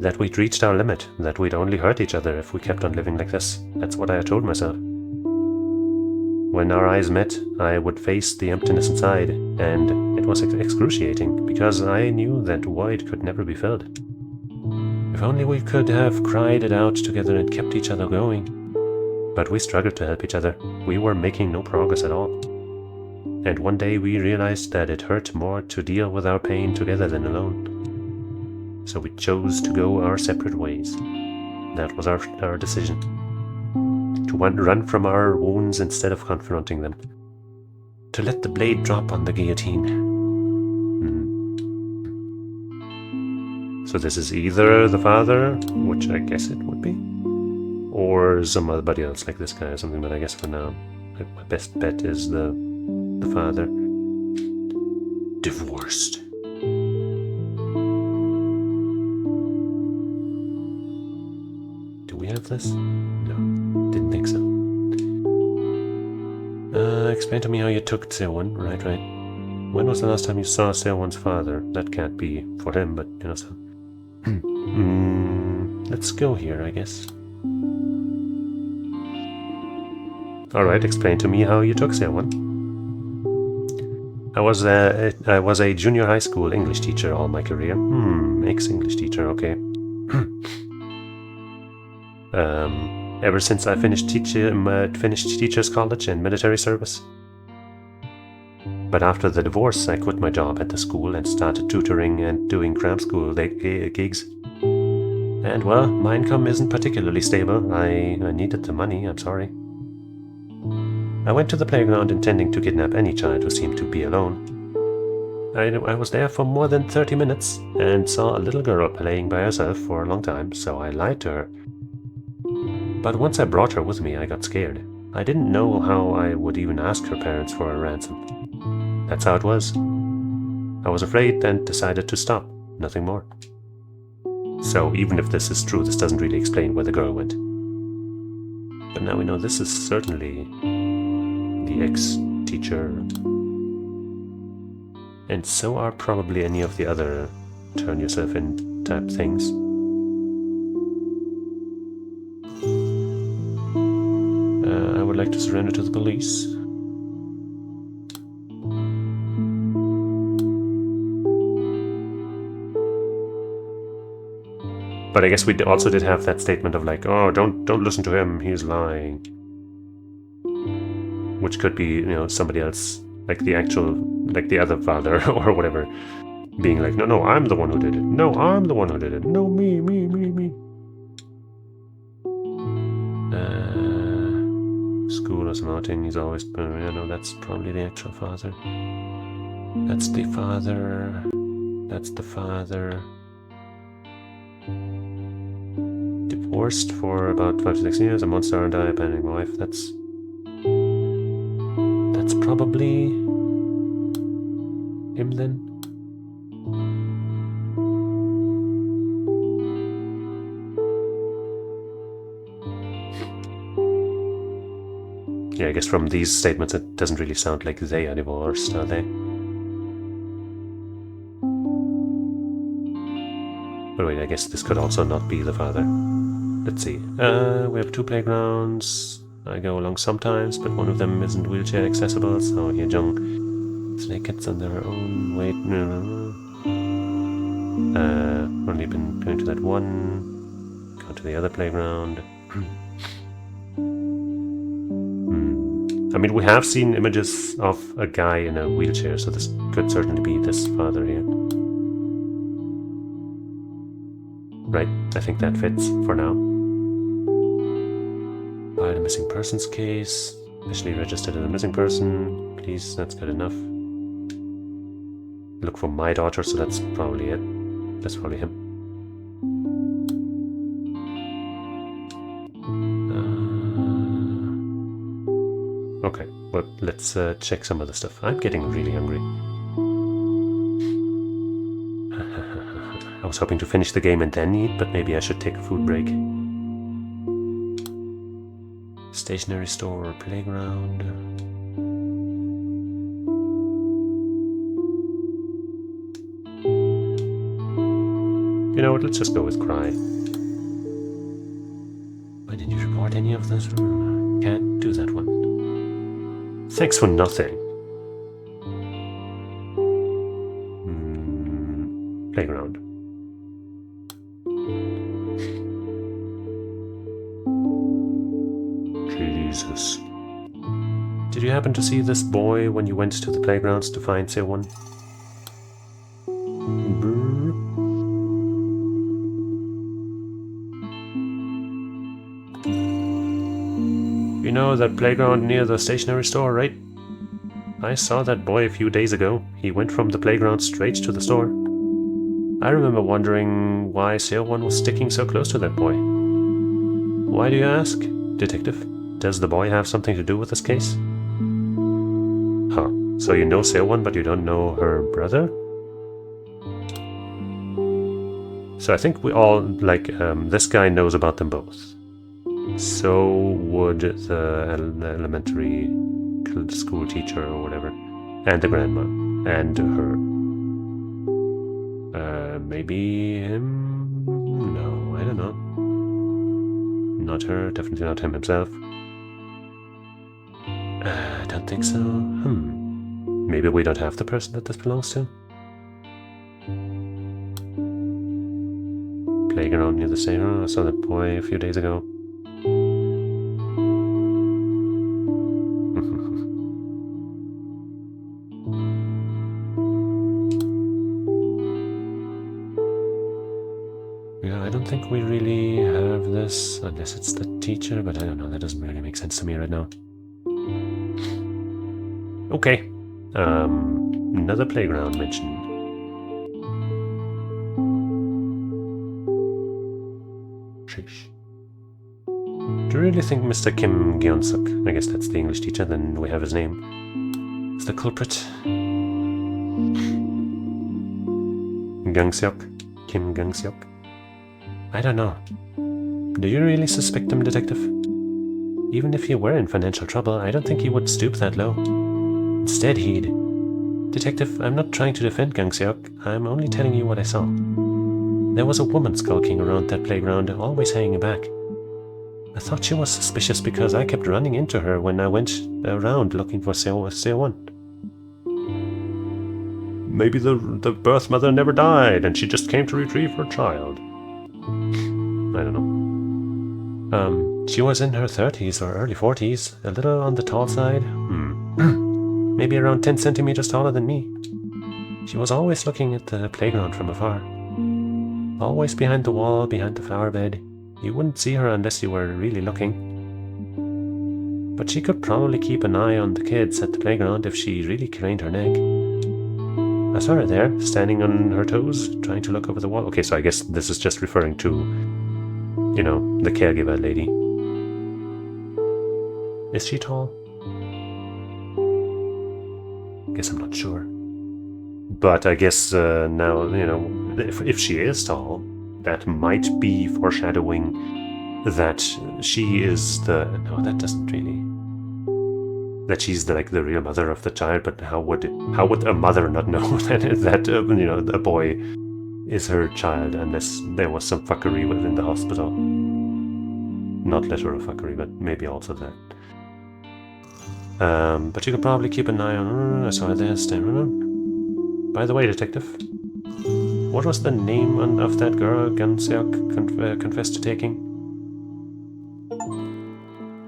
That we'd reached our limit, that we'd only hurt each other if we kept on living like this. That's what I had told myself. When our eyes met, I would face the emptiness inside, and it was excruciating, because I knew that void could never be filled. If only we could have cried it out together and kept each other going. But we struggled to help each other. We were making no progress at all. And one day we realized that it hurt more to deal with our pain together than alone. So we chose to go our separate ways. That was our decision. To run from our wounds instead of confronting them. To let the blade drop on the guillotine. So this is either the father, which I guess it would be, or somebody else like this guy or something, but I guess for now, my best bet is the father. Divorced. Do we have this? No, didn't think so. Explain to me how you took Seo-won. Right. When was the last time you saw Seo-won's father? That can't be for him, but you know, so. Let's go here, I guess. Alright, explain to me how you took Seo-won. I was a junior high school English teacher all my career. Ex-English teacher, okay. Ever since I finished teachers college and military service. But after the divorce, I quit my job at the school and started tutoring and doing cram school gigs. And well, my income isn't particularly stable. I needed the money, I'm sorry. I went to the playground intending to kidnap any child who seemed to be alone. I was there for more than 30 minutes and saw a little girl playing by herself for a long time, so I lied to her. But once I brought her with me, I got scared. I didn't know how I would even ask her parents for a ransom. That's how it was. I was afraid and decided to stop, nothing more. So even if this is true, this doesn't really explain where the girl went. But now we know this is certainly the ex-teacher. And so are probably any of the other turn yourself in type things. I would like to surrender to the police. But I guess we also did have that statement of like, oh, don't listen to him, he's lying. Which could be, somebody else, like the other father or whatever, being like, no, I'm the one who did it. No, I'm the one who did it. No, me. School is mounting, he's always been, no, that's probably the actual father. That's the father. That's the father. Divorced for about 5 to 6 years, a monster and I abandoning my wife. That's probably him then. Yeah, I guess from these statements it doesn't really sound like they are divorced, are they? But wait, I guess this could also not be the father. Let's see. We have 2 playgrounds. I go along sometimes, but one of them isn't wheelchair accessible, so here Jung snake gets on their own weight. Only been going to that one. Go to the other playground. I mean, we have seen images of a guy in a wheelchair, so this could certainly be this father here. Right, I think that fits for now. File a missing persons case. Officially registered as a missing person. Please, that's good enough. Look for my daughter, so that's probably it. That's probably him. Okay, well, let's check some other stuff. I'm getting really hungry. I was hoping to finish the game and then eat, but maybe I should take a food break. Stationery store or playground. You know what, let's just go with cry. Why did you report any of this? Can't do that one. Thanks for nothing. Playground. Jesus. Did you happen to see this boy when you went to the playgrounds to find someone? You know that playground near the stationery store, right? I saw that boy a few days ago. He went from the playground straight to the store. I remember wondering why Seowon was sticking so close to that boy. Why do you ask, detective? Does the boy have something to do with this case? Huh. So you know Seowon, but you don't know her brother? So I think we all, this guy knows about them both. So would the elementary school teacher or whatever, and the grandma, and her. Maybe him? No, I don't know. Not her, definitely not him himself. I don't think so. Maybe we don't have the person that this belongs to. Playground near the same. I saw that boy a few days ago. Yeah, I don't think we really have this, unless it's the teacher, but I don't know, that doesn't really make sense to me right now. Okay. Another playground mentioned. Sheesh. Do you really think Mr. Kim Gyeon-suk, I guess that's the English teacher, then we have his name, is the culprit? Gang-seok? Kim Gang-seok? I don't know. Do you really suspect him, Detective? Even if he were in financial trouble, I don't think he would stoop that low. Instead, he'd... Detective, I'm not trying to defend Gang-seok. I'm only telling you what I saw. There was a woman skulking around that playground, always hanging back. I thought she was suspicious because I kept running into her when I went around looking for CO1. Maybe the birth mother never died and she just came to retrieve her child. I don't know. She was in her 30s or early 40s, a little on the tall side. Maybe around 10 centimeters taller than me. She was always looking at the playground from afar. Always behind the wall, behind the flower bed. You wouldn't see her unless you were really looking. But she could probably keep an eye on the kids at the playground if she really craned her neck. I saw her there, standing on her toes, trying to look over the wall. Okay, so I guess this is just referring to, you know, the caregiver lady. Is she tall? Guess I'm not sure. But I guess now, you know, if she is tall, that might be foreshadowing that she is the... No, that doesn't really... That she's like the real mother of the child, but how would a mother not know that you know, a boy is her child unless there was some fuckery within the hospital? Not literal fuckery, but maybe also that. But you could probably keep an eye on... I saw her there standing around. By the way, Detective, what was the name of that girl Gang-seok confessed to taking?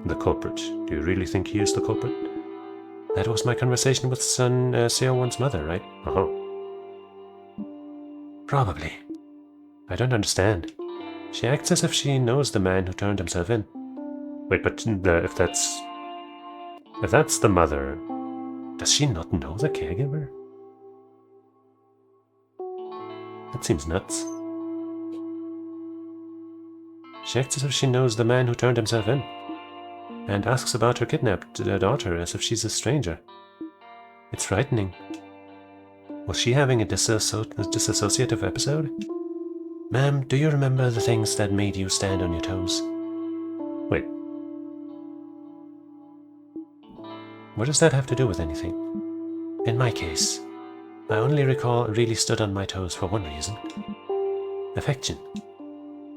The culprit. Do you really think he is the culprit? That was my conversation with Seo-won's mother, right? Uh-huh. Probably. I don't understand. She acts as if she knows the man who turned himself in. Wait, but if that's the mother, does she not know the caregiver? That seems nuts. She acts as if she knows the man who turned himself in, and asks about her kidnapped daughter as if she's a stranger. It's frightening. Was she having a disassociative episode? Ma'am, do you remember the things that made you stand on your toes? Wait. What does that have to do with anything? In my case, I only recall really stood on my toes for one reason. Affection.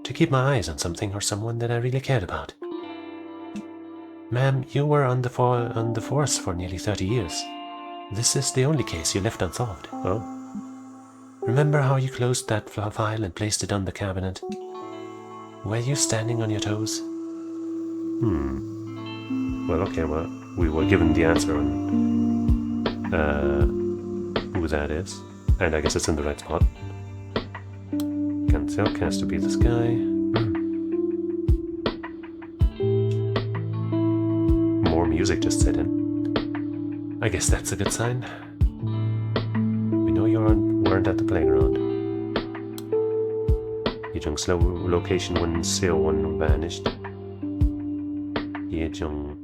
To keep my eyes on something or someone that I really cared about. Ma'am, you were on the force for nearly 30 years. This is the only case you left unsolved. Oh. Remember how you closed that file and placed it on the cabinet? Were you standing on your toes? Well, okay, well, we were given the answer on who that is. And I guess it's in the right spot. Gang-seok has to be this guy. More music just set in. I guess that's a good sign. We know you weren't at the playground. Yejung's location when Seo-won vanished. Yejung.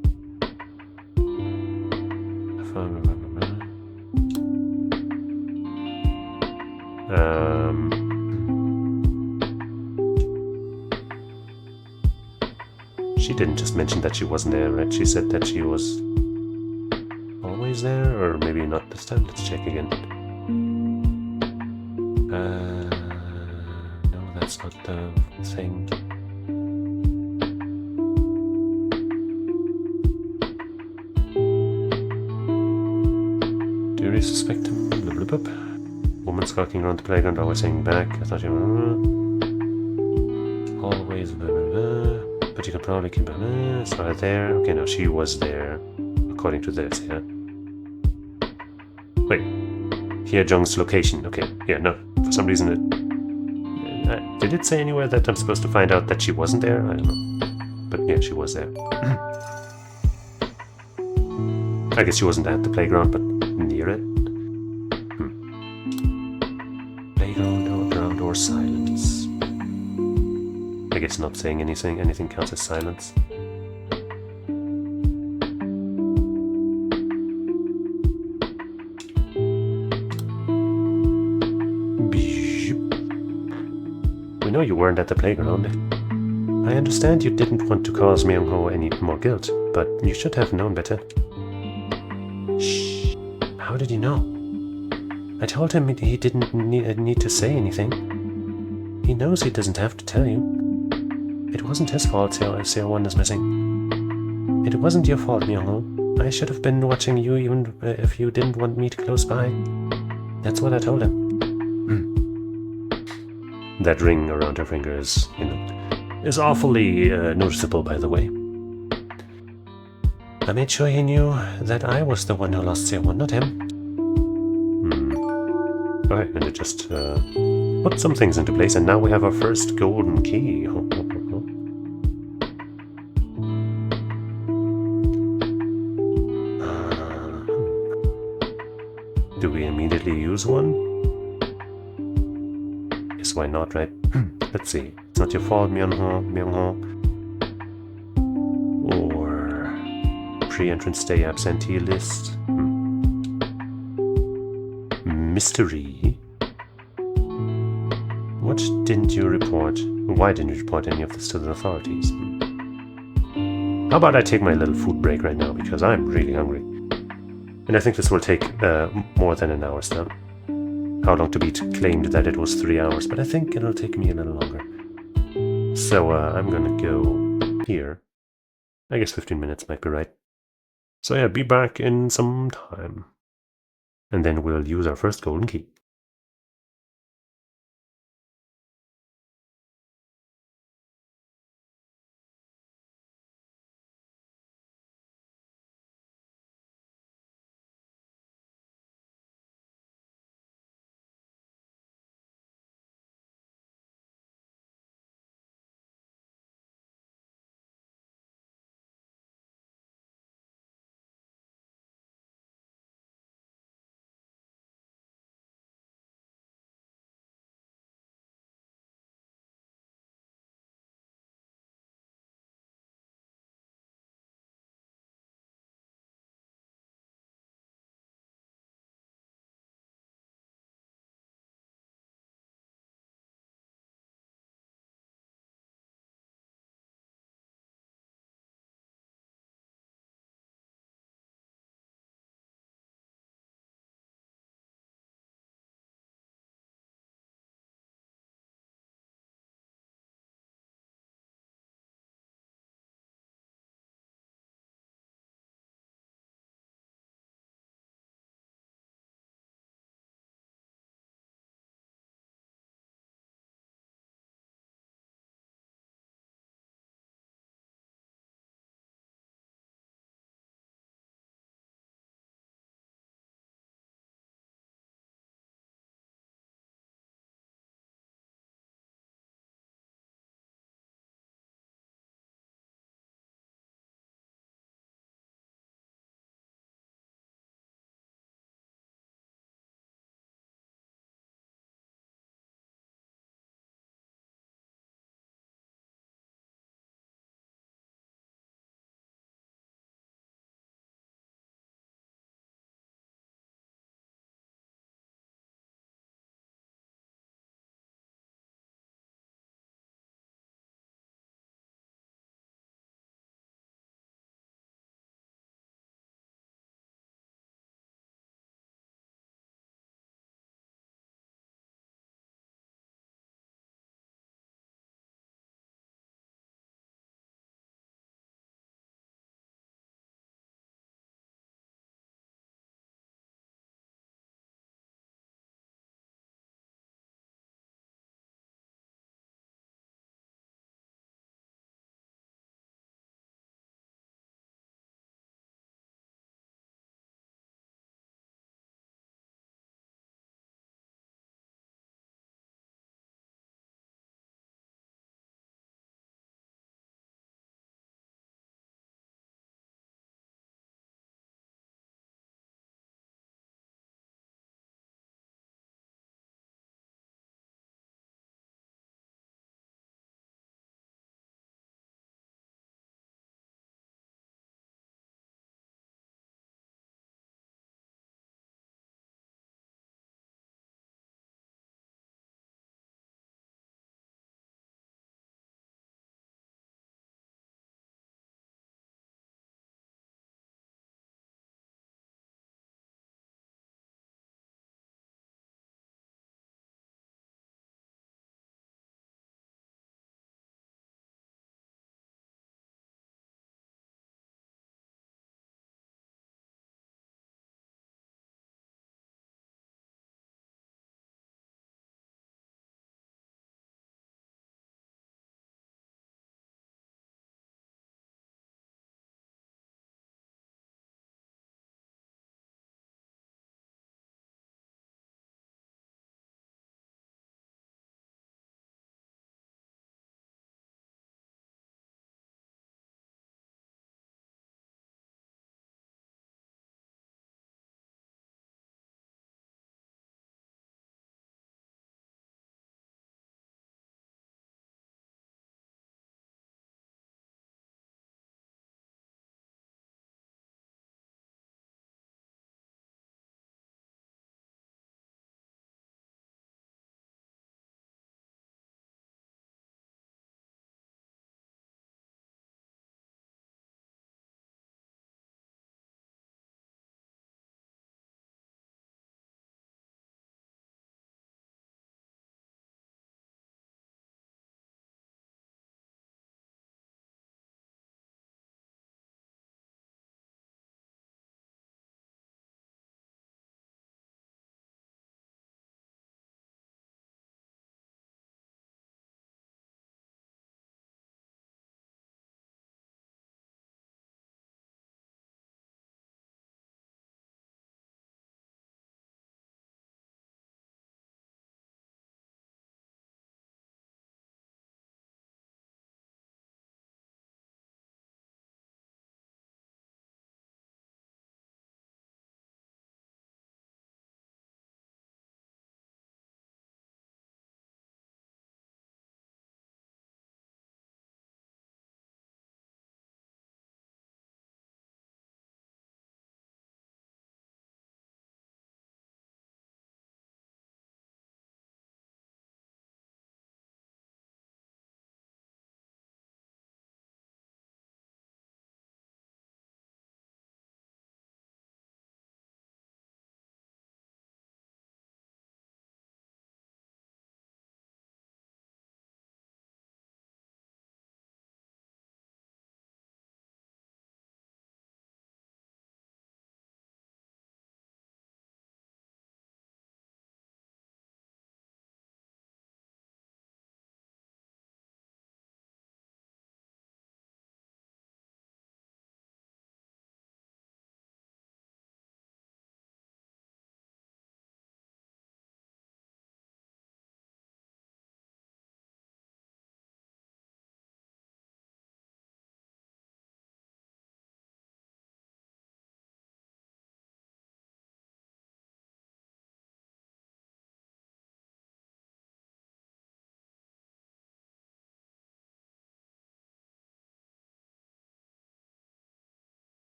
She didn't just mention that she wasn't there, right? She said that she was always there, or maybe not this time. Let's check again. No, that's not the thing. Curious suspect. Blub, blub, blub. Woman skulking around the playground, always saying back. I thought you were. Always. Blah, blah, blah. But you can probably keep. It's not there. Okay, no, she was there. According to this, yeah. Wait. Here, Jung's location. Okay, yeah, no. For some reason it. Did it say anywhere that I'm supposed to find out that she wasn't there? I don't know. But yeah, she was there. I guess she wasn't at the playground, but near it. Playground, ground, or silence. I guess not saying anything counts as silence. We know you weren't at the playground. I understand you didn't want to cause Myung-ho any more guilt, but you should have known better. Shh. How did you know? I told him he didn't need to say anything. He knows he doesn't have to tell you. It wasn't his fault Seo-won is missing. It wasn't your fault, Myung-ho. I should have been watching you even if you didn't want me to close by. That's what I told him. That ring around her finger is, is awfully noticeable, by the way. I made sure he knew that I was the one who lost Seo-won, not him. Okay, and it just put some things into place, and now we have our first golden key. Do we immediately use one? Yes, why not, right? Let's see. It's not your fault, Myung-ho. Or pre-entrance day absentee list. Mystery. What didn't you report? Why didn't you report any of this to the authorities? How about I take my little food break right now, because I'm really hungry. And I think this will take more than an hour still. How long to beat claimed that it was 3 hours, but I think it'll take me a little longer. So I'm gonna go here. I guess 15 minutes might be right. So yeah, be back in some time. And then we'll use our first golden key.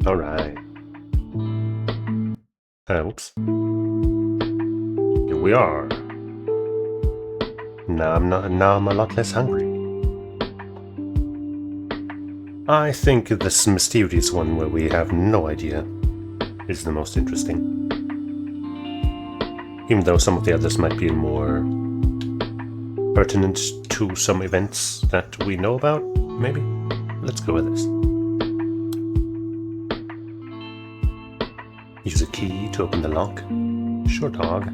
Alright. Oops. Here we are. Now I'm a lot less hungry. I think this mysterious one where we have no idea is the most interesting. Even though some of the others might be more pertinent to some events that we know about, maybe? Let's go with this. Use a key to open the lock. Sure, dog.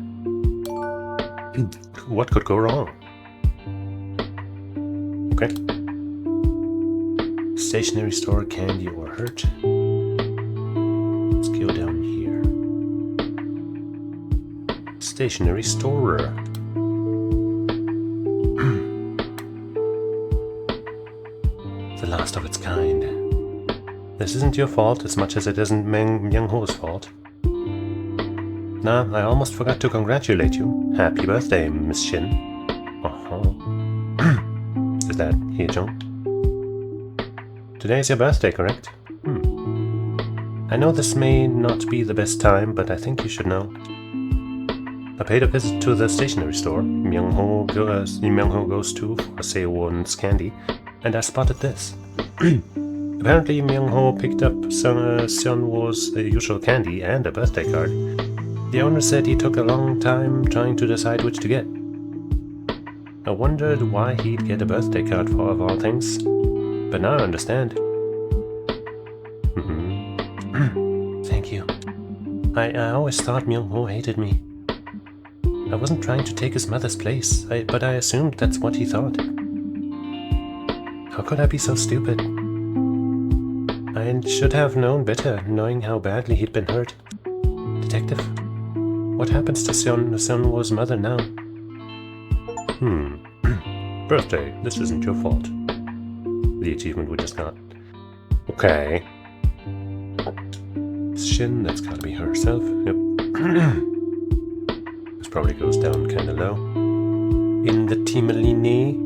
What could go wrong? Okay. Stationery store, candy, or hurt. Let's go down here. Stationery store. The last of its kind. This isn't your fault as much as it isn't Myung-ho's fault. Nah, I almost forgot to congratulate you. Happy birthday, Miss Shin. Is that Hee-jung? Today's your birthday, correct? I know this may not be the best time, but I think you should know. I paid a visit to the stationery store Myung-ho goes to for Seo-won's candy, and I spotted this. Apparently, Myung-ho picked up Seon-wo's usual candy and a birthday card. The owner said he took a long time trying to decide which to get. I wondered why he'd get a birthday card for, of all things. But now I understand. Thank you. I always thought Myung-ho hated me. I wasn't trying to take his mother's place, but I assumed that's what he thought. How could I be so stupid? I should have known better, knowing how badly he'd been hurt. Detective, what happens to Seon-wo's mother now? Birthday, this isn't your fault. The achievement we just got. Okay. Shin, that's gotta be herself. Yep. This probably goes down kinda low. In the Timalini.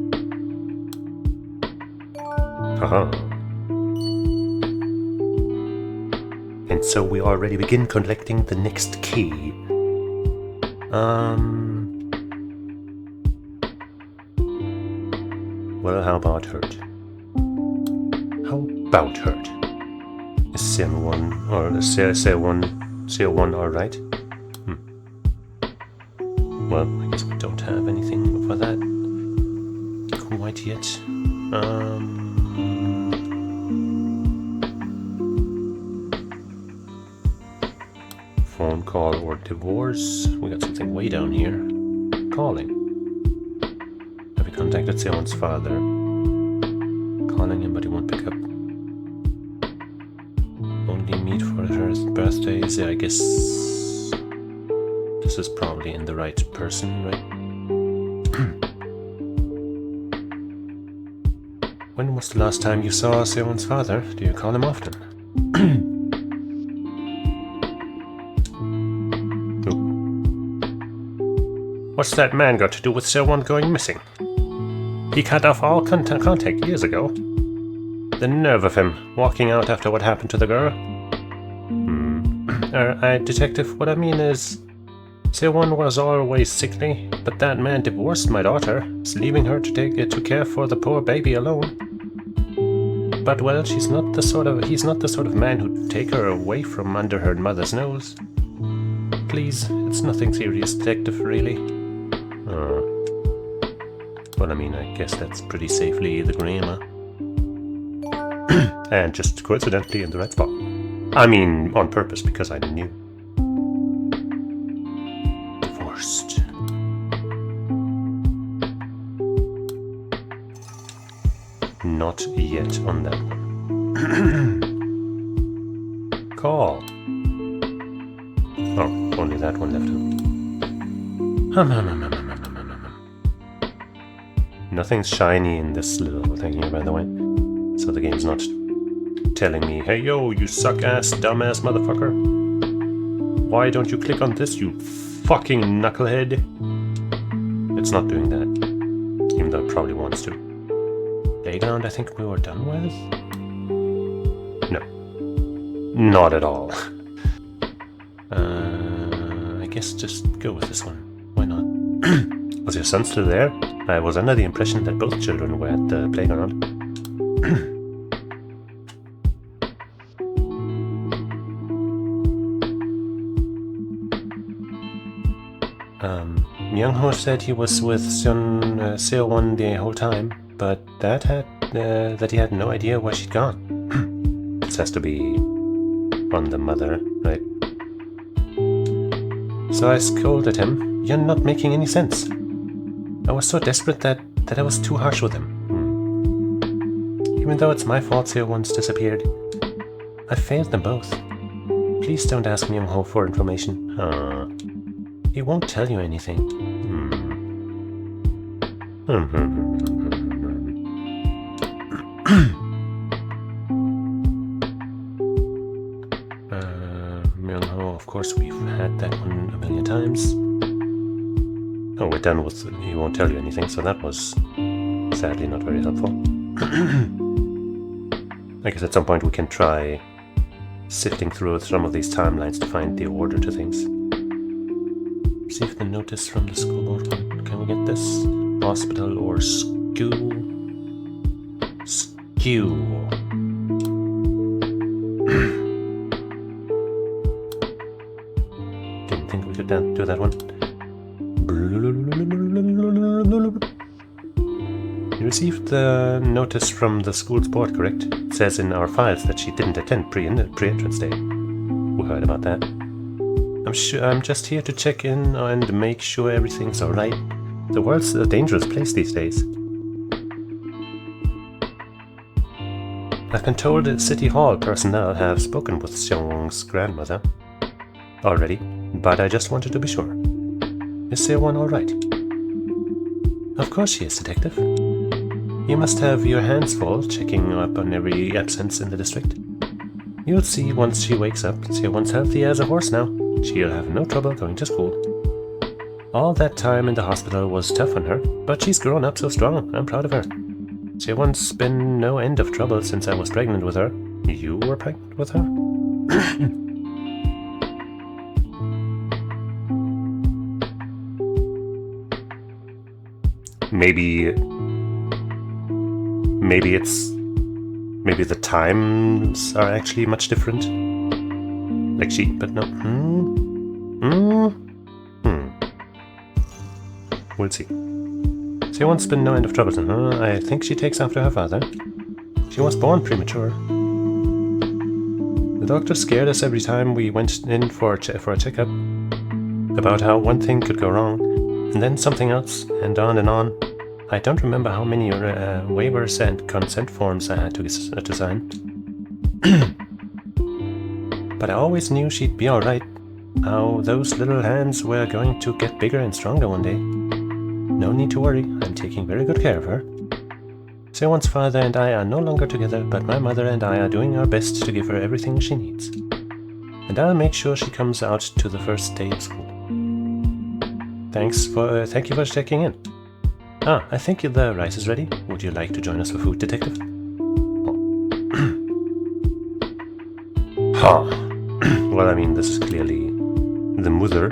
Haha. And so we already begin collecting the next key. Well, how about hurt? How about hurt? Is Seon-won or Seo-won alright? Well, I guess we don't have anything for that quite yet. Phone call or divorce. We got something way down here. Calling. Have you contacted Seon's father? Calling him, but he won't pick up. Only meet for her birthdays. Yeah, I guess this is probably in the right person, right? When was the last time you saw Seon's father? Do you call him often? What's that man got to do with Seo-won going missing? He cut off all contact years ago. The nerve of him, walking out after what happened to the girl. Detective, what I mean is, Seo-won was always sickly, but that man divorced my daughter, leaving her to care for the poor baby alone. But well, he's not the sort of man who'd take her away from under her mother's nose. Please, it's nothing serious, detective, really. Well, I mean, I guess that's pretty safely the grammar. And just coincidentally in the right spot. I mean, on purpose, because I knew. Divorced. Not yet on that one. Call. Oh, only that one left. Nothing's shiny in this little thing here, by the way. So the game's not telling me, hey yo, you suck-ass, dumbass motherfucker. Why don't you click on this, you fucking knucklehead? It's not doing that. Even though it probably wants to. Playground, I think we were done with? No. Not at all. I guess just go with this one. Why not? Was your son still there? I was under the impression that both children were at the playground. Myung-ho said he was with Seo-won the whole time, but that he had no idea where she'd gone. This has to be on the mother, right? So I scolded him. You're not making any sense. I was so desperate that I was too harsh with him. Even though it's my fault Seo-won's disappeared, I failed them both. Please don't ask Myung-ho for information. He won't tell you anything. Myung-ho, of course, we've had that one a million times. Oh, we're done with he won't tell you anything, so that was sadly not very helpful. I guess at some point we can try sifting through some of these timelines to find the order to things. See if the notice from the school board one. Can we get this? Hospital or school? Skew. Didn't think we could do that one. You received the notice from the school's board, correct? It says in our files that she didn't attend pre-entrance day. We heard about that. I'm just here to check in and make sure everything's alright. The world's a dangerous place these days. I've been told that City Hall personnel have spoken with Seong-won's grandmother already, but I just wanted to be sure. Is Seo-won alright? Of course she is, Detective. You must have your hands full checking up on every absence in the district. You'll see once she wakes up, Seo-won's healthy as a horse now. She'll have no trouble going to school. All that time in the hospital was tough on her, but she's grown up so strong. I'm proud of her. Seo-won's been no end of trouble since I was pregnant with her. You were pregnant with her? Maybe the times are actually much different. Like but no. We'll see. Seo-won's been no end of trouble to her. I think she takes after her father. She was born premature. The doctor scared us every time we went in for a checkup about how one thing could go wrong, and then something else, and on and on. I don't remember how many waivers and consent forms I had to sign. But I always knew she'd be alright. How those little hands were going to get bigger and stronger one day. No need to worry, I'm taking very good care of her. Seo-won's father and I are no longer together, but my mother and I are doing our best to give her everything she needs. And I'll make sure she comes out to the first day of school. Thank you for checking in. I think the rice is ready. Would you like to join us for food, Detective? Well, I mean, this is clearly the mother.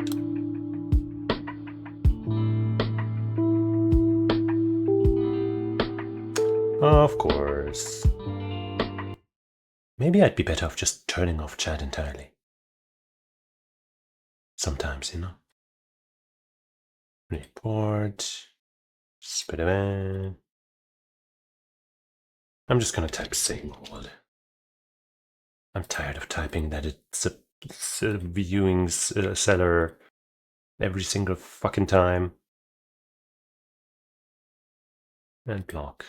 Of course. Maybe I'd be better off just turning off chat entirely. Sometimes, you know. Report. Spider-Man. I'm just gonna type same old. I'm tired of typing that it's a viewing seller every single fucking time. And block.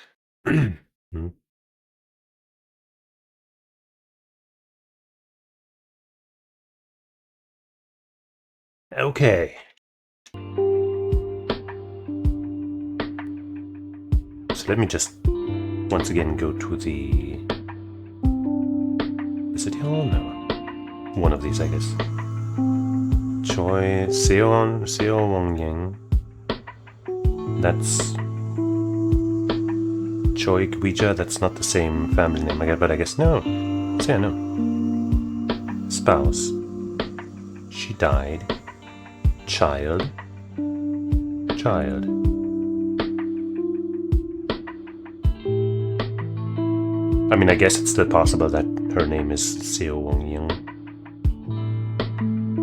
Okay. So let me just once again go to the City Hall? No. One of these, I guess. Choi Seo-won-yang. That's Choi Gwija. That's not the same family name, but I guess no. So yeah, no. Spouse. She died. Child. Child. I mean, I guess it's still possible that her name is Seo Wong Young,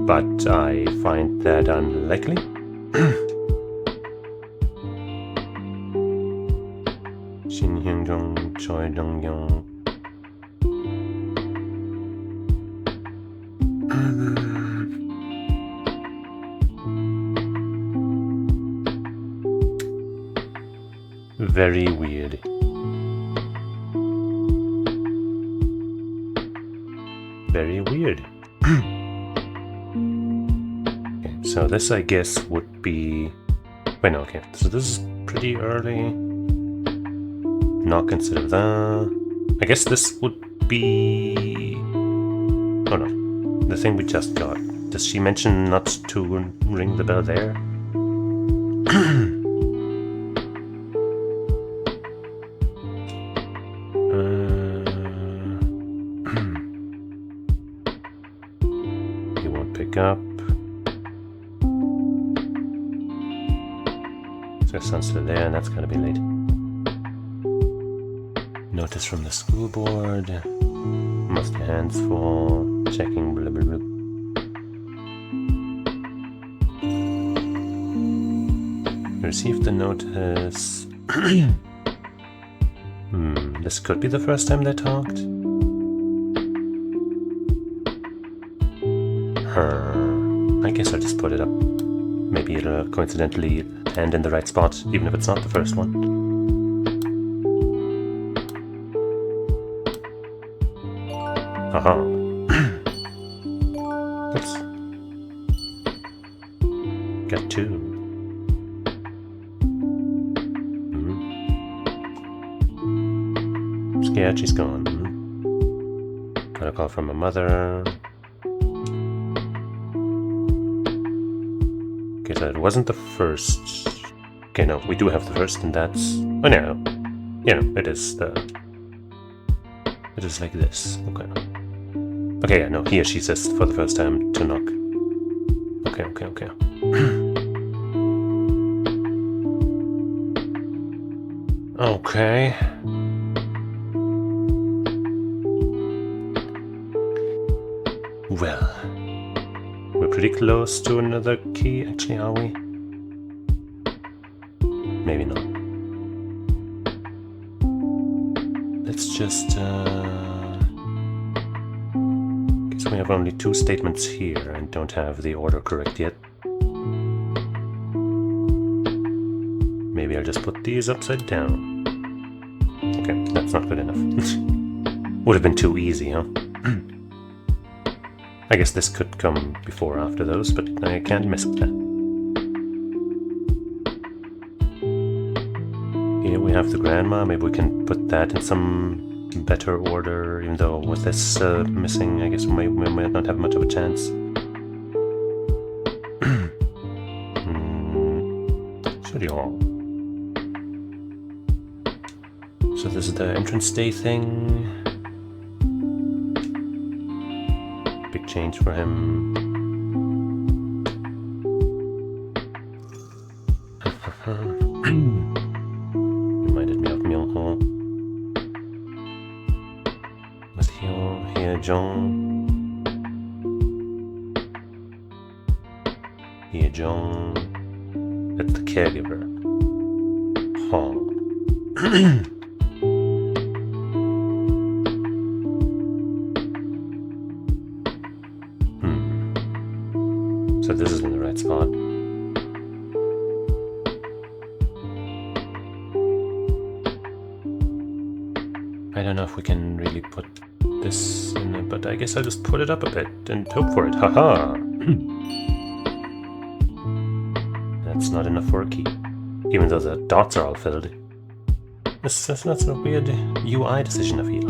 but I find that unlikely. Shin Hyun Jong, Choi Dong Young. Very weird. Very weird. Okay, so this I guess would be... Wait, no, okay. So this is pretty early. Knock instead of that. I guess this would be... Oh no. The thing we just got. Does she mention not to ring the bell there? He won't pick up. So sun's still there, and that's gonna be late. Notice from the school board. Must your hands full. Checking blah blah blah. Received the notice. This could be the first time they talked. I guess I'll just put it up. Maybe it'll coincidentally land in the right spot, even if it's not the first one. Aha. Oops. Got two. Scared she's gone. Got a call from my mother. Okay, so it wasn't the first. Okay, no, we do have the first, and that's... Oh no. Yeah, no, it is the... It is like this. Okay. Okay, yeah, no, here she says for the first time to knock. Okay, okay, okay. Okay. Well, we're pretty close to another key, actually, are we? Maybe not. Let's just, guess we have only two statements here and don't have the order correct yet. Maybe I'll just put these upside down. Okay, that's not good enough. Would have been too easy, huh? I guess this could come before or after those, but I can't miss that. Here we have the grandma. Maybe we can put that in some better order, even though with this missing, I guess we might not have much of a chance. Study hall. So this is the entrance day thing. Big change for him. Reminded me of Myung-ho. With Hye-jong. Hye-jong. That's the caregiver. Huh. So this is in the right spot. I don't know if we can really put this in it, but I guess I'll just put it up a bit and hope for it. Haha! That's not enough for a key. Even though the dots are all filled. That's a weird UI decision, I feel.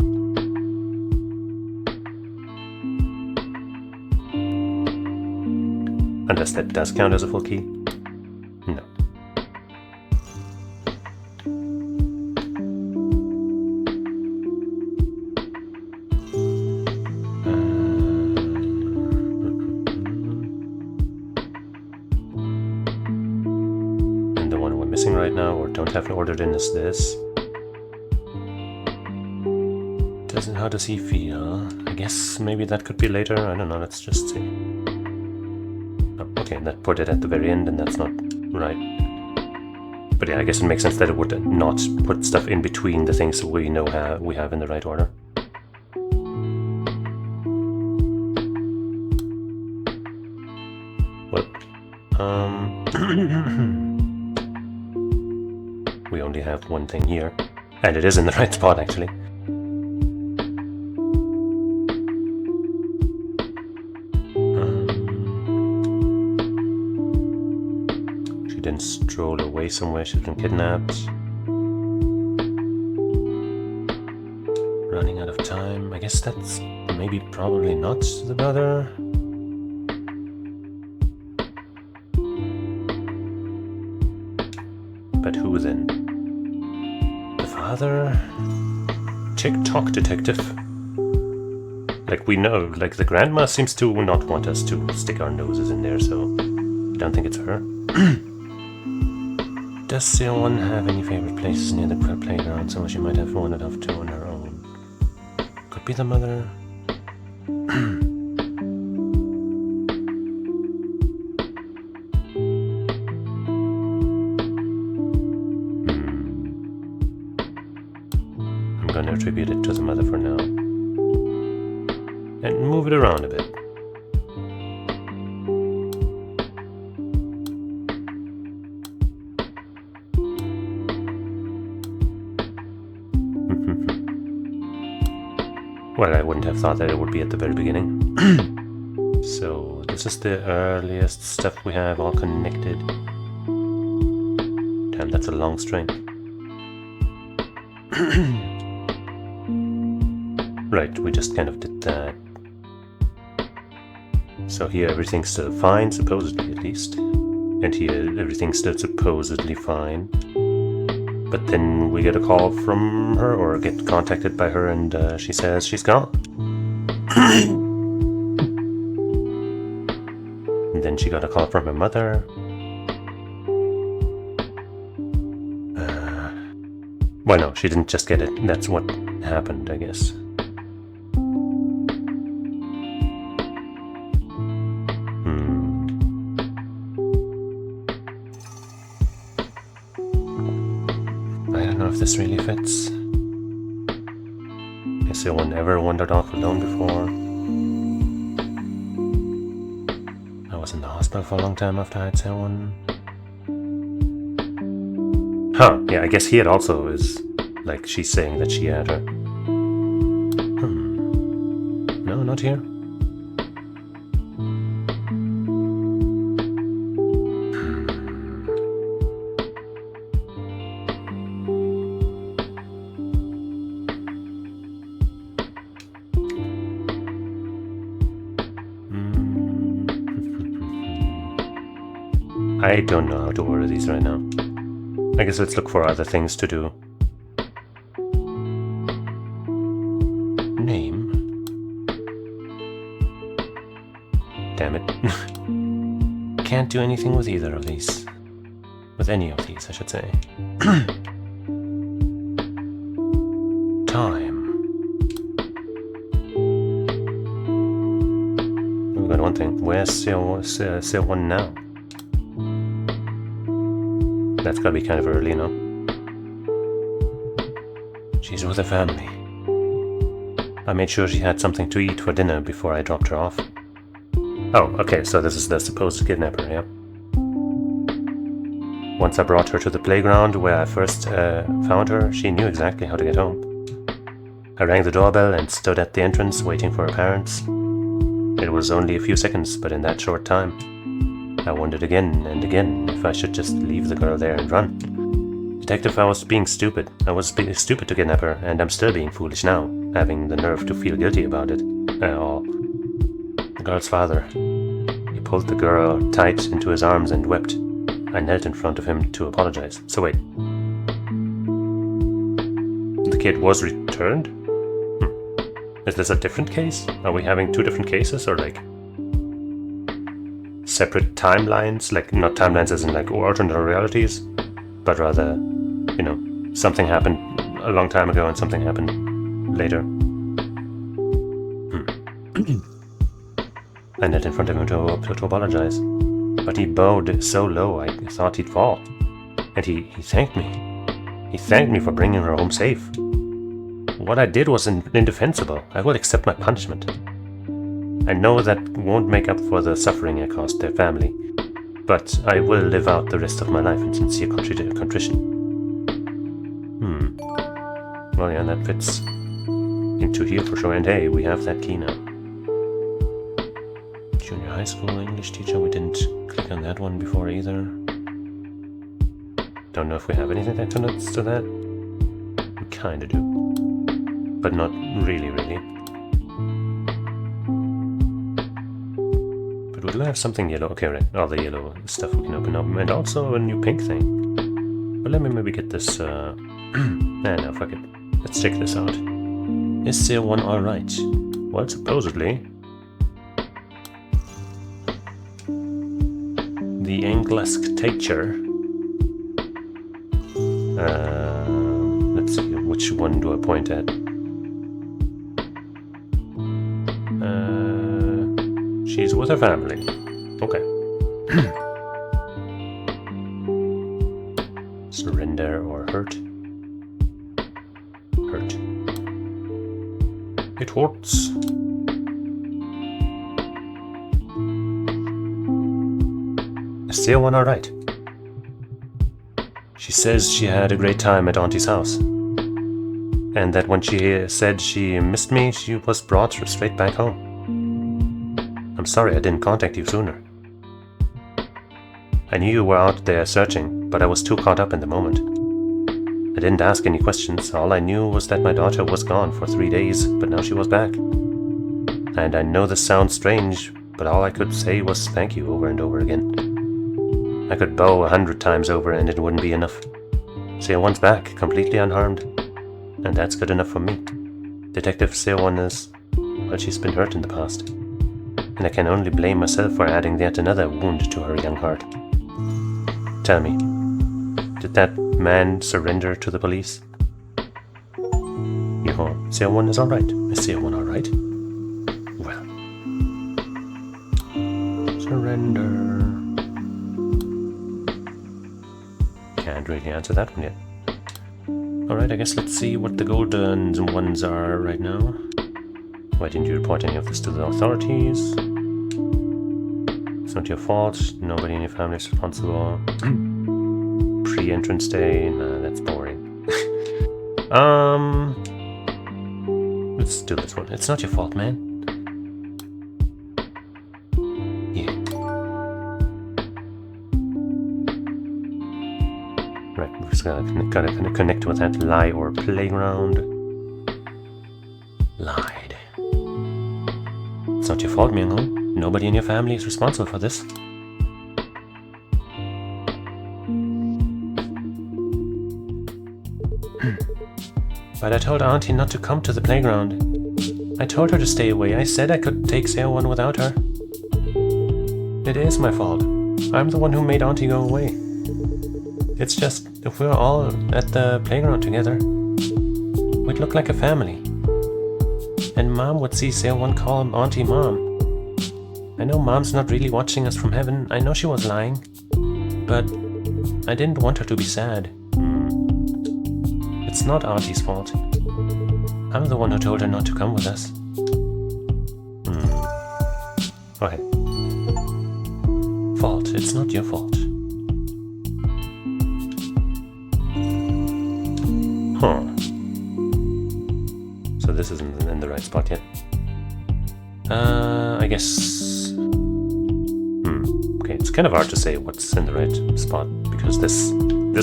Unless that does count as a full key. No. missing right now or don't have ordered in is this. How does he feel? I guess maybe that could be later. I don't know, let's just see. Oh, okay, that put it at the very end and that's not right. But yeah, I guess it makes sense that it would not put stuff in between the things we know we have in the right order. Well, we only have one thing here. And it is in the right spot, actually. She didn't stroll away somewhere, she's been kidnapped. Running out of time. I guess that's maybe probably not the brother. But who then? The father? TikTok detective. Like we know, like the grandma seems to not want us to stick our noses in there, so I don't think it's her. Does Seowon have any favorite places near the playground? Somewhere she might have wandered off to on her own. Could be the mother. I'm gonna attribute it to the mother for now. And move it around a bit. Well, I wouldn't have thought that it would be at the very beginning. So, this is the earliest stuff we have all connected. Damn, that's a long string. Right, we just kind of did that. So here everything's still fine, supposedly at least. And here everything's still supposedly fine. But then we get a call from her, or get contacted by her, and she says she's gone. And then she got a call from her mother. Well, no, she didn't just get it. That's what happened, I guess. I don't know if this really fits. Has anyone ever wandered off alone before? I was in the hospital for a long time after I had someone. Huh, yeah, I guess here it also is, like, she's saying that she had her. No, not here. I don't know how to order these right now. I guess let's look for other things to do. Name? Damn it. Can't do anything with either of these. With any of these, I should say. Time. We've got one thing. Where's Seowon now? That's gotta be kind of early, no? She's with her family. I made sure she had something to eat for dinner before I dropped her off. Oh, okay, so this is the supposed kidnapper, yeah? Once I brought her to the playground where I first found her, she knew exactly how to get home. I rang the doorbell and stood at the entrance waiting for her parents. It was only a few seconds, but in that short time, I wondered again and again if I should just leave the girl there and run. Detective, I was being stupid. I was stupid to kidnap her, and I'm still being foolish now, having the nerve to feel guilty about it. The girl's father. He pulled the girl tight into his arms and wept. I knelt in front of him to apologize. So wait. The kid was returned? Is this a different case? Are we having two different cases, or like separate timelines? Like, not timelines as in like alternate realities? but rather, you know, something happened a long time ago and something happened later. I knelt in front of him to apologize, but he bowed so low I thought he'd fall. And he thanked me. He thanked me for bringing her home safe. What I did was indefensible. I will accept my punishment. I know that won't make up for the suffering I caused their family, but I will live out the rest of my life in sincere contrition. Well, yeah, that fits into here for sure. And hey, we have that key now. Junior high school English teacher. We didn't click on that one before either. Don't know if we have anything that connects to that. We kinda do, but not really. But we do have something yellow. Okay, right. All the yellow stuff we can open up, and also a new pink thing. But let me maybe get this. No, fuck it. Let's check this out. Is there one alright? Well, supposedly. The English teacher. Let's see, which one do I point at? She's with her family. Okay. Surrender or hurt? Hurt. It hurts. Is the one alright? She says she had a great time at Auntie's house. And that when she said she missed me, she was brought straight back home. I'm sorry I didn't contact you sooner. I knew you were out there searching, but I was too caught up in the moment. I didn't ask any questions. All I knew was that my daughter was gone for 3 days, but now she was back. And I know this sounds strange, but all I could say was thank you over and over again. I could bow 100 times over and it wouldn't be enough. Seowon's back, completely unharmed. And that's good enough for me. Detective Seowon is... well, she's been hurt in the past. And I can only blame myself for adding yet another wound to her young heart. Tell me, did that man surrender to the police? Seowon is alright. Is Seowon alright? Well. Surrender. Can't really answer that one yet. Alright, I guess let's see what the golden ones are right now. Why didn't you report any of this to the authorities? It's not your fault. Nobody in your family is responsible. Pre-entrance day? Nah, that's boring. Let's do this one. It's not your fault, man. Yeah. Right, we've just gotta connect with that lie or playground. Lied. It's not your fault, Myung-ho. Nobody in your family is responsible for this. But I told Auntie not to come to the playground. I told her to stay away. I said I could take Seowon without her. It is my fault. I'm the one who made Auntie go away. It's just, if we were all at the playground together, we'd look like a family. And Mom would see Seowon call Auntie Mom. I know Mom's not really watching us from heaven. I know she was lying. But I didn't want her to be sad. It's not Auntie's fault. I'm the one who told her not to come with us. Okay. Fault. It's not your fault. Huh. So this isn't in the right spot yet. I guess... Okay, it's kind of hard to say what's in the right spot, because this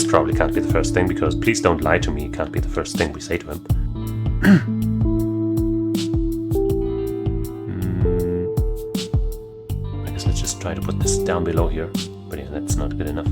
probably can't be the first thing, because please don't lie to me, it can't be the first thing we say to him. I guess let's just try to put this down below here. But yeah, that's not good enough.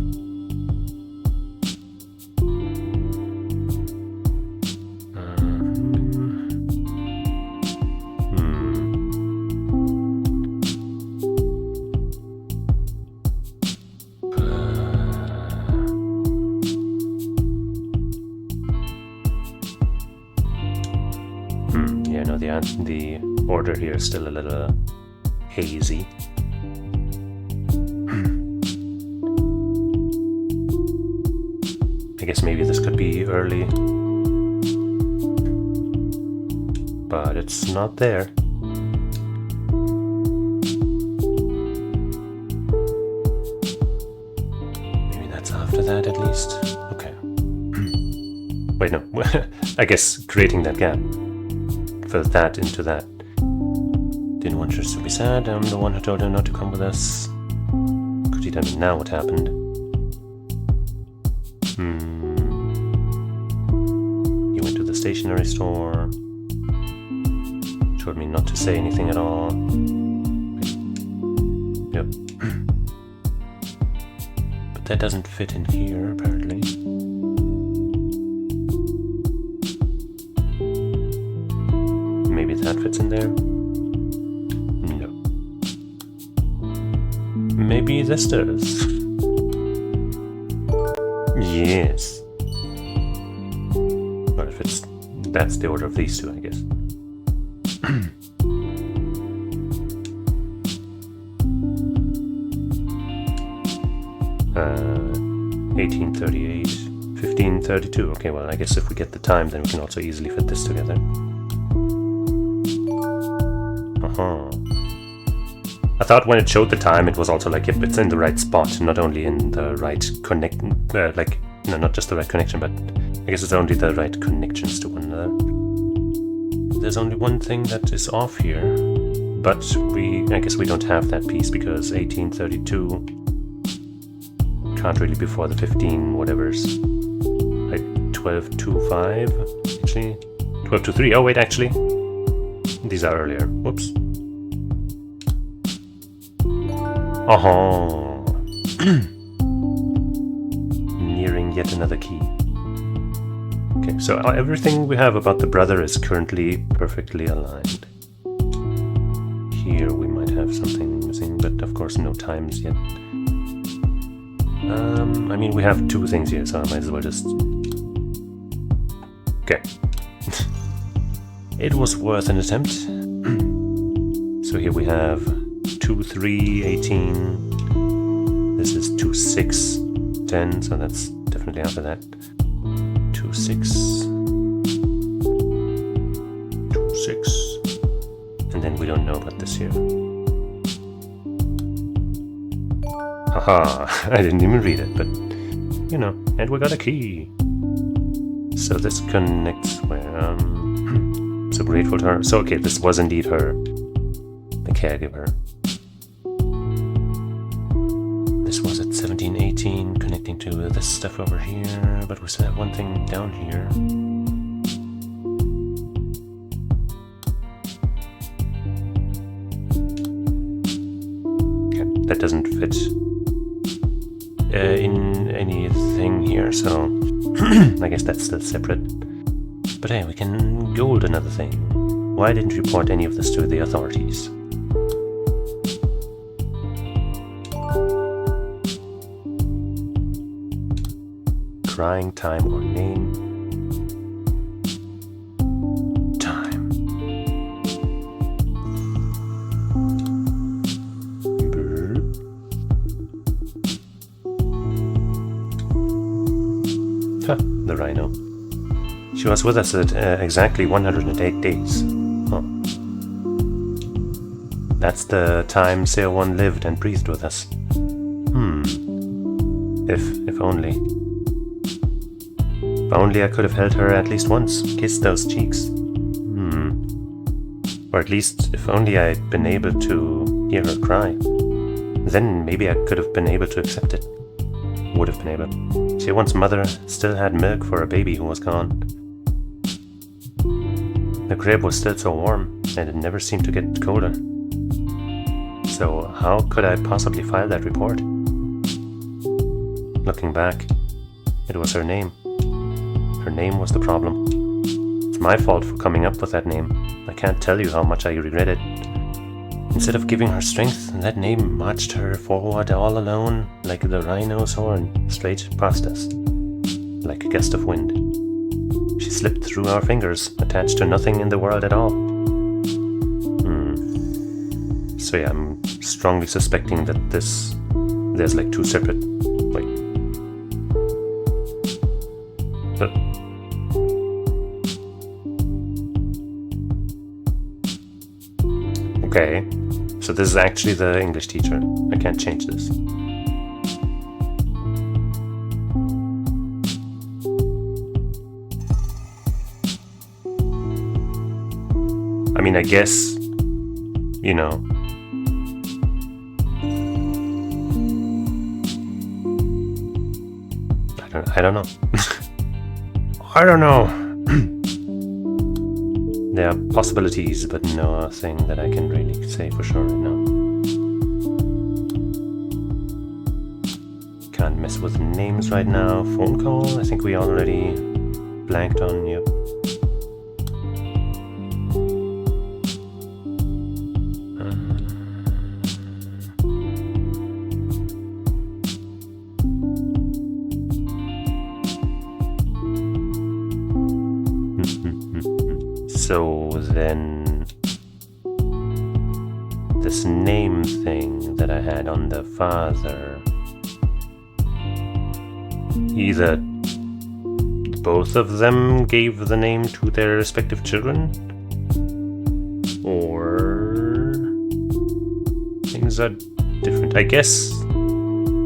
the order here is still a little hazy. I guess maybe this could be early, but it's not there. Maybe that's after that at least. Okay. Wait, no. I guess creating that gap. For that into that. Didn't want Cheesus to be sad. I'm the one who told her not to come with us. Could you tell me now what happened? He went to the stationery store. Told me not to say anything at all. Yep. But that doesn't fit in here, apparently. Maybe that fits in there? No. Maybe this does. Yes. But if it's... that's the order of these two, I guess. 1838, 1532. Okay, well, I guess if we get the time, then we can also easily fit this together. I thought when it showed the time, it was also like, yep, it's in the right spot, not only in the right connect, like, no, not just the right connection, but I guess it's only the right connections to one another. There's only one thing that is off here, but I guess we don't have that piece because 1832 can't really be before the 15 whatever's, like 1225, actually, 1223. Oh wait, actually, these are earlier. Whoops. Oh, nearing yet another key. Okay, so everything we have about the brother is currently perfectly aligned. Here we might have something missing, but of course no times yet. I mean, we have two things here, so I might as well just... Okay. It was worth an attempt. So here we have 2, 3, 18. This is 2, 6, 10, so that's definitely after that. 2, 6. 2, 6. And then we don't know about this here. Haha, I didn't even read it, but, you know, and we got a key. So this connects where, so grateful to her. So, okay, this was indeed her, the caregiver. This was at 1718, connecting to this stuff over here, but we still have one thing down here. Okay, that doesn't fit in anything here, so I guess that's still separate. But hey, we can gold another thing. Why didn't you report any of this to the authorities? Crying, time, or name? Time. The rhino. She was with us at exactly 108 days. Huh. That's the time CO1 lived and breathed with us. If only. If only I could have held her at least once, kissed those cheeks. Or at least, if only I'd been able to hear her cry. Then maybe I could have been able to accept it. Would have been able. CO1's mother still had milk for a baby who was gone. The crib was still so warm, and it never seemed to get colder. So how could I possibly file that report? Looking back, it was her name. Her name was the problem. It's my fault for coming up with that name. I can't tell you how much I regret it. Instead of giving her strength, that name marched her forward all alone, like the rhino's horn, straight past us, like a gust of wind. She slipped through our fingers, attached to nothing in the world at all. So yeah, I'm strongly suspecting that there's like two separate, like, okay, so this is actually the English teacher. I can't change this. I mean, I guess, you know, I don't know. I don't know. There are possibilities, but nothing that I can really say for sure right now. Can't mess with names right now. Phone call, I think we already blanked on, yep. So then, this name thing that I had on the father, either both of them gave the name to their respective children, or things are different. I guess,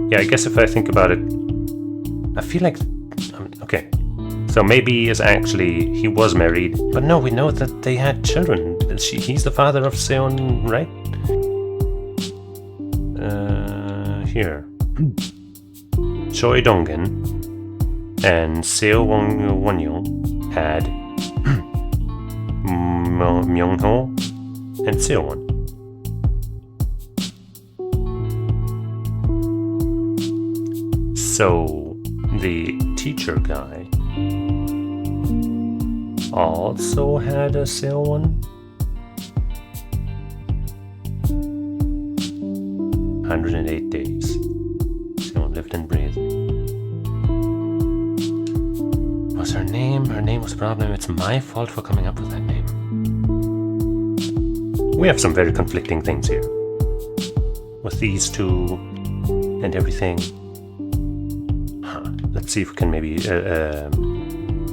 yeah, I guess if I think about it, I feel like, okay. So maybe is actually, he was married, but no, we know that they had children. He's the father of Seon, right? Here. Choi Dongin and Seo Wonyo had Myungho and Seowon. So the teacher guy also had a Seowon. 108 days. Seowon lived and breathed. Was her name? Her name was a problem. It's my fault for coming up with that name. We have some very conflicting things here. With these two and everything. Let's see if we can maybe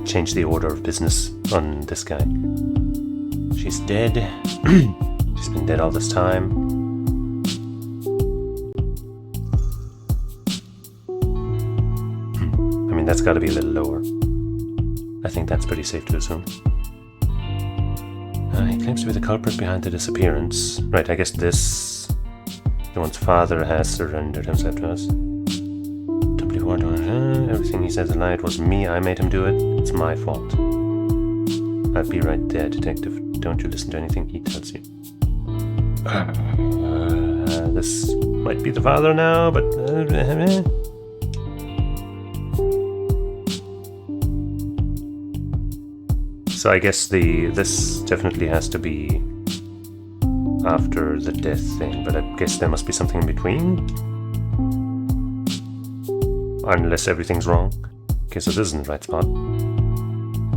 change the order of business on this guy. She's dead. She's been dead all this time. I mean, that's got to be a little lower. I think that's pretty safe to assume. He claims to be the culprit behind the disappearance. Right, I guess this... The one's father has surrendered himself to us. Everything he says a lie. It was me. I made him do it. It's my fault. I'd be right there, detective. Don't you listen to anything he tells you. This might be the father now, but... So I guess this definitely has to be after the death thing, but I guess there must be something in between? Unless everything's wrong. Okay, so this isn't the right spot.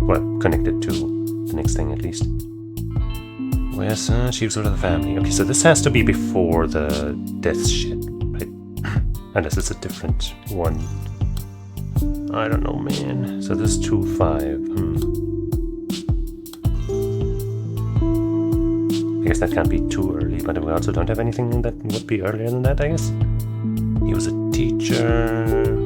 Well, connected to the next thing at least. Where's Chiefs of the family? Okay, so this has to be before the death shit, right? Unless it's a different one. I don't know, man. So this is 2-5. I guess that can't be too early, but we also don't have anything that would be earlier than that, I guess. He was a teacher.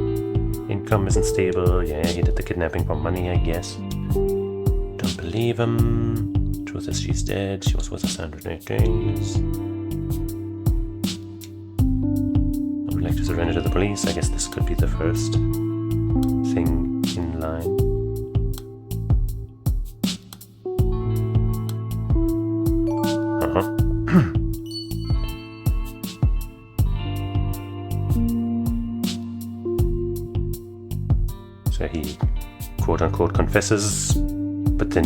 Income isn't stable. Yeah, he did the kidnapping for money, I guess. Don't believe him. Truth is, she's dead. She was with us 108 days. I would like to surrender to the police. I guess this could be the first thing in line. So he quote-unquote confesses, but then,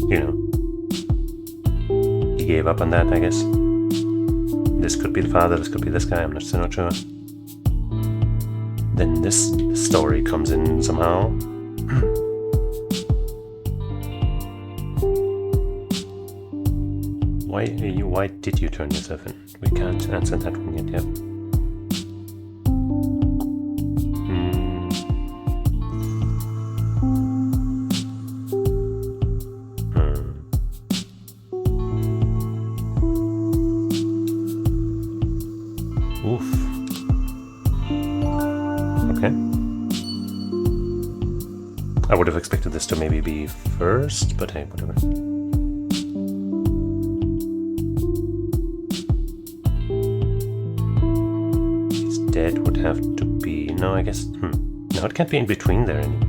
you know, he gave up on that, I guess. This could be the father, this could be this guy, I'm still not sure. Then this story comes in somehow. Why why did you turn yourself in? We can't answer that one yet, yeah. Oof. Okay. I would have expected this to maybe be first, but hey, whatever. He's dead would have to be... No, I guess... No, it can't be in between there anymore.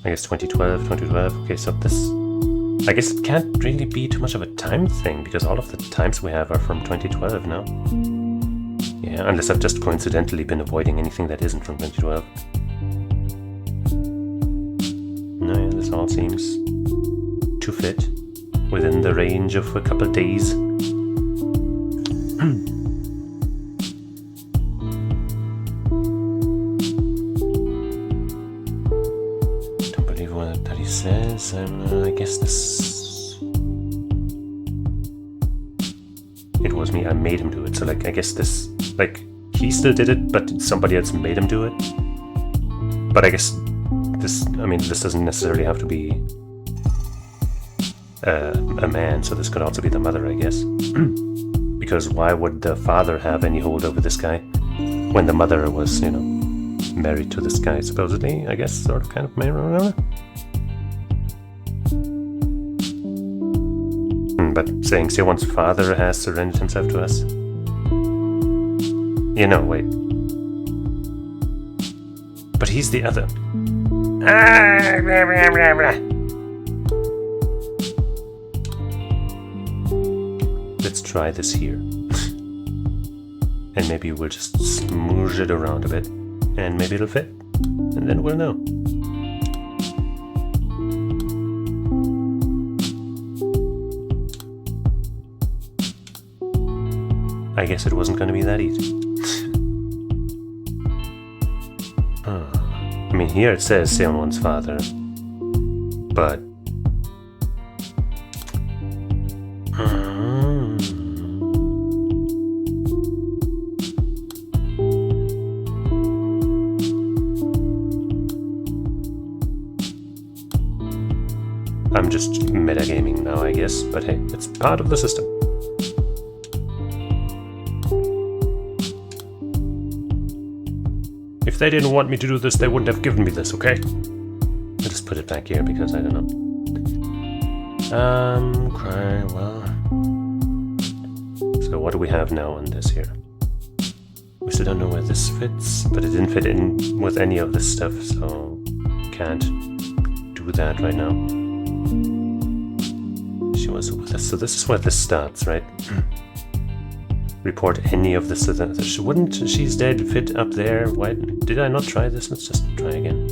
I guess 2012, okay, so this... I guess it can't really be too much of a time thing, because all of the times we have are from 2012 now. Yeah, unless I've just coincidentally been avoiding anything that isn't from 2012. No, yeah, this all seems to fit within the range of a couple days. Says, I guess this... It was me, I made him do it, so like, I guess this, like, he still did it, but somebody else made him do it. But I guess this, I mean, this doesn't necessarily have to be a man, so this could also be the mother, I guess. Because why would the father have any hold over this guy when the mother was, you know, married to this guy, supposedly, I guess, sort of, kind of, maybe. But saying Seowon's father has surrendered himself to us? You know, wait. But he's the other. Let's try this here. And maybe we'll just smoosh it around a bit. And maybe it'll fit. And then we'll know. I guess it wasn't going to be that easy. I mean, here it says Seowon's father, but... I'm just metagaming now, I guess, but hey, it's part of the system. If they didn't want me to do this, they wouldn't have given me this, okay? I'll just put it back here because I don't know. Okay, well... So what do we have now on this here? We still don't know where this fits, but it didn't fit in with any of this stuff, so... Can't do that right now. She was with us, so this is where this starts, right? Report any of this. Wouldn't She's Dead fit up there? Why did I not try this? Let's just try again.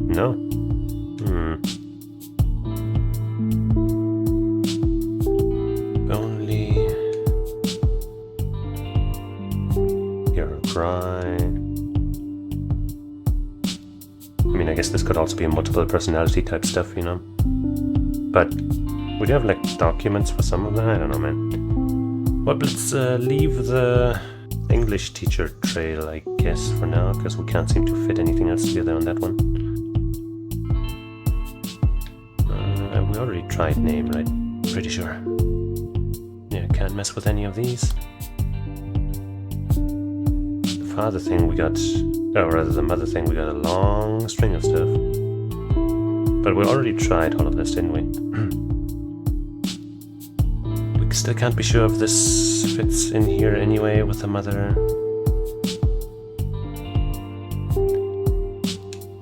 No. Only hear her cry. I mean, I guess this could also be a multiple personality type stuff, you know. But would you have like documents for some of that? I don't know, man. Well, let's leave the English teacher trail, I guess, for now, because we can't seem to fit anything else together on that one. We already tried name, right? Pretty sure. Yeah, can't mess with any of these. The father thing we got, or rather the mother thing, we got a long string of stuff. But we already tried all of this, didn't we? We still can't be sure if this fits in here anyway with the mother.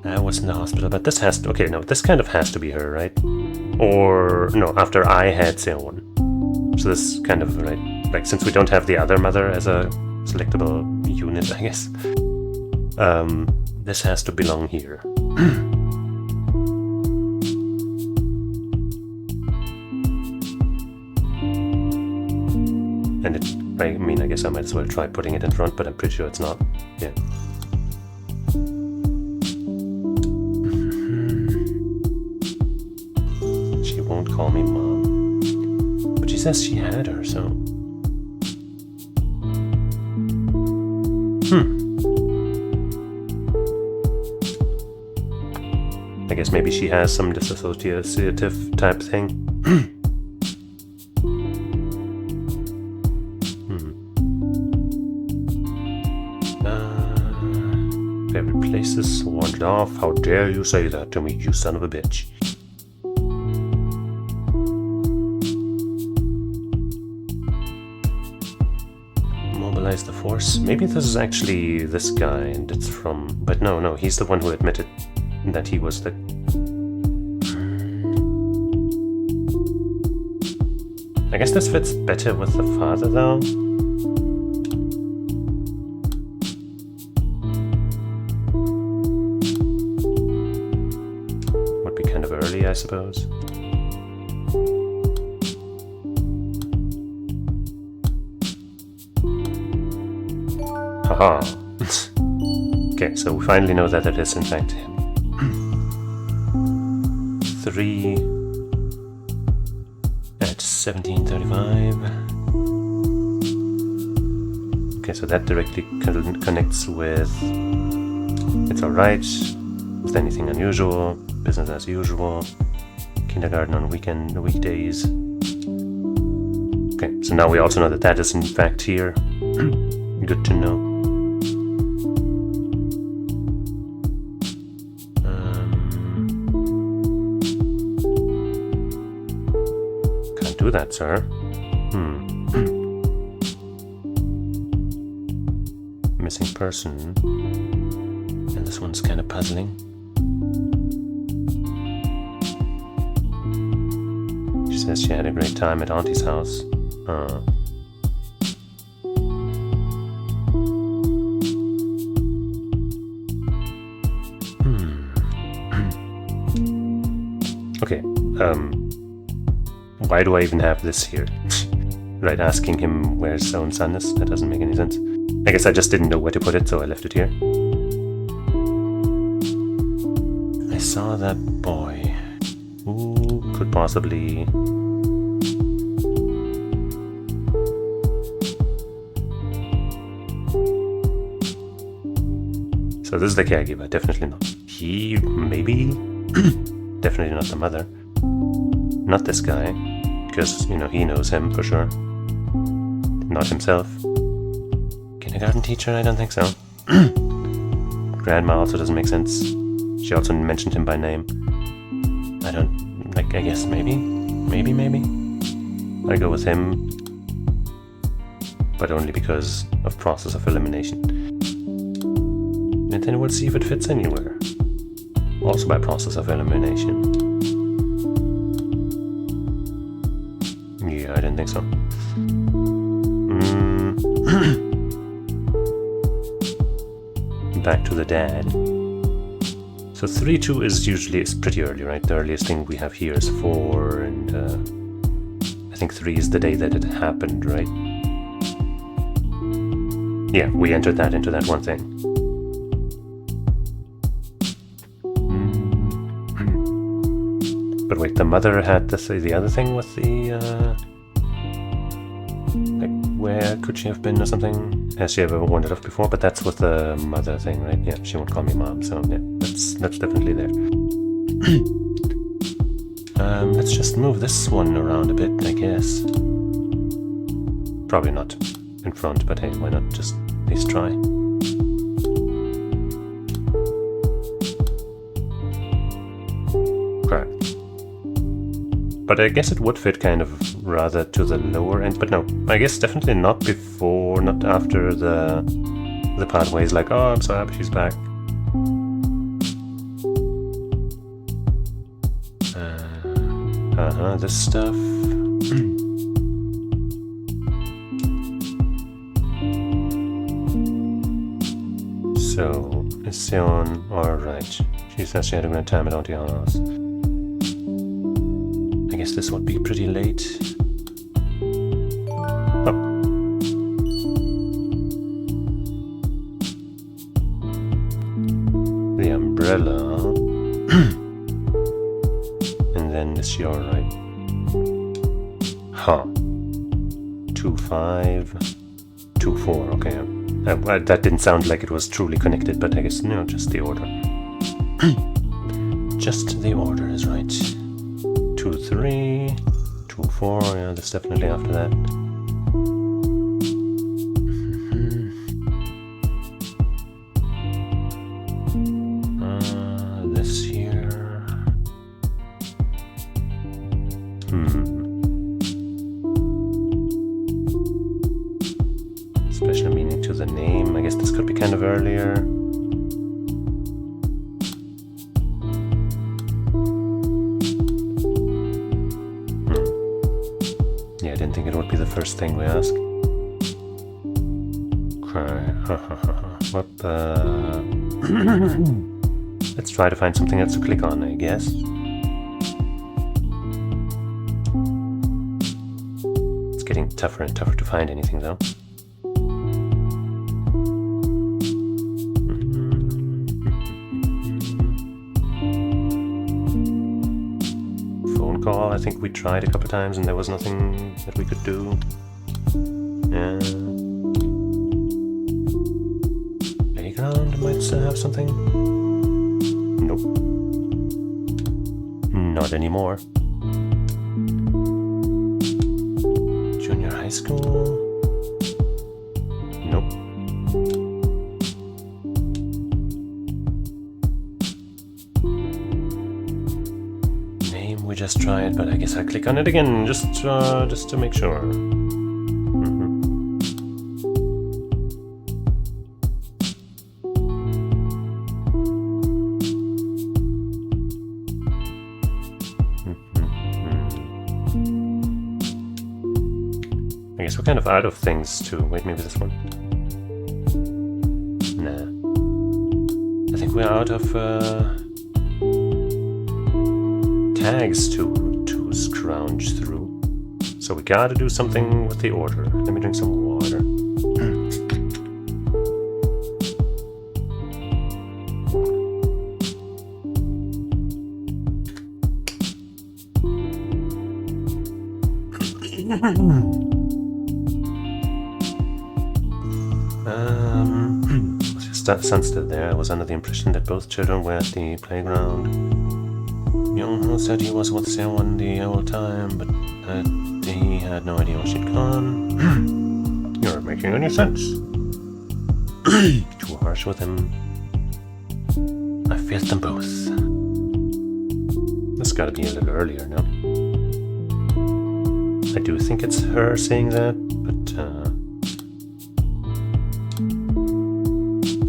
I was in the hospital, but this has to... Okay, no, this kind of has to be her, right? Or... No, after I had Seowon. So this kind of, right? Like, since we don't have the other mother as a selectable unit, I guess. This has to belong here. And it, I mean, I guess I might as well try putting it in front, but I'm pretty sure it's not. Yeah. She won't call me mom. But she says she had her, so... I guess maybe she has some disassociative type thing. Favorite places wandered off. How dare you say that to me, you son of a bitch. Mobilize the force. Maybe this is actually this guy and it's from... But no, he's the one who admitted that he was the... I guess this fits better with the father, though. Would be kind of early, I suppose. Haha. Okay, so we finally know that it is in fact him. 3 at 1735. Okay, so that directly connects with it's alright, with anything unusual, business as usual, kindergarten on weekdays. Okay, so now we also know that that is in fact here. Good to know. Do that, sir. Missing person. And this one's kind of puzzling. She says she had a great time at Auntie's house. Okay, why do I even have this here? Right, asking him where his own son is? That doesn't make any sense. I guess I just didn't know where to put it, so I left it here. I saw that boy. Who could possibly... So this is the caregiver, definitely not. He, maybe? Definitely not the mother. Not this guy. Because, you know, he knows him for sure. Not himself. Kindergarten teacher? I don't think so. Grandma also doesn't make sense. She also mentioned him by name. I don't... like, I guess maybe? Maybe? I go with him. But only because of process of elimination. And then we'll see if it fits anywhere. Also by process of elimination. Yeah, I didn't think so. Back to the dad. So 3-2 is pretty early, right? The earliest thing we have here is 4, and I think 3 is the day that it happened, right? Yeah, we entered that into that one thing. But wait, the mother had the other thing with the, like, where could she have been or something? Has she ever wandered off before? But that's with the mother thing, right? Yeah, she won't call me mom, so yeah, that's definitely there. Let's just move this one around a bit, I guess. Probably not in front, but hey, why not just at least try? But I guess it would fit kind of rather to the lower end, but no, I guess definitely not before, not after the part where he's like, oh, I'm so happy she's back. This stuff. So, Sion, alright. She says she had a great time at Auntie Anna's. I guess this would be pretty late. Oh. The umbrella. And then is she alright? Huh. 2-5. 2-4, okay. That didn't sound like it was truly connected, but I guess, no, just the order. Just the order is right. 2-3, 2-4, yeah, that's definitely after that. This here. Special meaning to the name. I guess this could be kind of earlier. Yeah, I didn't think it would be the first thing we ask. Okay. What the... Let's try to find something else to click on, I guess. It's getting tougher and tougher to find anything, though. Phone call, I think we tried a couple times and there was nothing that we could do. Yeah. Playground might still have something. Nope. Not anymore. Junior high school? Nope. Name we just tried, but I guess I'll click on it again just to make sure. I guess we're kind of out of things too. Wait, maybe this one? Nah. I think we're out of tags to scrounge through. So we gotta do something with the order. Let me drink some water. Sun's still there. I was under the impression that both children were at the playground. Young said he was with someone the whole time, but he had no idea where she'd gone. You're making any sense. Too harsh with him. I felt them both. This gotta be a little earlier now. I do think it's her saying that, but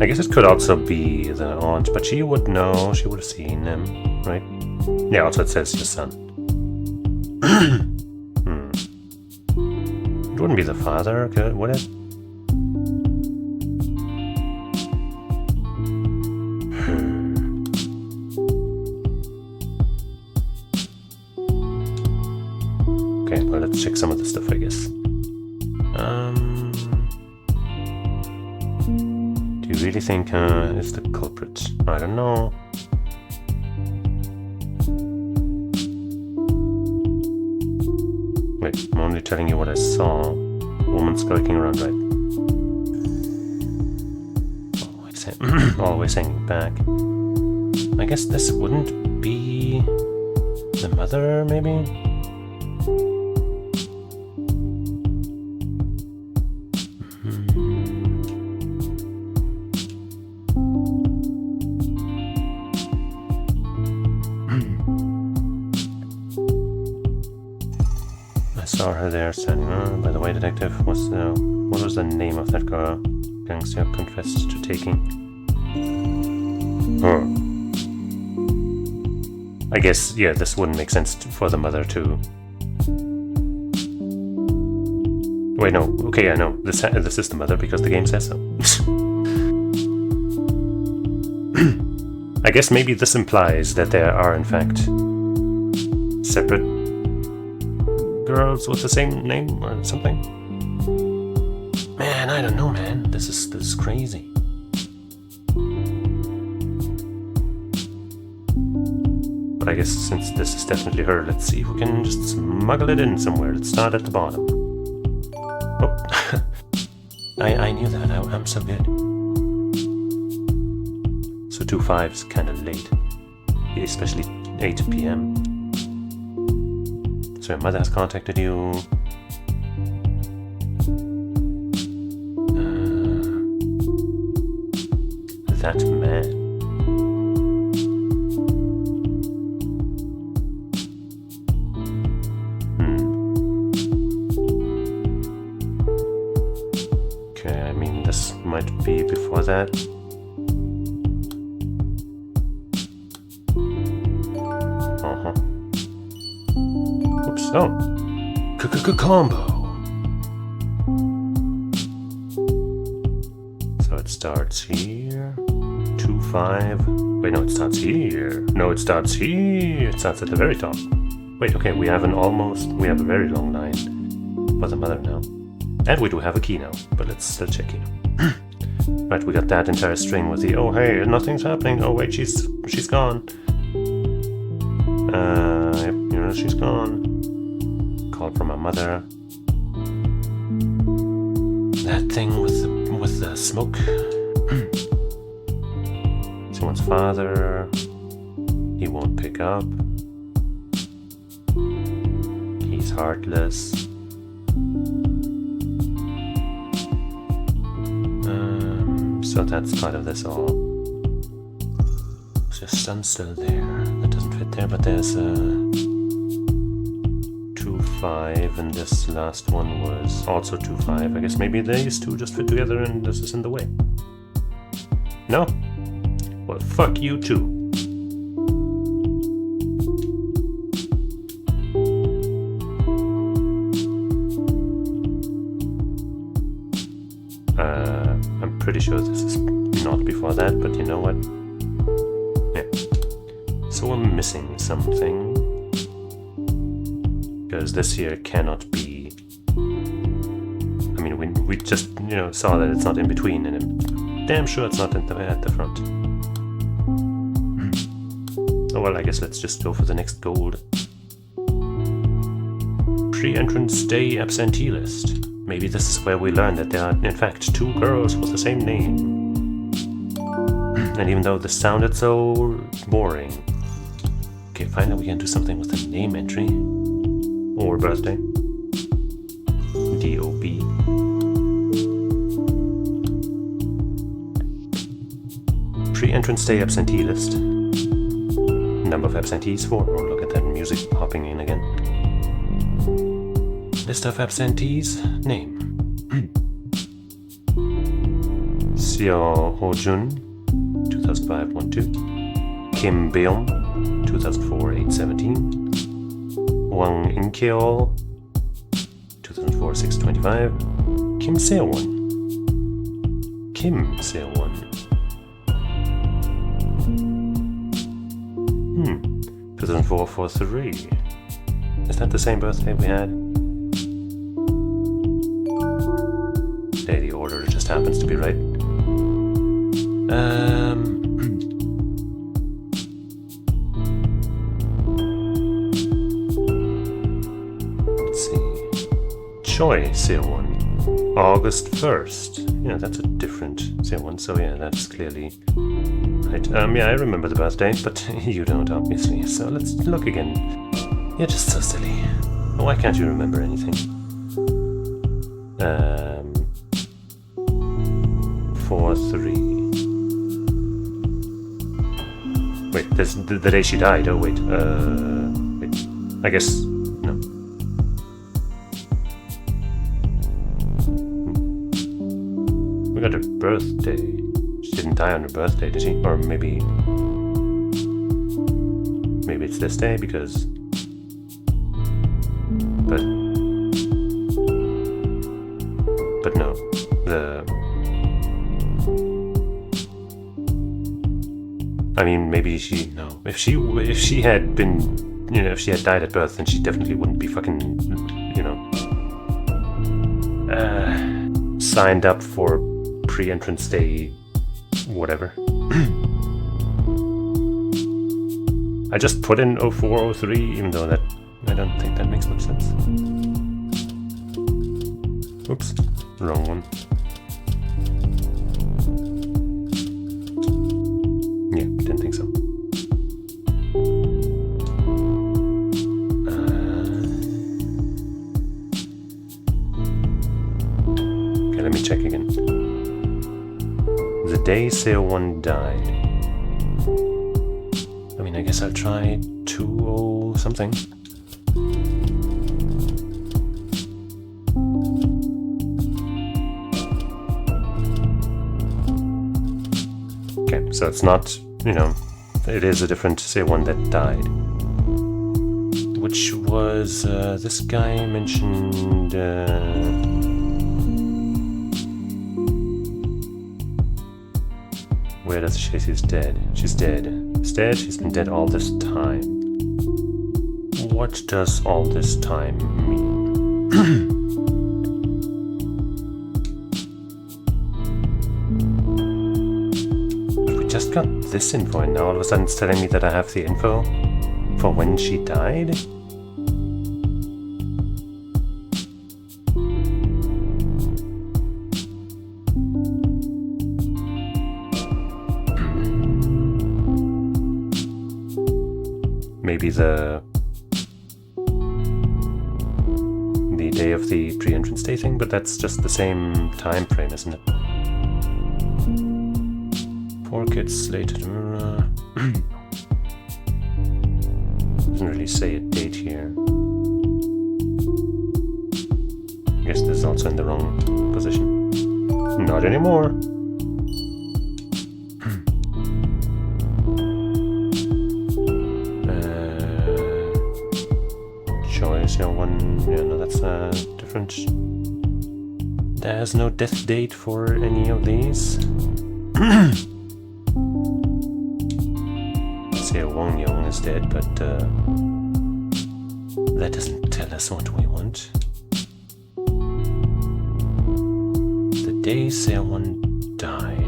I guess it could also be the aunt, but she would know, she would have seen him, right? Yeah, also it says your son. It wouldn't be the father, would it? Okay, well, let's check some of the stuff, I guess. Do you really think it's the culprit? I don't know. Wait, I'm only telling you what I saw. Woman skulking around, right? Always hanging back. I guess this wouldn't be the mother, maybe? I saw her there standing. By the way, detective, what was the name of that girl gangster confessed to taking? I guess, yeah, this wouldn't make sense for the mother too. Wait, no. Okay, I know. This is the mother because the game says so. I guess maybe this implies that there are in fact separate girls with the same name or something. Man, I don't know, man. This is crazy. But I guess since this is definitely her, let's see if we can just smuggle it in somewhere. Let's start at the bottom. Oh, I knew that. I'm so good. So 2-5 is kind of late, especially 8 p.m. So your mother has contacted you. That man. Okay, I mean this might be before that. Oops, oh. Combo. So it starts here. 2-5. Wait, no, it starts here. No, it starts here. It starts at the very top. Wait, okay, we have a very long line for the mother now. And we do have a key now, but let's still check here. Right, we got that entire string with the, oh hey, nothing's happening. Oh wait, she's gone. Yep, you know, she's gone. Call from my mother. That thing with the smoke. Someone's father. He won't pick up. He's heartless. So that's part of this all. So sun's still there. That doesn't fit there, but there's a 2-5, and this last one was also 2-5. I guess maybe these two just fit together and this is in the way. No? Well, fuck you too. I'm pretty sure this is not before that, but you know what? Yeah. So we're missing something. Because this here cannot be... I mean, we just, you know, saw that it's not in between, and I'm damn sure it's not at the front. Oh well, I guess let's just go for the next gold. Pre-entrance day absentee list. Maybe this is where we learn that there are, in fact, 2 girls with the same name. And even though this sounded so boring... Okay, finally we can do something with the name entry. Or birthday. D.O.B. Pre-entrance day absentee list. Number of absentees 4. Oh, look at that music popping in again. List of absentees. Name. Seo Ho-jun, 2005-12. Kim Beom, 2004-817. Wang In-keol, 2004-625. Kim Se-won. 2004-43. Is that the same birthday we had? The order just happens to be right. Let's see. Choi Se-won, August 1st. Yeah, that's a different Se-won, so yeah, that's clearly right. Yeah, I remember the birthday, but you don't, obviously. So let's look again. You're just so silly. Why can't you remember anything? 4-3. Wait, that's the day she died. Oh, wait. Wait. I guess... no. We got her birthday. She didn't die on her birthday, did she? Or maybe... maybe it's this day, because... But no. I mean, maybe she... No. If she had been... You know, if she had died at birth, then she definitely wouldn't be fucking... You know... signed up for pre-entrance day... Whatever. I just put in 0403, even though that... I don't think that makes much sense. Oops. Wrong one. Yeah, didn't think so. Okay, let me check again. The day CO1 died. I mean, I guess I'll try 20 something. Okay, so it's not, you know, it is a different CO1 that died. Which was, this guy mentioned, where does she say she's dead? She's dead. She's dead, she's been dead all this time. What does all this time mean? We just got this info and now all of a sudden it's telling me that I have the info for when she died? Maybe the day of the pre-entrance day thing, but that's just the same time frame, isn't it? 4 kids later. Doesn't really say a date here. I guess this is also in the wrong position. Not anymore. Choice, yeah, one. Yeah, no, that's different. There's no death date for any of these. Say Wong Young is dead, but that doesn't tell us what we want. The day someone died.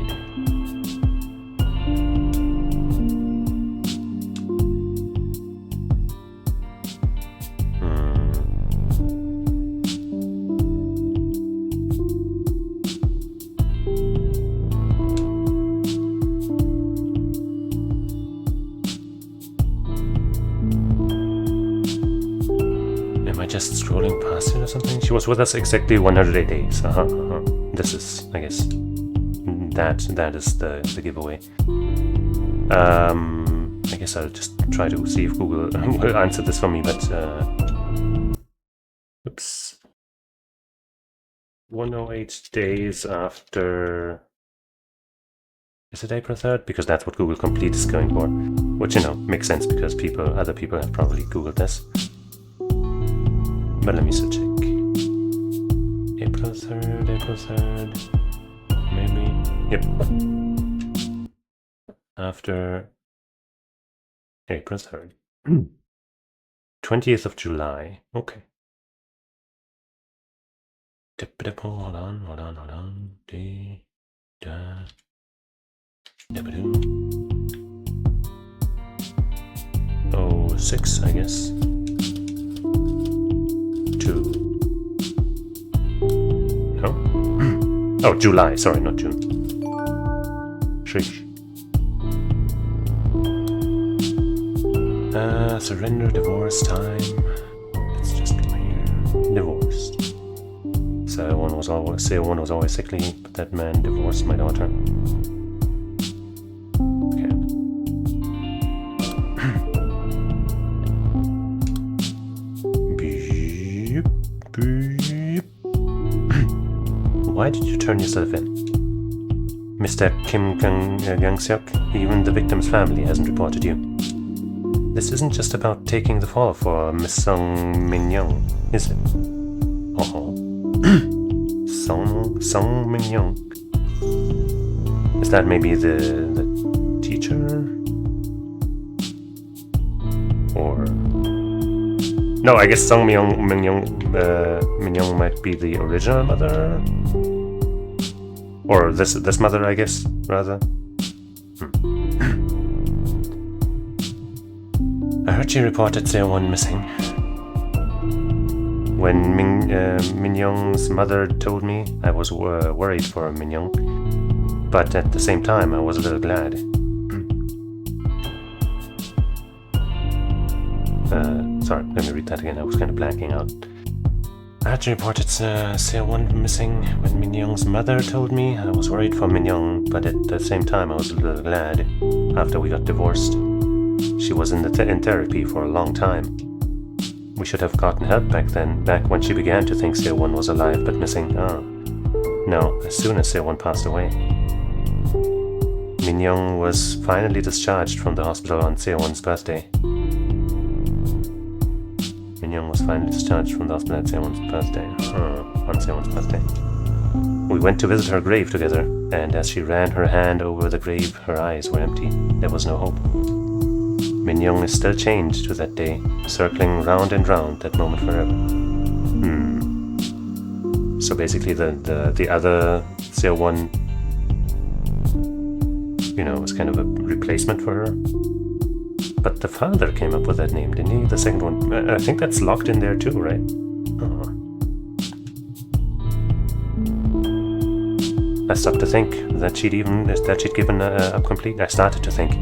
Just scrolling past it or something? She was with us exactly 108 days. This is, I guess, that is the giveaway. I guess I'll just try to see if Google will answer this for me, but oops. 108 days after... Is it April 3rd? Because that's what Google Complete is going for. Which, you know, makes sense because other people have probably Googled this. But let me still check. April 3rd, maybe. Yep. After April 3rd. 20th of July. Okay. Hold on. 06, I guess. No? Oh, July, sorry, not June. Sheesh. Surrender, divorce time. Let's just go here. Divorced. So one was always sickly, but that man divorced my daughter. Okay. Why did you turn yourself in? Mr. Kim Gang-seok, even the victim's family hasn't reported you. This isn't just about taking the fall for Miss Song Min-young, is it? Song Min-young. Is that maybe the teacher? No, I guess Song Minyoung might be the original mother, or this mother, I guess, rather. I heard she reported Seo-won missing. When Minyoung's mother told me, I was worried for Minyoung, but at the same time, I was a little glad. Sorry, let me read that again. I was kind of blanking out. I had reported Seo-won missing. When Minyoung's mother told me, I was worried for Minyoung, but at the same time, I was a little glad. After we got divorced, she was in therapy for a long time. We should have gotten help back then, back when she began to think Seo-won was alive but missing. Oh. No, as soon as Seo-won passed away. Minyoung was finally discharged from the hospital on Seo-won's birthday. Minyoung was finally discharged from the hospital on Seo-won's birthday. We went to visit her grave together, and as she ran her hand over the grave, her eyes were empty. There was no hope. Minyoung is still chained to that day, circling round and round that moment forever. So basically the other Seo-won, was kind of a replacement for her. But the father came up with that name, didn't he? The second one. I think that's locked in there too, right? Oh. I stopped to think that she'd given up completely. I started to think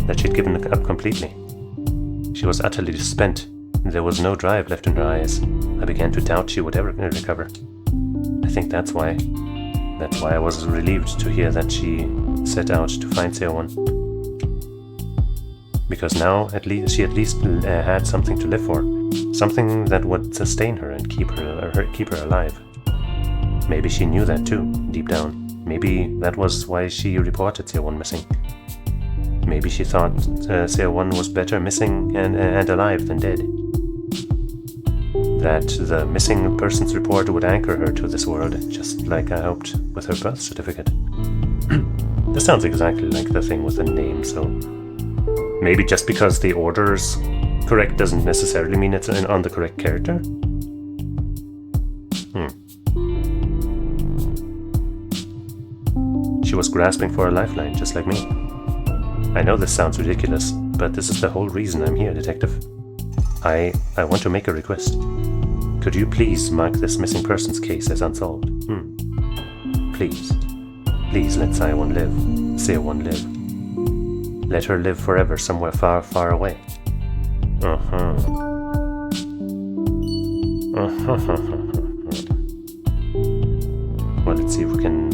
that she'd given up completely. She was utterly spent. There was no drive left in her eyes. I began to doubt she would ever recover. I think that's why I was relieved to hear that she set out to find Seo-won. Because now she at least had something to live for, something that would sustain her and keep her alive. Maybe she knew that too, deep down. Maybe that was why she reported Seo-won missing. Maybe she thought Seo-won was better missing and alive than dead. That the missing person's report would anchor her to this world, just like I hoped with her birth certificate. This sounds exactly like the thing with the name, so... Maybe just because the order's correct doesn't necessarily mean it's on the correct character? She was grasping for a lifeline, just like me. I know this sounds ridiculous, but this is the whole reason I'm here, Detective. I want to make a request. Could you please mark this missing persons case as unsolved? Please. Please let Seo-won live. Let her live forever somewhere far, far away. Well, let's see if we can...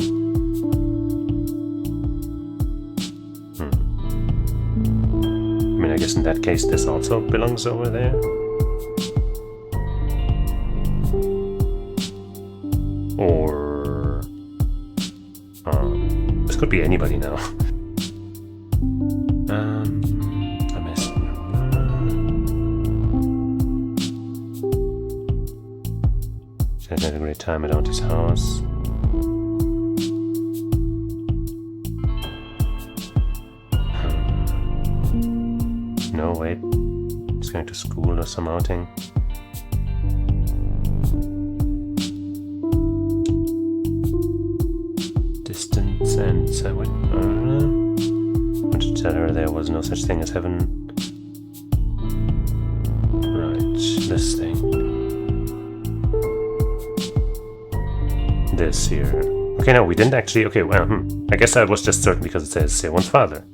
I guess in that case this also belongs over there. Or... this could be anybody now. I missed... She had a great time at Auntie's house. No, wait. He's going to school or some outing. Distance and... wait. Wanted to tell her there was no such thing as heaven. Right, this thing. This here. Okay, no, we didn't actually... Okay, well, I guess I was just certain because it says Seo-won's father.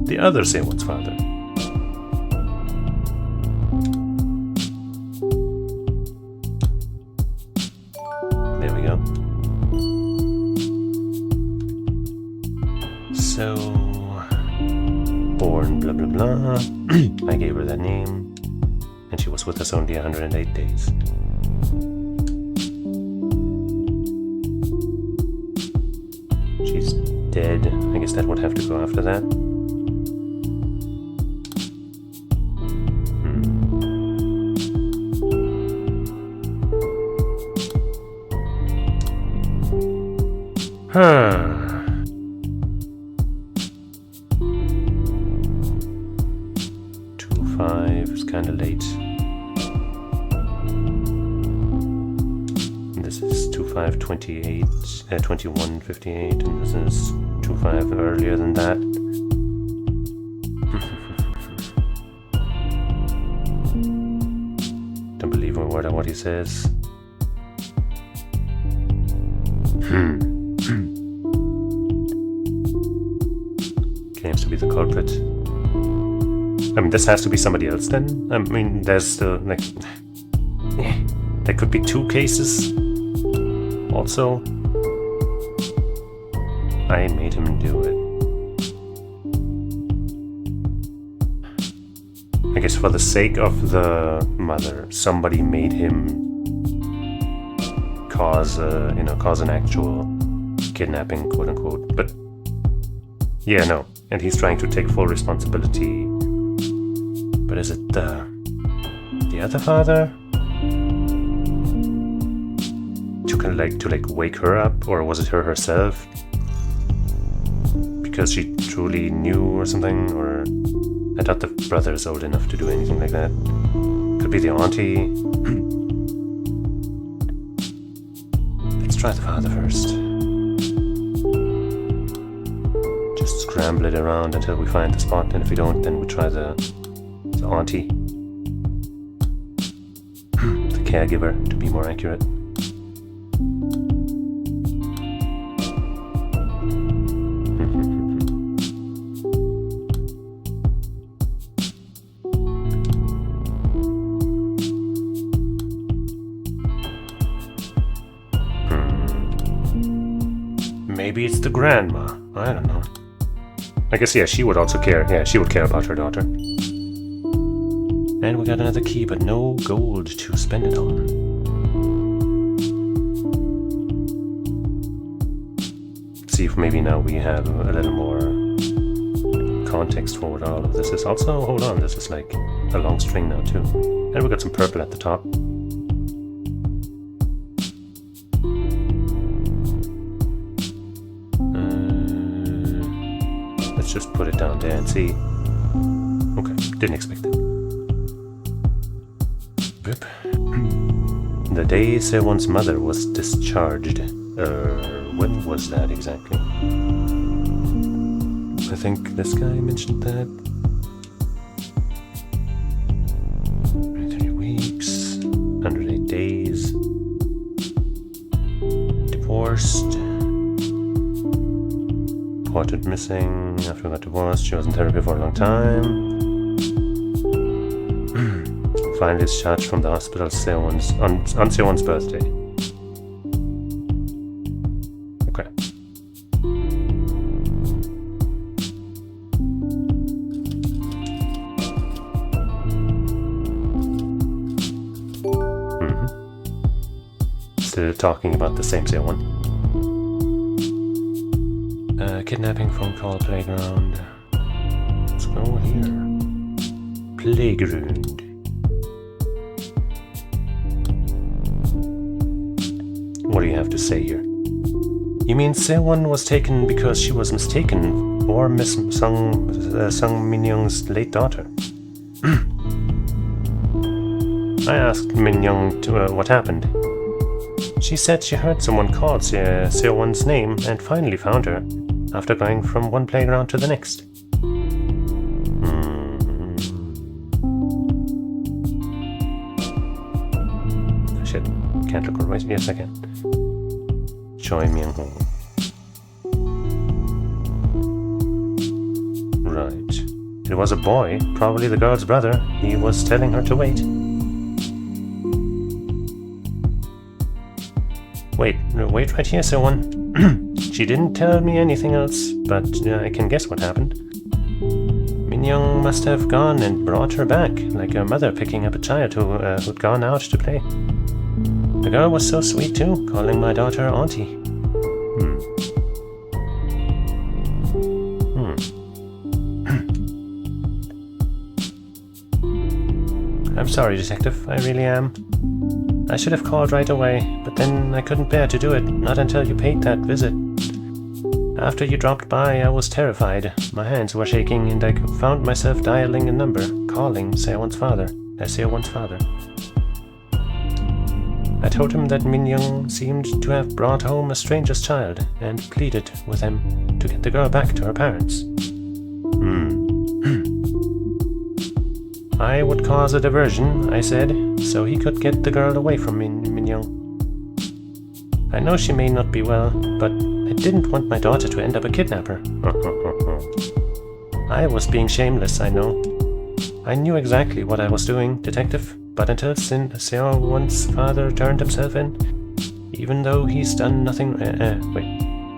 The other Seo-won's father. There we go. So, born blah blah blah. I gave her that name, and she was with us only 108 days. She's dead. I guess that would have to go after that. 25, 28, 21, 58, and this is 25 earlier than that. Don't believe a word of what he says. Claims to be the culprit. I mean, this has to be somebody else then? I mean, there's still, like... there could be two cases. Also, I made him do it. I guess for the sake of the mother, somebody made him cause an actual kidnapping, quote unquote. But yeah, no, and he's trying to take full responsibility. But is it the other father? To wake her up, or was it her herself? Because she truly knew or something, or I doubt the brother is old enough to do anything like that. Could be the auntie. Let's try the father first. Just scramble it around until we find the spot, and if we don't, then we try the auntie. The caregiver, to be more accurate. Maybe it's the grandma. I don't know. I guess, yeah, she would also care. Yeah, she would care about her daughter. And we got another key, but no gold to spend it on. Let's see if maybe now we have a little more context for what all of this is. Also, hold on, this is like a long string now too. And we got some purple at the top. Let's just put it down there and see. Okay, didn't expect that. Boop. The day Sewon's mother was discharged. When was that exactly? I think this guy mentioned that. 3 weeks, 108 days. Divorced. Reported missing after we got divorced. She was in therapy for a long time. Finally discharged from the hospital on Sewon's birthday. Okay. Still talking about the same Sewon. Kidnapping, phone call, playground. Let's go here. Playground. What do you have to say here? You mean Sewon was taken because she was mistaken for Miss Sung Min-young's late daughter? I asked Min-young what happened. She said she heard someone call Sewon's name and finally found her, after going from one playground to the next. Shit, can't look right. Yes, I can. Choi Myung-ho. Right. It was a boy, probably the girl's brother. He was telling her to wait. Wait right here, Sewon. She didn't tell me anything else, but I can guess what happened. Min-young must have gone and brought her back, like a mother picking up a child who'd gone out to play. The girl was so sweet too, calling my daughter auntie. I'm sorry, Detective, I really am. I should have called right away, but then I couldn't bear to do it, not until you paid that visit. After you dropped by, I was terrified. My hands were shaking, and I found myself dialing a number, calling Sewon's father. I told him that Min Young seemed to have brought home a stranger's child and pleaded with him to get the girl back to her parents. I would cause a diversion, I said, so he could get the girl away from Min Young. I know she may not be well, but I didn't want my daughter to end up a kidnapper. I was being shameless, I know. I knew exactly what I was doing, detective, but until Seo-won's father turned himself in, even though he's done nothing...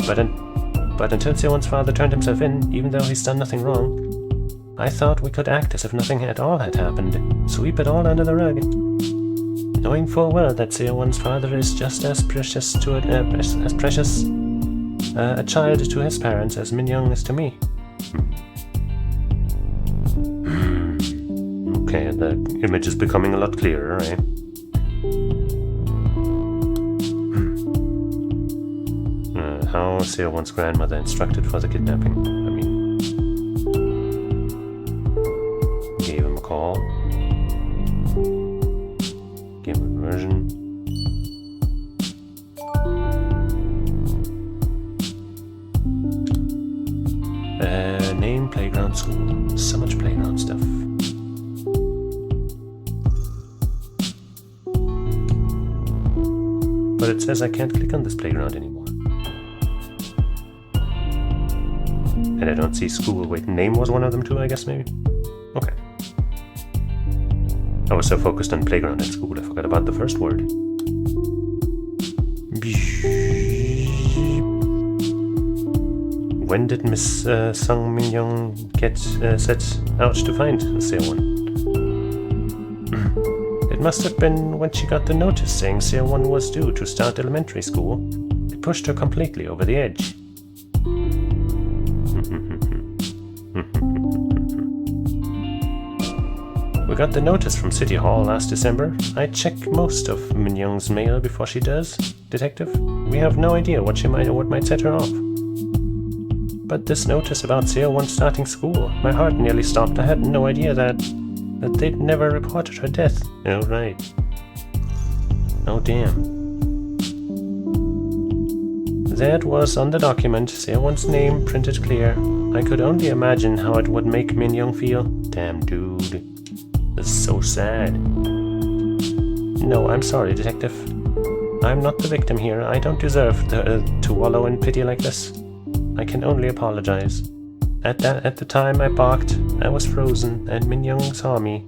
But until Seo-won's father turned himself in, even though he's done nothing wrong, I thought we could act as if nothing at all had happened, sweep it all under the rug. Knowing full well that Seo-won's father is just as precious a child to his parents as Min Young is to me. Okay, the image is becoming a lot clearer, eh? How Seo-won's grandmother instructed for the kidnapping. I mean, gave him a call, gave him a version. Name, playground, school. So much playground stuff. But it says I can't click on this playground anymore. And I don't see school. Wait, name was one of them too, I guess, maybe? Okay. I was so focused on playground and school, I forgot about the first word. When did Miss Sung Min Young get set out to find Seo-won? It must have been when she got the notice saying Seo-won was due to start elementary school. It pushed her completely over the edge. We got the notice from City Hall last December. I check most of Min Young's mail before she does, detective. We have no idea what might set her off. But this notice about Seo-won starting school, my heart nearly stopped. I had no idea that they'd never reported her death. Oh, right. Oh, damn. That was on the document, Seo-won's name printed clear. I could only imagine how it would make Min Young feel. Damn, dude. This is so sad. No, I'm sorry, detective. I'm not the victim here. I don't deserve to wallow in pity like this. I can only apologize. At the time I balked, I was frozen, and Min Young saw me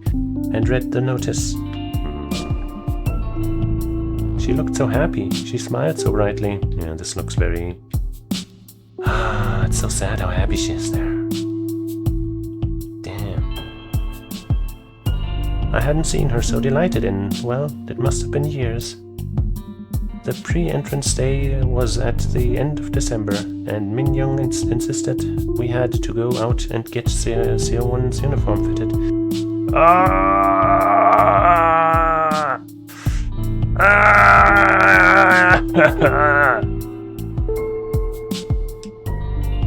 and read the notice. She looked so happy. She smiled so brightly. Yeah, this looks very... it's so sad how happy she is there. Damn. I hadn't seen her so delighted in, well, it must have been years. The pre-entrance day was at the end of December, and Min Young insisted we had to go out and get Seo-won's uniform fitted.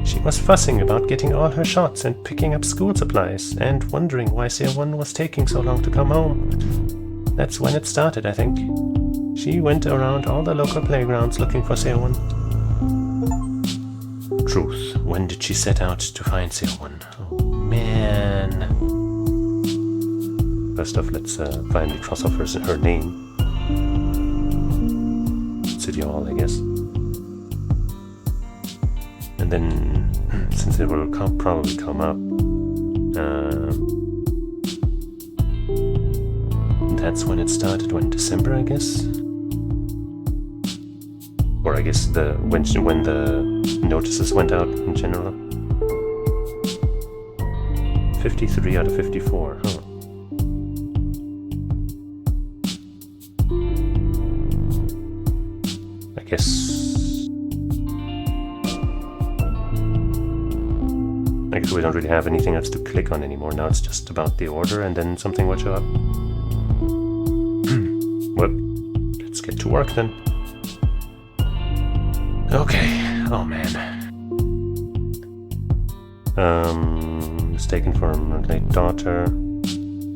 She was fussing about getting all her shots and picking up school supplies, and wondering why Seo-won was taking so long to come home. That's when it started, I think. She went around all the local playgrounds looking for Seo-won. Truth, when did she set out to find Seo-won? Oh, man. First off, let's finally cross off her name. City Hall, I guess. And then, since it will probably come up, that's when it started, when December, I guess? Or I guess when the notices went out in general. 53 out of 54, huh? I guess we don't really have anything else to click on anymore. Now it's just about the order, and then something will show up. Well, let's get to work then. Okay. Oh man. Mistaken for my daughter.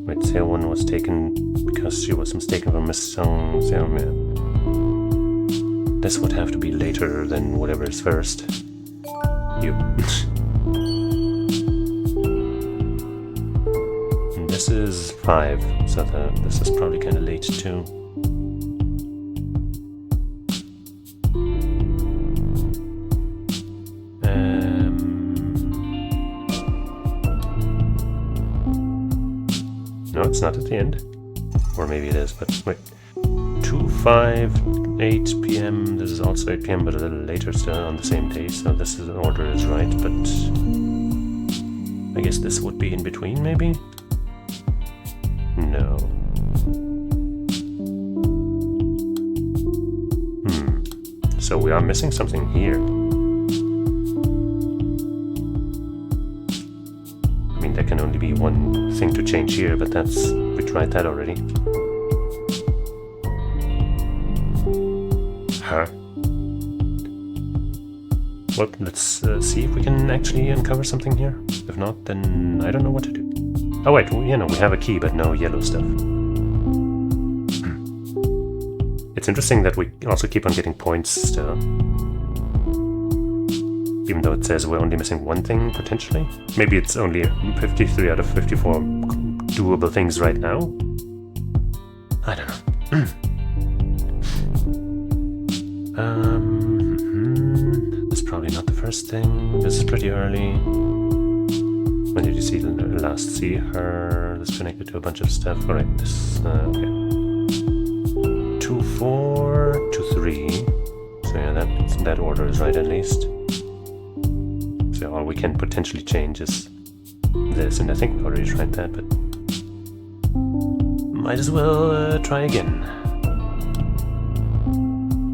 Wait, Seo-won was taken because she was mistaken for Miss Sung. Seo-man. This would have to be later than whatever is first. You. This is 5, so this is probably kind of late too. No, it's not at the end. Or maybe it is, but wait. 2, 5, 8 p.m. This is also 8 p.m., but a little later still on the same day, so this order is right, but I guess this would be in between, maybe? No. So we are missing something here. I mean, there can only be one thing to change here, but we tried that already. Huh? Well, let's see if we can actually uncover something here. If not, then I don't know what to do. Oh wait, we have a key, but no yellow stuff. It's interesting that we also keep on getting points still. Even though it says we're only missing one thing, potentially. Maybe it's only 53 out of 54 doable things right now. I don't know. That's probably not the first thing. This is pretty early. When did you last see her? This is connected to a bunch of stuff. Alright, this, okay. 2, 4, 2, 3. So yeah, that order is right at least. So all we can potentially change is this, and I think we already tried that, but might as well try again.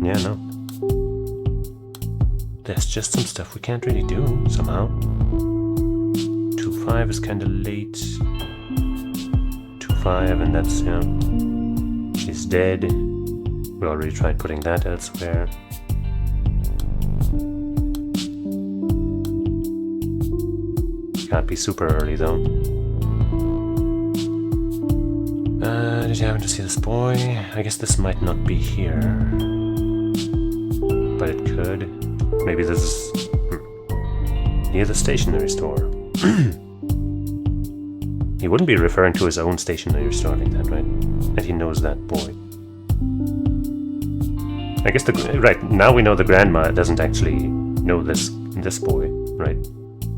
Yeah, no. There's just some stuff we can't really do, somehow. 2, 5 is kinda late. 2, 5, and that's, she's dead. We already tried putting that elsewhere. Can't be super early, though. Did you happen to see this boy? I guess this might not be here. But it could. Maybe this is near the stationery store. He wouldn't be referring to his own stationery store like that, right? And he knows that boy. I guess right now we know the grandma doesn't actually know this boy, right?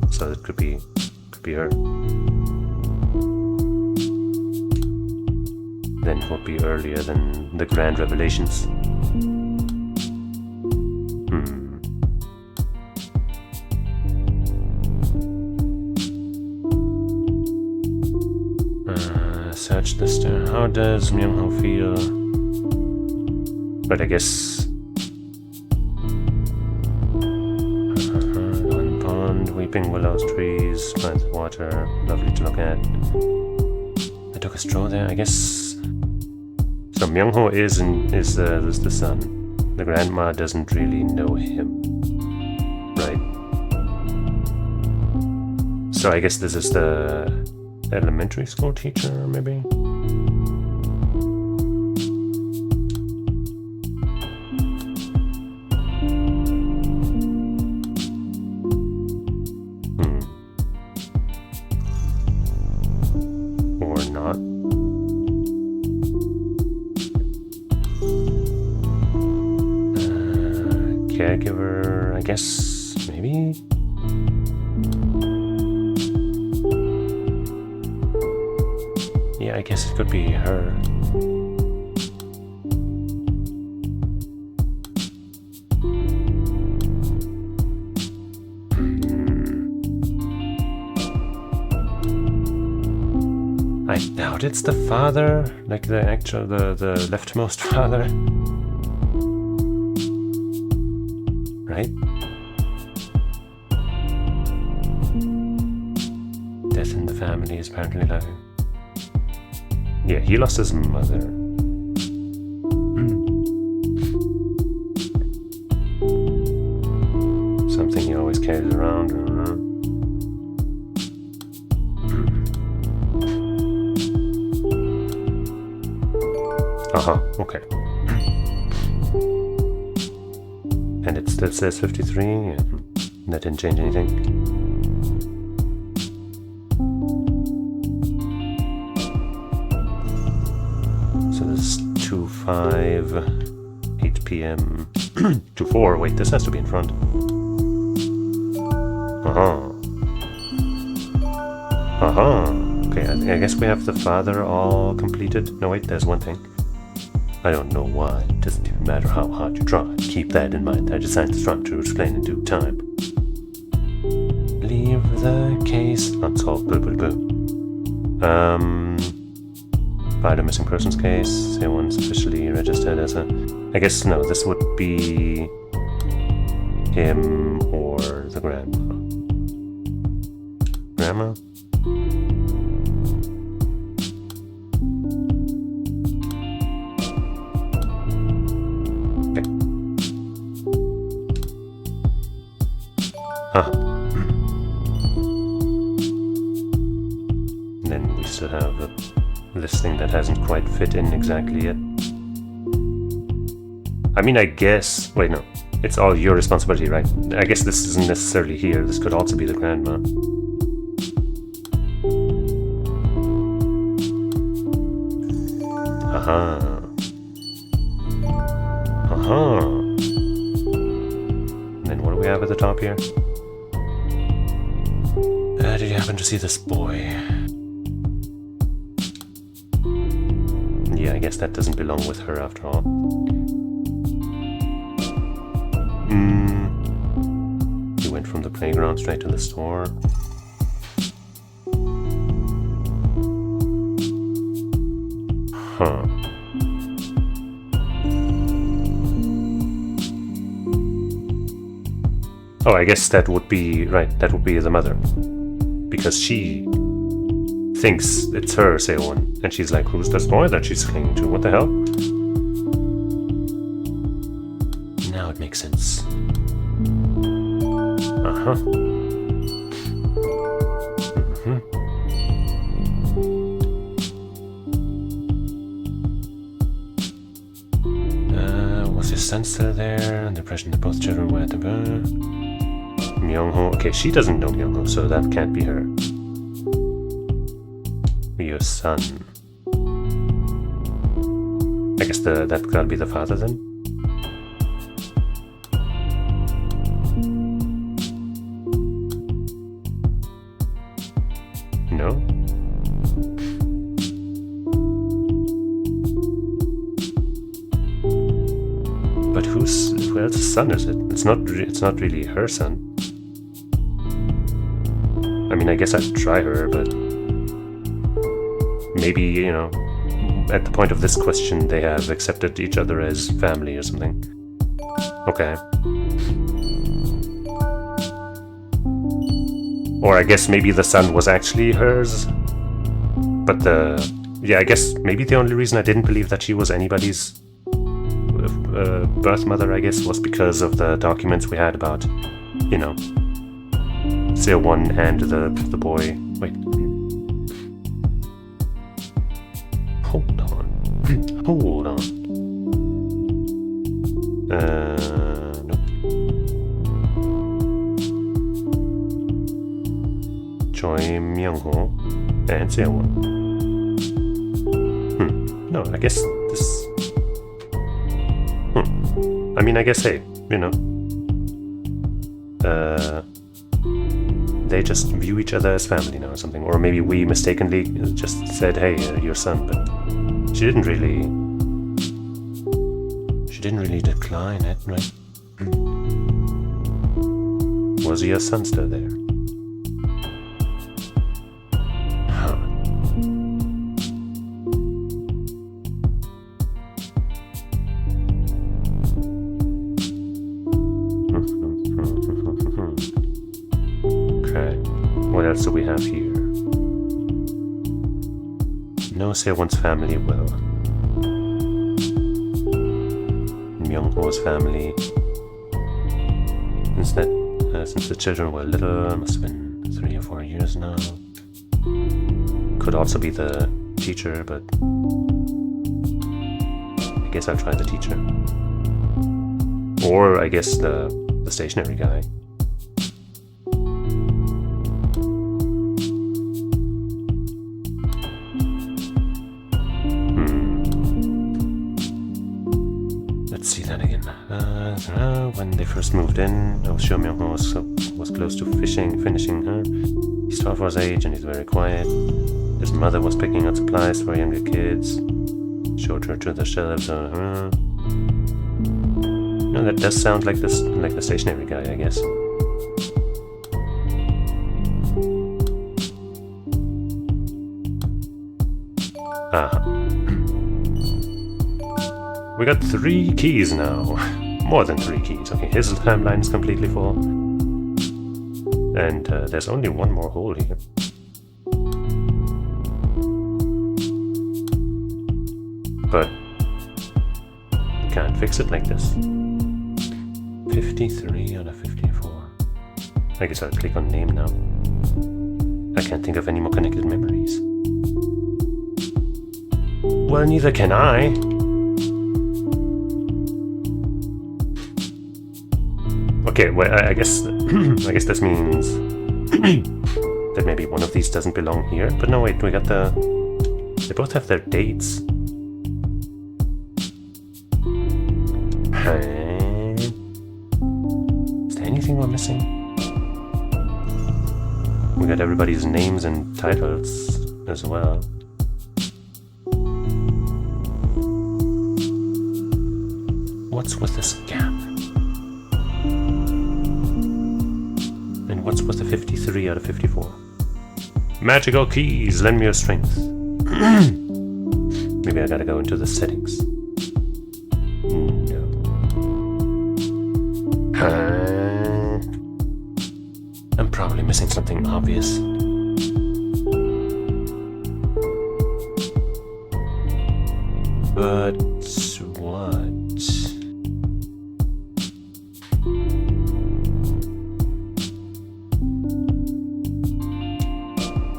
So it could be her. Then it would be earlier than the grand revelations. Search this there. How does Myung-ho feel? But I guess one pond, weeping willows, trees, plants of water, lovely to look at. I took a stroll there, I guess. So Myung-ho is the son. The grandma doesn't really know him, right? So I guess this is the elementary school teacher, maybe? Or not. Caregiver, I guess, maybe? Yeah, I guess it could be her. I doubt it's the father, like the leftmost father. Right? Death in the family is apparently like... Yeah, he lost his mother. Something he always carries around. Okay. And it still says 53. Yeah. That didn't change anything. So this is 2:05, 8 p.m. to 4. Wait, this has to be in front. Okay, I guess we have the father all completed. No, wait, there's one thing. I don't know why. It doesn't even matter how hard you try. Keep that in mind. I designed this run to explain in due time. Leave the case unsolved. File a missing persons case. Someone's officially registered as a... I guess, no, this would be him or the grandma. Grandma? Okay. And then we still have this thing that hasn't quite fit in exactly yet. I mean, I guess... Wait, no. It's all your responsibility, right? I guess this isn't necessarily here. This could also be the grandma. And then what do we have at the top here? Did you happen to see this boy? Yeah, I guess that doesn't belong with her after all. He went from the playground straight to the store. Huh. Oh, I guess that would be... Right, that would be the mother. Because she thinks it's her, Seowon. And she's like, who's this boy that she's clinging to? What the hell? Now it makes sense. Was his son still there? The impression that both children were at the birth. Myung-ho. Okay, she doesn't know Myung-ho, so that can't be her. Your son. I guess that gotta be the father then? No? But who else's son is it? It's not really her son. I mean, I guess I'd try her, but maybe, you know, at the point of this question, they have accepted each other as family or something. Okay. Or I guess maybe the son was actually hers. But yeah, I guess maybe the only reason I didn't believe that she was anybody's birth mother, I guess, was because of the documents we had about, you know, Seowon and the boy. Wait. Hold on. Hold on. Nope. Choi Myung-ho and Seowon. No, I guess this... I mean, I guess, hey, you know, they just view each other as family now or something. Or maybe we mistakenly just said, hey, your son, but she didn't really decline it, right? Was your son still there? What else do we have here? No Seowon's family will. Myung-ho's family. Since the children were little, must have been 3 or 4 years now. Could also be the teacher, but I guess I'll try the teacher. Or I guess the stationary guy. Let's see that again. When they first moved in, was close to finishing her. He's 12 years age and he's very quiet. His mother was picking out supplies for younger kids. Showed her to the shelves. No, that does sound like this, like the stationary guy, I guess. We got 3 keys now. More than 3 keys. Okay, his timeline is completely full. And there's only one more hole here. But can't fix it like this. 53 out of 54. I guess I'll click on name now. I can't think of any more connected memories. Well, neither can I. Okay, well, I guess this means that maybe one of these doesn't belong here. But no, wait, we got the... They both have their dates. Is there anything we're missing? We got everybody's names and titles as well. What's with this gap? And what's with the 53 out of 54? Magical keys, lend me your strength. Maybe I gotta go into the settings. No. I'm probably missing something obvious. But what?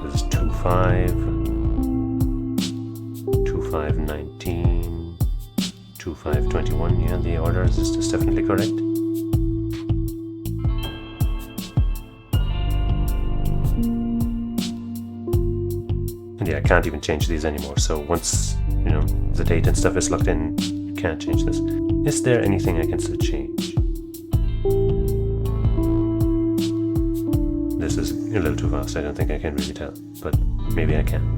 This is 25, 2519, 2521. Yeah, the order is definitely correct. And yeah, I can't even change these anymore. So once, you know, the date and stuff is locked in, you can't change this. Is there anything I can still change? This is a little too fast. I don't think I can really tell, but maybe I can.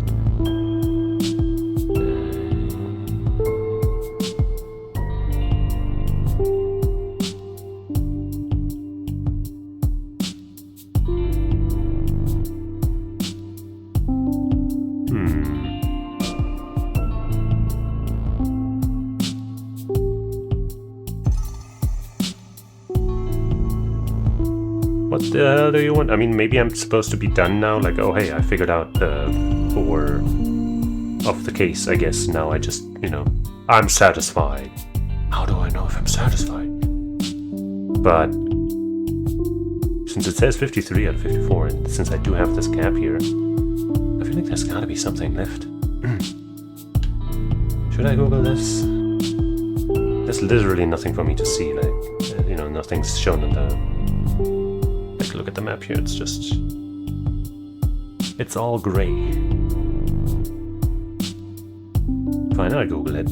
What the hell do you want? I mean, maybe I'm supposed to be done now. Like, oh, hey, I figured out the 4 of the case, I guess. Now I just, you know, I'm satisfied. How do I know if I'm satisfied? But since it says 53 out of 54, and since I do have this gap here, I feel like there's gotta be something left. Should I Google this? There's literally nothing for me to see. Like, you know, nothing's shown in the... Look at the map here, it's just... It's all gray. Fine, I'll Google it.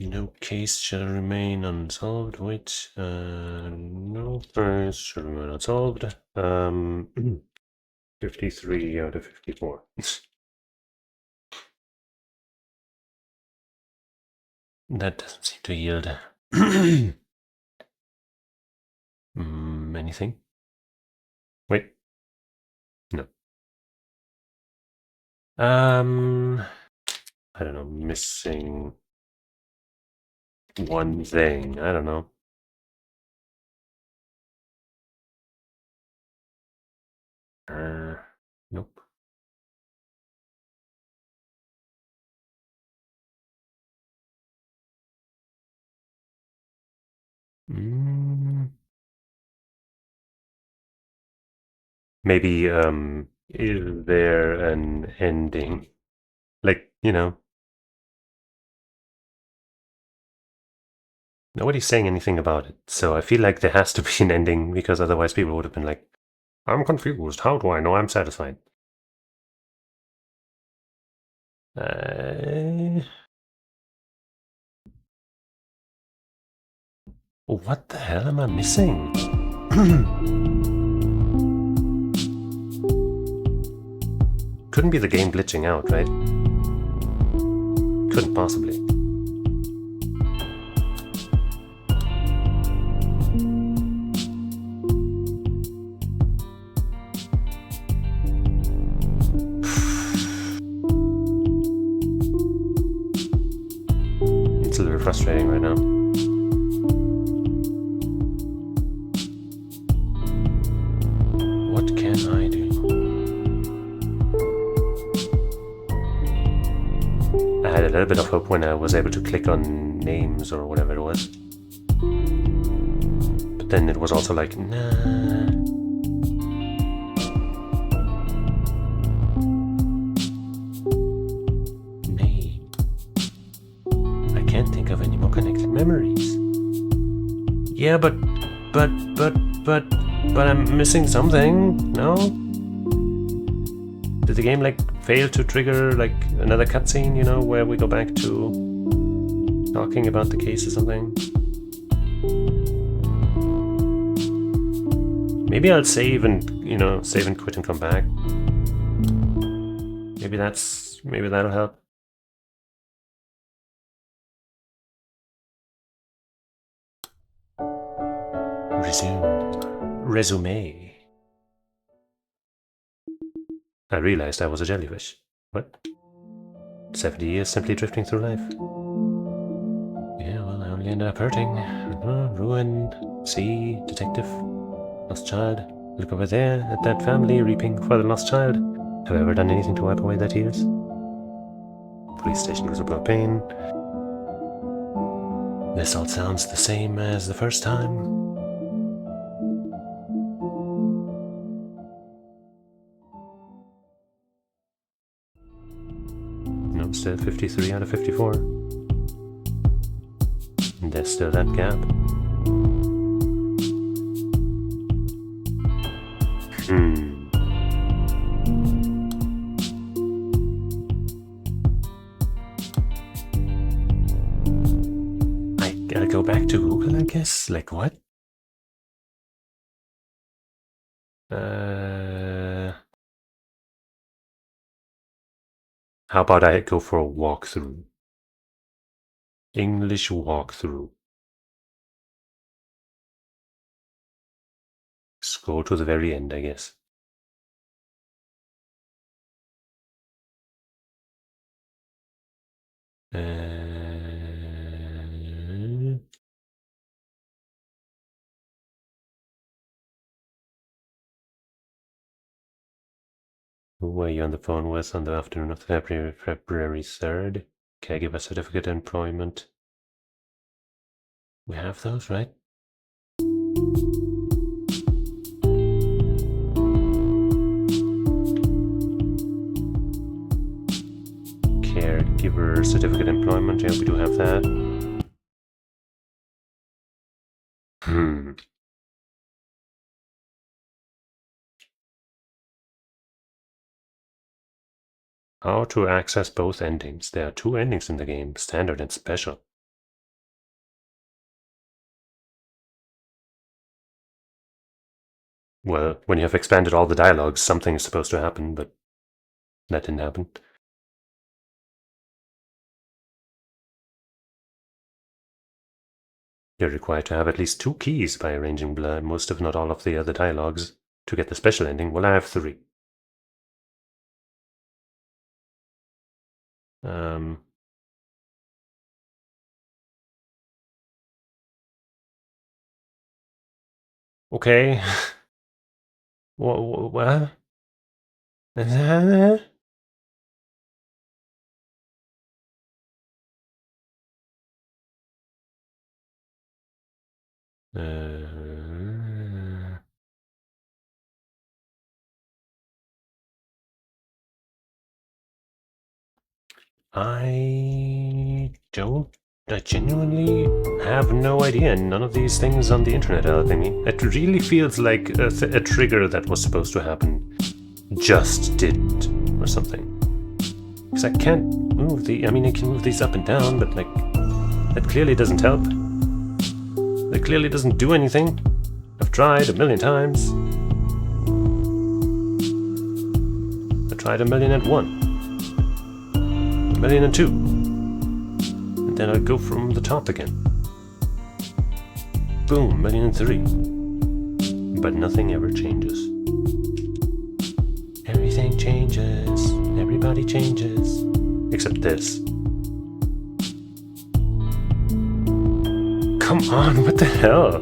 No case shall remain unsolved. Wait, no case shall remain unsolved. 53 out of 54. That doesn't seem to yield... anything? Wait. No. I don't know, missing one thing. I don't know. Nope. Maybe, is there an ending? Like, you know, Nobody's saying anything about it, so I feel like there has to be an ending, because otherwise people would have been like, I'm confused, how do I know I'm satisfied? What the hell am I missing? Couldn't be the game glitching out, right? Couldn't possibly. It's a little frustrating right now. What can I do? I had a little bit of hope when I was able to click on names or whatever it was. But then it was also like, nah. Name. I can't think of any more connected memories. Yeah, but I'm missing something, no? Did the game, like, fail to trigger, like, another cutscene, you know, where we go back to talking about the case or something? Maybe I'll save and, you know, save and quit and come back. Maybe that'll help. Resume. I realized I was a jellyfish. What? 70 years simply drifting through life. Yeah, well, I only ended up hurting. Ruin, sea, detective, lost child. Look over there at that family reaping for the lost child. Have I ever done anything to wipe away their tears? Police station whistleblower pain. This all sounds the same as the first time. No, still 53 out of 54. And there's still that gap. I gotta go back to Google, I guess? Like, what? How about I go for a walkthrough? English walkthrough. Scroll to the very end, I guess. Who were you on the phone with on the afternoon of February 3rd? Caregiver certificate employment. We have those, right? Caregiver certificate employment, yeah, we do have that. How to access both endings. There are two endings in the game, standard and special. Well, when you have expanded all the dialogues, something is supposed to happen, but that didn't happen. You're required to have at least 2 keys by arranging most if not all of the other dialogues to get the special ending. Well, I have 3. Okay. What? I don't I genuinely have no idea. None of these things on the internet are helping me. It really feels like a trigger that was supposed to happen just didn't, or something. Because I can't move I mean, I can move these up and down, but like, that clearly doesn't help. That clearly doesn't do anything. I've tried a million times. I tried 1,000,001. 1,000,002. And then I'll go from the top again. Boom, 1,000,003. But nothing ever changes. Everything changes. Everybody changes. Except this. Come on, what the hell?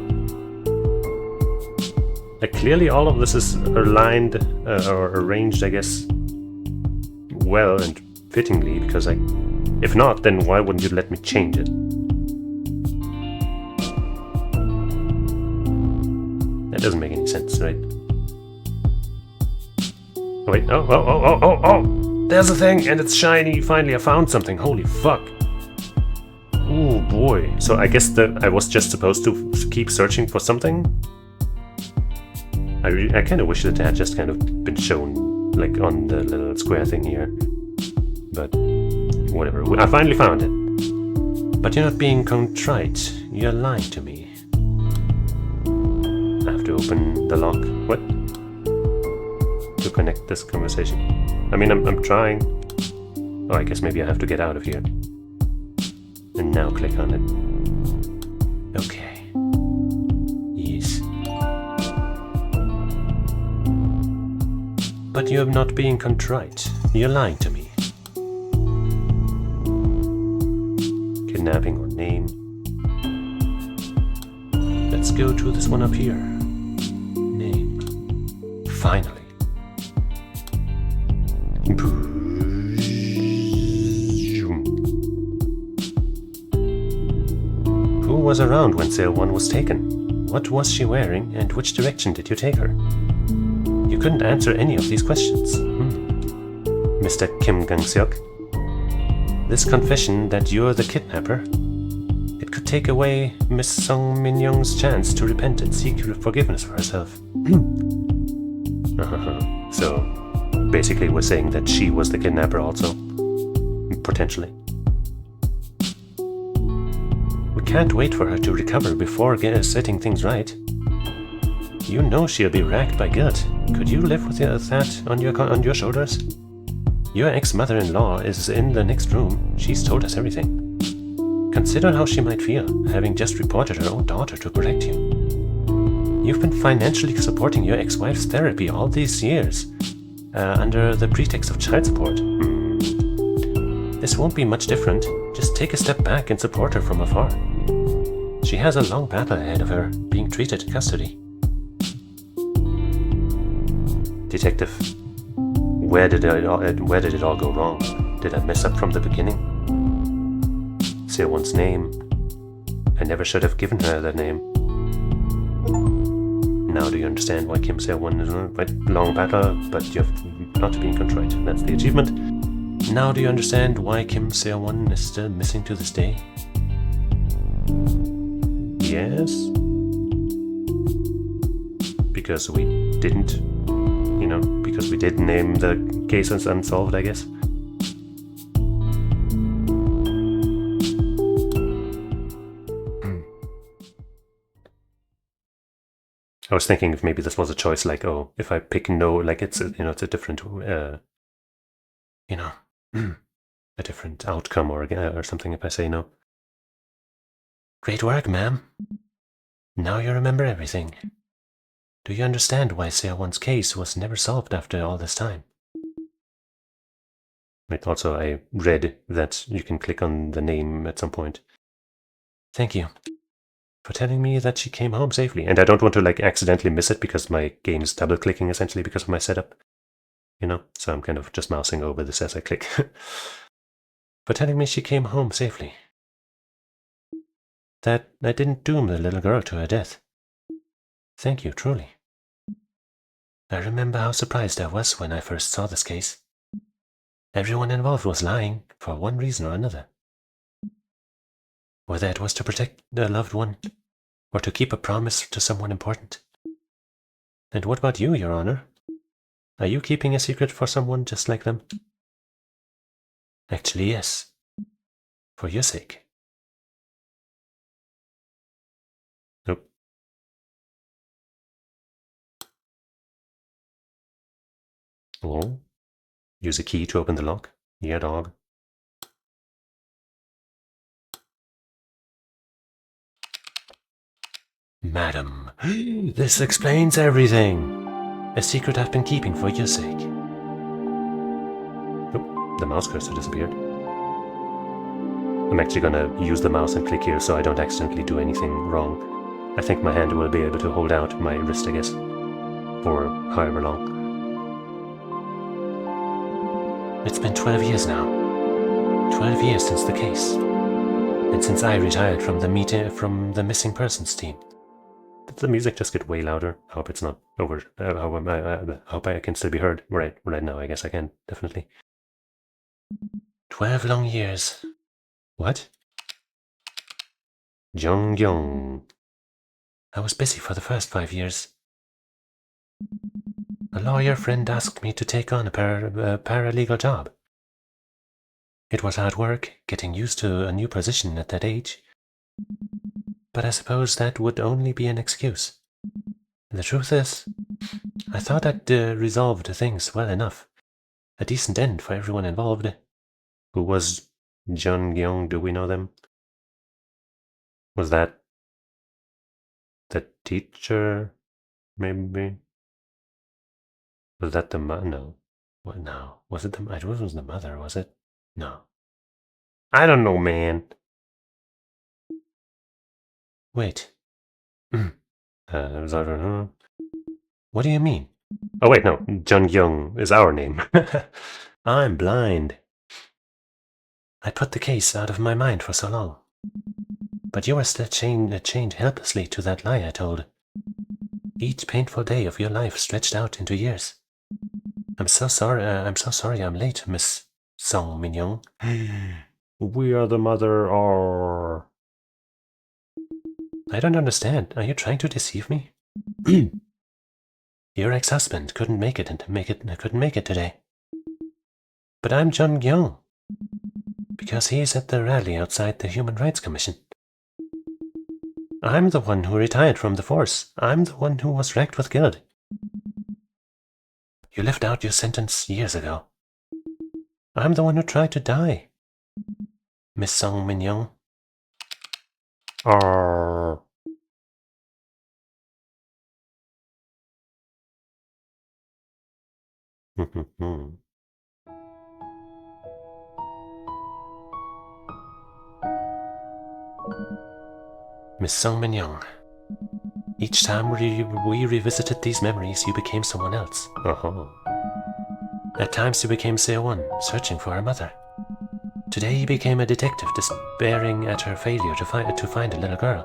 Like, clearly all of this is aligned, or arranged, I guess, well and fittingly, because if not, then why wouldn't you let me change it? That doesn't make any sense, right? Oh, wait, oh! There's a thing, and it's shiny! Finally, I found something, holy fuck! Oh boy, so I guess I was just supposed to keep searching for something? I kind of wish that had just kind of been shown, like, on the little square thing here. But whatever, I finally found it. But you're not being contrite, you're lying to me. I have to open the lock. What? To connect this conversation. I mean, I'm trying. Oh, I guess maybe I have to get out of here. And now click on it. Okay. Yes. But you're not being contrite. You're lying to me. Kidnapping or name. Let's go to this one up here. Name. Finally. Who was around when Sail 1 was taken? What was she wearing, and which direction did you take her? You couldn't answer any of these questions. Mr. Kim Gang-seok. This confession that you're the kidnapper, it could take away Miss Song Min-young's chance to repent and seek forgiveness for herself. So, basically we're saying that she was the kidnapper also. Potentially. We can't wait for her to recover before setting things right. You know she'll be racked by guilt. Could you live with that on your shoulders? Your ex-mother-in-law is in the next room. She's told us everything. Consider how she might feel, having just reported her own daughter to correct you. You've been financially supporting your ex-wife's therapy all these years, under the pretext of child support. This won't be much different. Just take a step back and support her from afar. She has a long battle ahead of her, being treated in custody. Detective, where did it all go wrong? Did I mess up from the beginning? Sail 1's name. I never should have given her that name. Now do you understand why Kim Sail 1 is a quite long battle, but you have not been contrite? That's the achievement. Now do you understand why Kim Sail 1 is still missing to this day? Yes? Because we didn't, because we did name the case as Unsolved, I guess. I was thinking if maybe this was a choice, like, oh, if I pick no, like it's a different, a different outcome or something if I say no. Great work, ma'am. Now you remember everything. Do you understand why Sail 1's case was never solved after all this time? Wait, also I read that you can click on the name at some point. Thank you for telling me that she came home safely. And I don't want to accidentally miss it because my game's double clicking essentially because of my setup. So I'm kind of just mousing over this as I click. For telling me she came home safely. That I didn't doom the little girl to her death. Thank you, truly. I remember how surprised I was when I first saw this case. Everyone involved was lying, for one reason or another. Whether it was to protect a loved one, or to keep a promise to someone important. And what about you, Your Honor? Are you keeping a secret for someone just like them? Actually, yes. For your sake. Nope. Oh. Use a key to open the lock. Yeah, dog. Madam, this explains everything. A secret I've been keeping for your sake. Oh, the mouse cursor disappeared. I'm actually gonna use the mouse and click here so I don't accidentally do anything wrong. I think my hand will be able to hold out my wrist, I guess, for however long. It's been 12 years now. 12 years since the case. And since I retired from the missing persons team. Did the music just get way louder? I hope it's not over. I hope I can still be heard. Right now, I guess I can, definitely. 12 long years. What? Jung. I was busy for the first 5 years. A lawyer friend asked me to take on a paralegal job. It was hard work, getting used to a new position at that age. But I suppose that would only be an excuse. The truth is, I thought I'd resolved things well enough. A decent end for everyone involved. Who was Jung? Do we know them? Was that the teacher? Maybe? Was that the mother? No. What? No. Was it the? It wasn't the mother, was it? No. I don't know, man. Wait. What do you mean? Oh wait, no. Jung is our name. I'm blind. I put the case out of my mind for so long. But you were still chained helplessly to that lie I told. Each painful day of your life stretched out into years. I'm so sorry I'm late, Miss Song Min-young. We are the mother or... I don't understand. Are you trying to deceive me? Your ex-husband couldn't make it today. But I'm Jung Young. Because he's at the rally outside the Human Rights Commission. I'm the one who retired from the force. I'm the one who was racked with guilt. You lived out your sentence years ago. I'm the one who tried to die. Miss Song Min-young. Miss Song Min-young. Each time we revisited these memories, you became someone else. At times you became Seo-won, searching for her mother. Today you became a detective, despairing at her failure to find a little girl.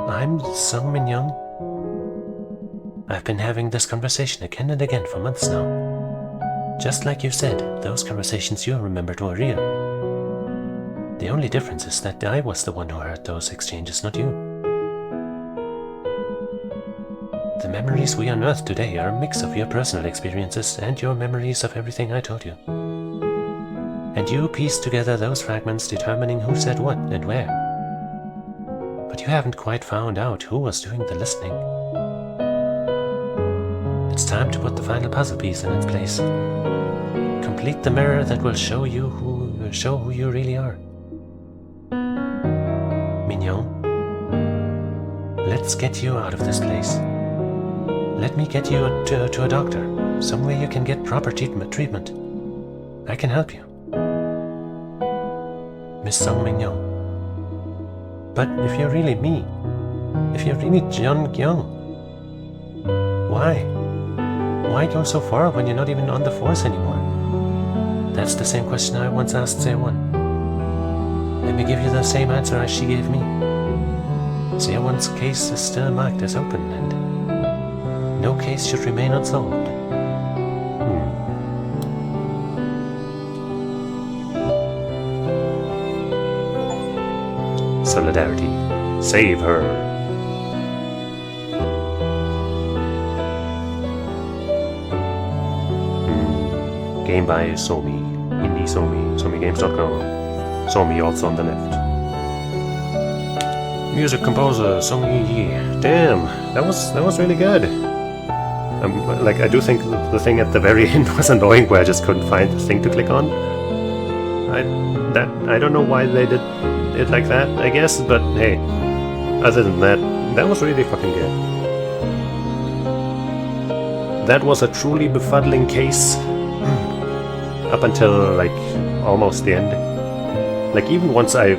I'm Song Min-young. I've been having this conversation again and again for months now. Just like you said, those conversations you remembered were real. The only difference is that I was the one who heard those exchanges, not you. The memories we unearthed today are a mix of your personal experiences and your memories of everything I told you. And you pieced together those fragments, determining who said what and where. But you haven't quite found out who was doing the listening. It's time to put the final puzzle piece in its place. Complete the mirror that will show who you really are. Min-young, let's get you out of this place. Let me get you to a doctor, somewhere you can get proper treatment. I can help you. Miss Song Min-young. But if you're really me, if you're really Jung Young, why? Why go so far when you're not even on the force anymore? That's the same question I once asked Seo-won. Let me give you the same answer as she gave me. Seo-won's case is still marked as open, and no case should remain unsolved. Solidarity. Save her. Game by Somi. Indie Somi. SomiGames.com. Somi also on the left. Music composer Somi Yi. Damn, that was really good. Like, I do think the thing at the very end was annoying, where I just couldn't find the thing to click on. I don't know why they did it like that, I guess, but hey, other than that, that was really fucking good. That was a truly befuddling case, up until, like, almost the end. Like, even once I,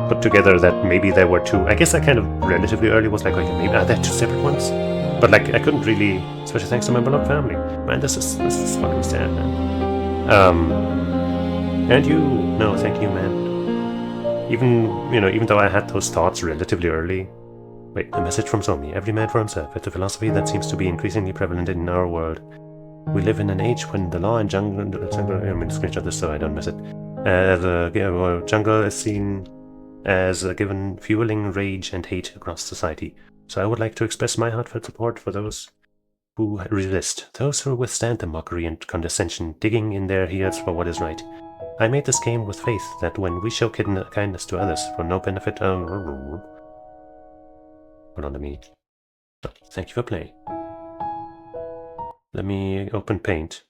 put together that maybe there were two, I guess I kind of relatively early was like, okay, maybe are there two separate ones? But, like, I couldn't really, especially thanks to my beloved family. Man, this is fucking sad, man. And you, no, thank you, man. Even though I had those thoughts relatively early. Wait, a message from Somi. Every man for himself. It's a philosophy that seems to be increasingly prevalent in our world. We live in an age when the law and jungle, I'm going to screenshot this so I don't miss it. The jungle is seen as a given fueling rage and hate across society. So I would like to express my heartfelt support for those who resist, those who withstand the mockery and condescension, digging in their heels for what is right. I made this game with faith that when we show kindness to others for no benefit of... Hold on, let me... Oh, thank you for playing. Let me open Paint,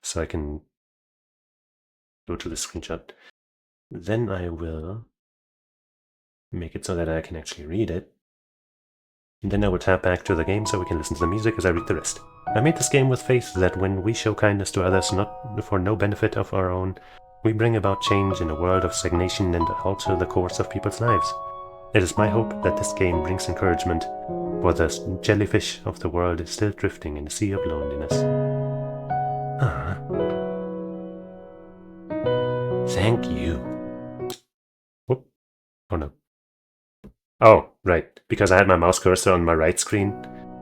so I can go to the screenshot. Then I will make it so that I can actually read it. And then I will tap back to the game so we can listen to the music as I read the rest. I made this game with faith that when we show kindness to others not for no benefit of our own, we bring about change in a world of stagnation and alter the course of people's lives. It is my hope that this game brings encouragement, for the jellyfish of the world is still drifting in a sea of loneliness. Thank you. Whoop. Oh no. Oh, right. Because I had my mouse cursor on my right screen,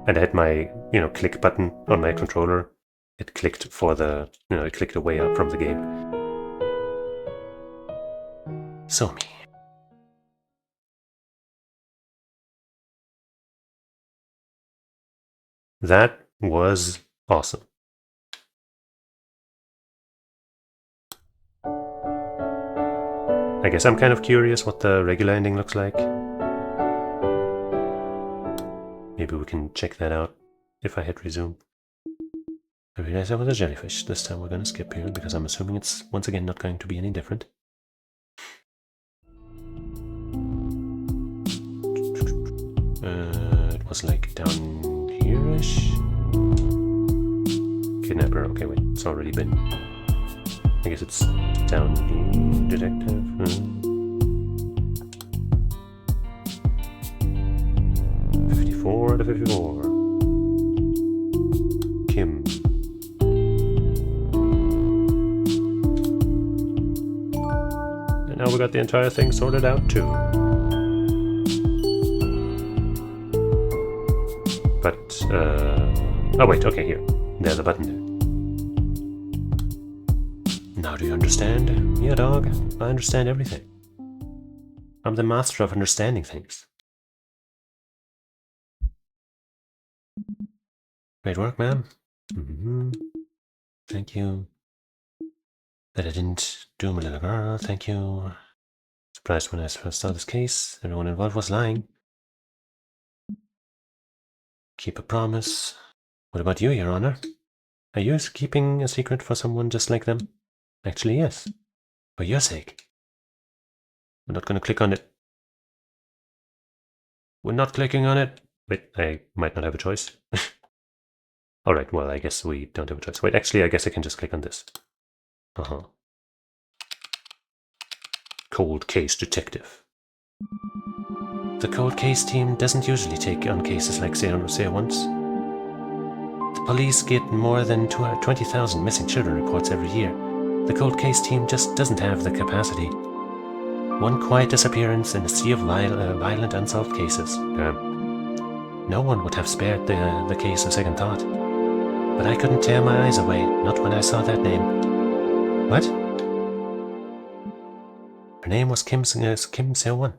and I had my, click button on my controller. It clicked for the, it clicked away up from the game. Somi. That was awesome. I guess I'm kind of curious what the regular ending looks like. Maybe we can check that out if I hit resume. I realize that was a jellyfish. This time we're gonna skip here because I'm assuming it's once again not going to be any different. It was like down here-ish. Kidnapper, okay, wait, it's already been. I guess it's down here, detective. 54 out of 54. Kim. And now we got the entire thing sorted out too. But, oh wait, okay, here. There's a button there. Now do you understand? Yeah, dog. I understand everything. I'm the master of understanding things. Great work, ma'am. Thank you. That I didn't do my little girl. Thank you. Surprised when I first saw this case. Everyone involved was lying. Keep a promise. What about you, Your Honor? Are you keeping a secret for someone just like them? Actually, yes. For your sake. We're not going to click on it. We're not clicking on it. Wait, I might not have a choice. Alright, well, I guess we don't have a choice. Wait, actually, I guess I can just click on this. Cold Case Detective. The Cold Case team doesn't usually take on cases like Say Once. The police get more than 20,000 missing children reports every year. The Cold Case team just doesn't have the capacity. One quiet disappearance in a sea of violent unsolved cases. No one would have spared the case a second thought. But I couldn't tear my eyes away, not when I saw that name. What? Her name was Kim Se-won.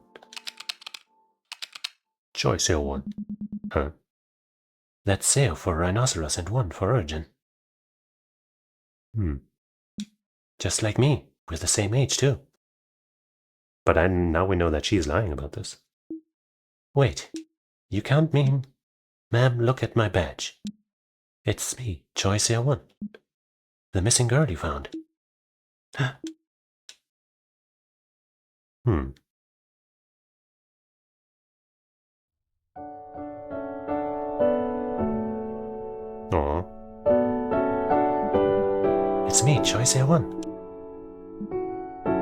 Choice here 1. Huh? That's 0 for rhinoceros and 1 for urchin. Just like me, we're the same age too. But now we know that she's lying about this. Wait, you can't mean... Ma'am, look at my badge. It's me, Choice 1. The missing girl you found. Aw. It's me, Choice 1.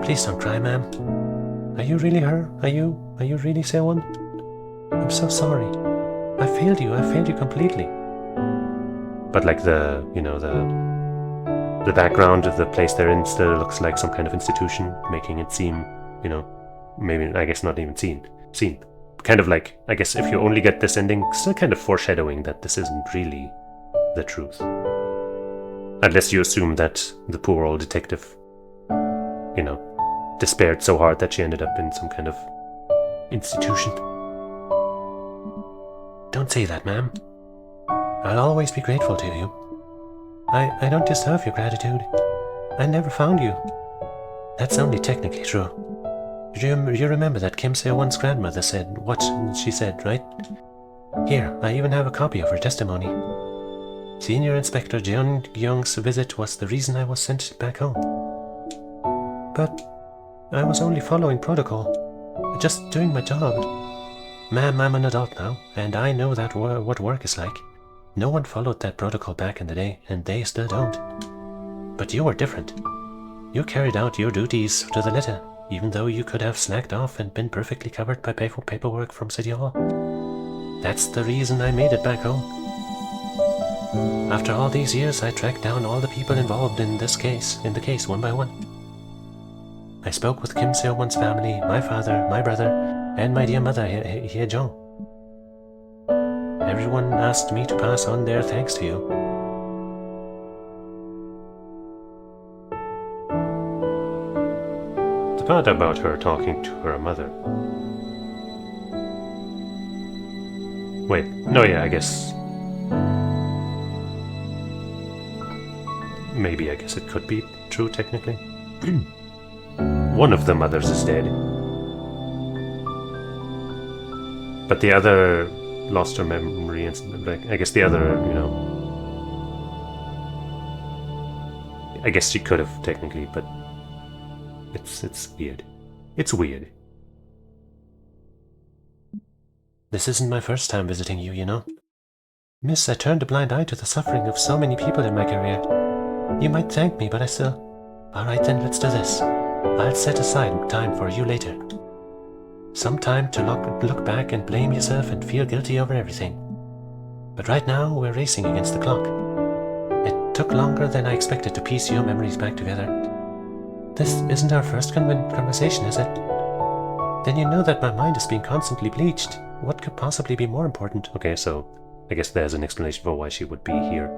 Please don't cry, ma'am. Are you really her? Are you really Seowon? I'm so sorry. I failed you completely. But like the background of the place they're in still looks like some kind of institution, making it seem, maybe, I guess not even seen. Kind of like, I guess if you only get this ending, still kind of foreshadowing that this isn't really the truth. Unless you assume that the poor old detective, despaired so hard that she ended up in some kind of institution. Don't say that, ma'am. I'll always be grateful to you. I don't deserve your gratitude. I never found you. That's only technically true. You remember that Kim Se-won's grandmother said what she said, right? Here, I even have a copy of her testimony. Senior Inspector Jeon Young's visit was the reason I was sent back home. But I was only following protocol, just doing my job. Ma'am, I'm an adult now, and I know that what work is like. No one followed that protocol back in the day, and they still don't. But you were different. You carried out your duties to the letter, even though you could have slacked off and been perfectly covered by paperwork from City Hall. That's the reason I made it back home. After all these years, I tracked down all the people involved in the case one by one. I spoke with Kim Se-won's family, my father, my brother, and my dear mother, Hye-jong. Everyone asked me to pass on their thanks to you. The part about her talking to her mother. Wait, no, yeah, I guess... Maybe, I guess it could be true, technically. One of the mothers is dead. But the other lost her memory and, like, I guess the other, I guess she could have, technically, but it's weird. It's weird. This isn't my first time visiting you, Miss, I turned a blind eye to the suffering of so many people in my career. You might thank me, but I still... Alright then, let's do this. I'll set aside time for you later. Some time to look back and blame yourself and feel guilty over everything. But right now, we're racing against the clock. It took longer than I expected to piece your memories back together. This isn't our first conversation, is it? Then you know that my mind is being constantly bleached. What could possibly be more important? Okay, so I guess there's an explanation for why she would be here.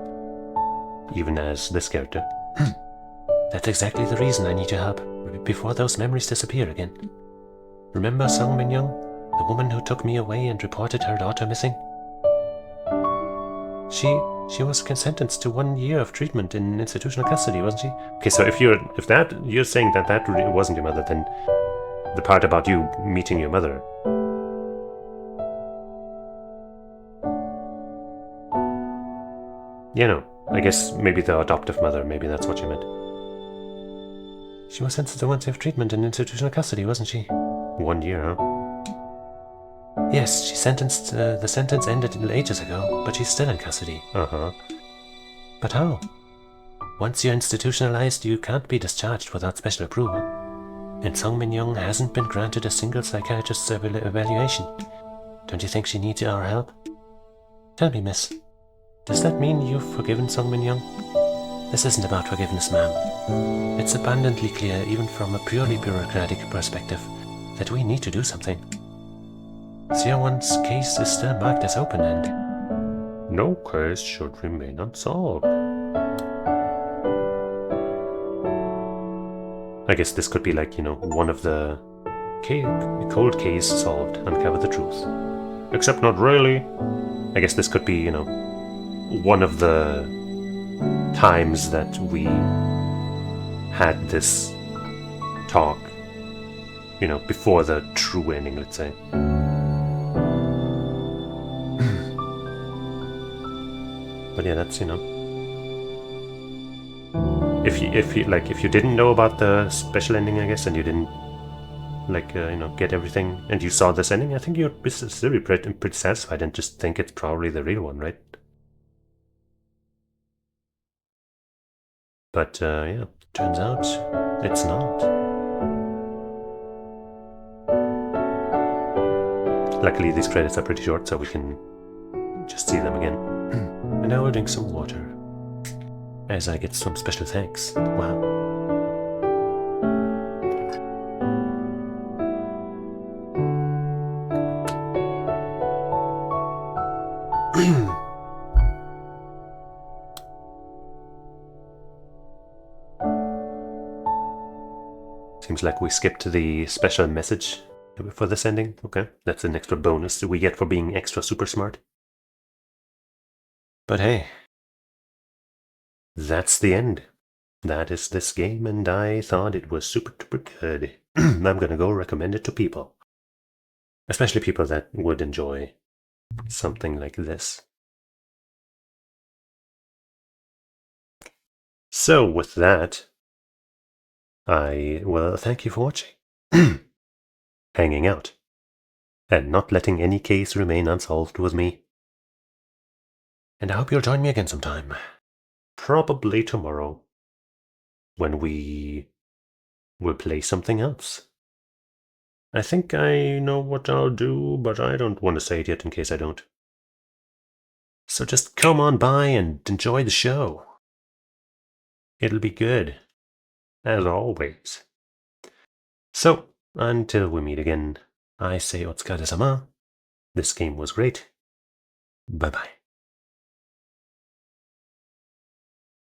Even as this character. That's exactly the reason I need your help, before those memories disappear again. Remember Sung Min-young, the woman who took me away and reported her daughter missing? She was sentenced to 1 year of treatment in institutional custody, wasn't she? Okay, so if you're saying that really wasn't your mother, then the part about you meeting your mother. I guess maybe the adoptive mother, maybe that's what you meant. She was sentenced to 1 year of treatment in institutional custody, wasn't she? 1 year, huh? Yes, the sentence ended ages ago, but she's still in custody. Uh-huh. But how? Once you're institutionalized, you can't be discharged without special approval. And Sung Min-young hasn't been granted a single psychiatrist's evaluation. Don't you think she needs our help? Tell me, miss, does that mean you've forgiven Sung Min-young? This isn't about forgiveness, ma'am. It's abundantly clear, even from a purely bureaucratic perspective, that we need to do something. Seo-won's case is still marked as open and... No case should remain unsolved. I guess this could be like, one of the cold case solved, uncover the truth. except not really. I guess this could be, you know, one of the times that we had this talk, you know, before the true ending, let's say. But yeah, that's, you know, if you didn't know about the special ending, I guess, and you didn't you know, get everything, and you saw this ending, I think you'd be still pretty satisfied and just think it's probably the real one, right? But yeah, turns out it's not. Luckily, these credits are pretty short, so we can just see them again. And now I'll drink some water as I get some special thanks. Wow. Seems like we skipped the special message for this ending. Okay, that's an extra bonus that we get for being extra super smart. But hey, that's the end. That is this game, and I thought it was super duper good. I'm gonna go recommend it to people. Especially people that would enjoy something like this. So with that, I will thank you for watching, hanging out, and not letting any case remain unsolved with me. And I hope you'll join me again sometime. Probably tomorrow, when we will play something else. I think I know what I'll do, but I don't want to say it yet in case I don't. So just come on by and enjoy the show. It'll be good, as always. So, until we meet again, I say Otskare-sama. This game was great. Bye-bye.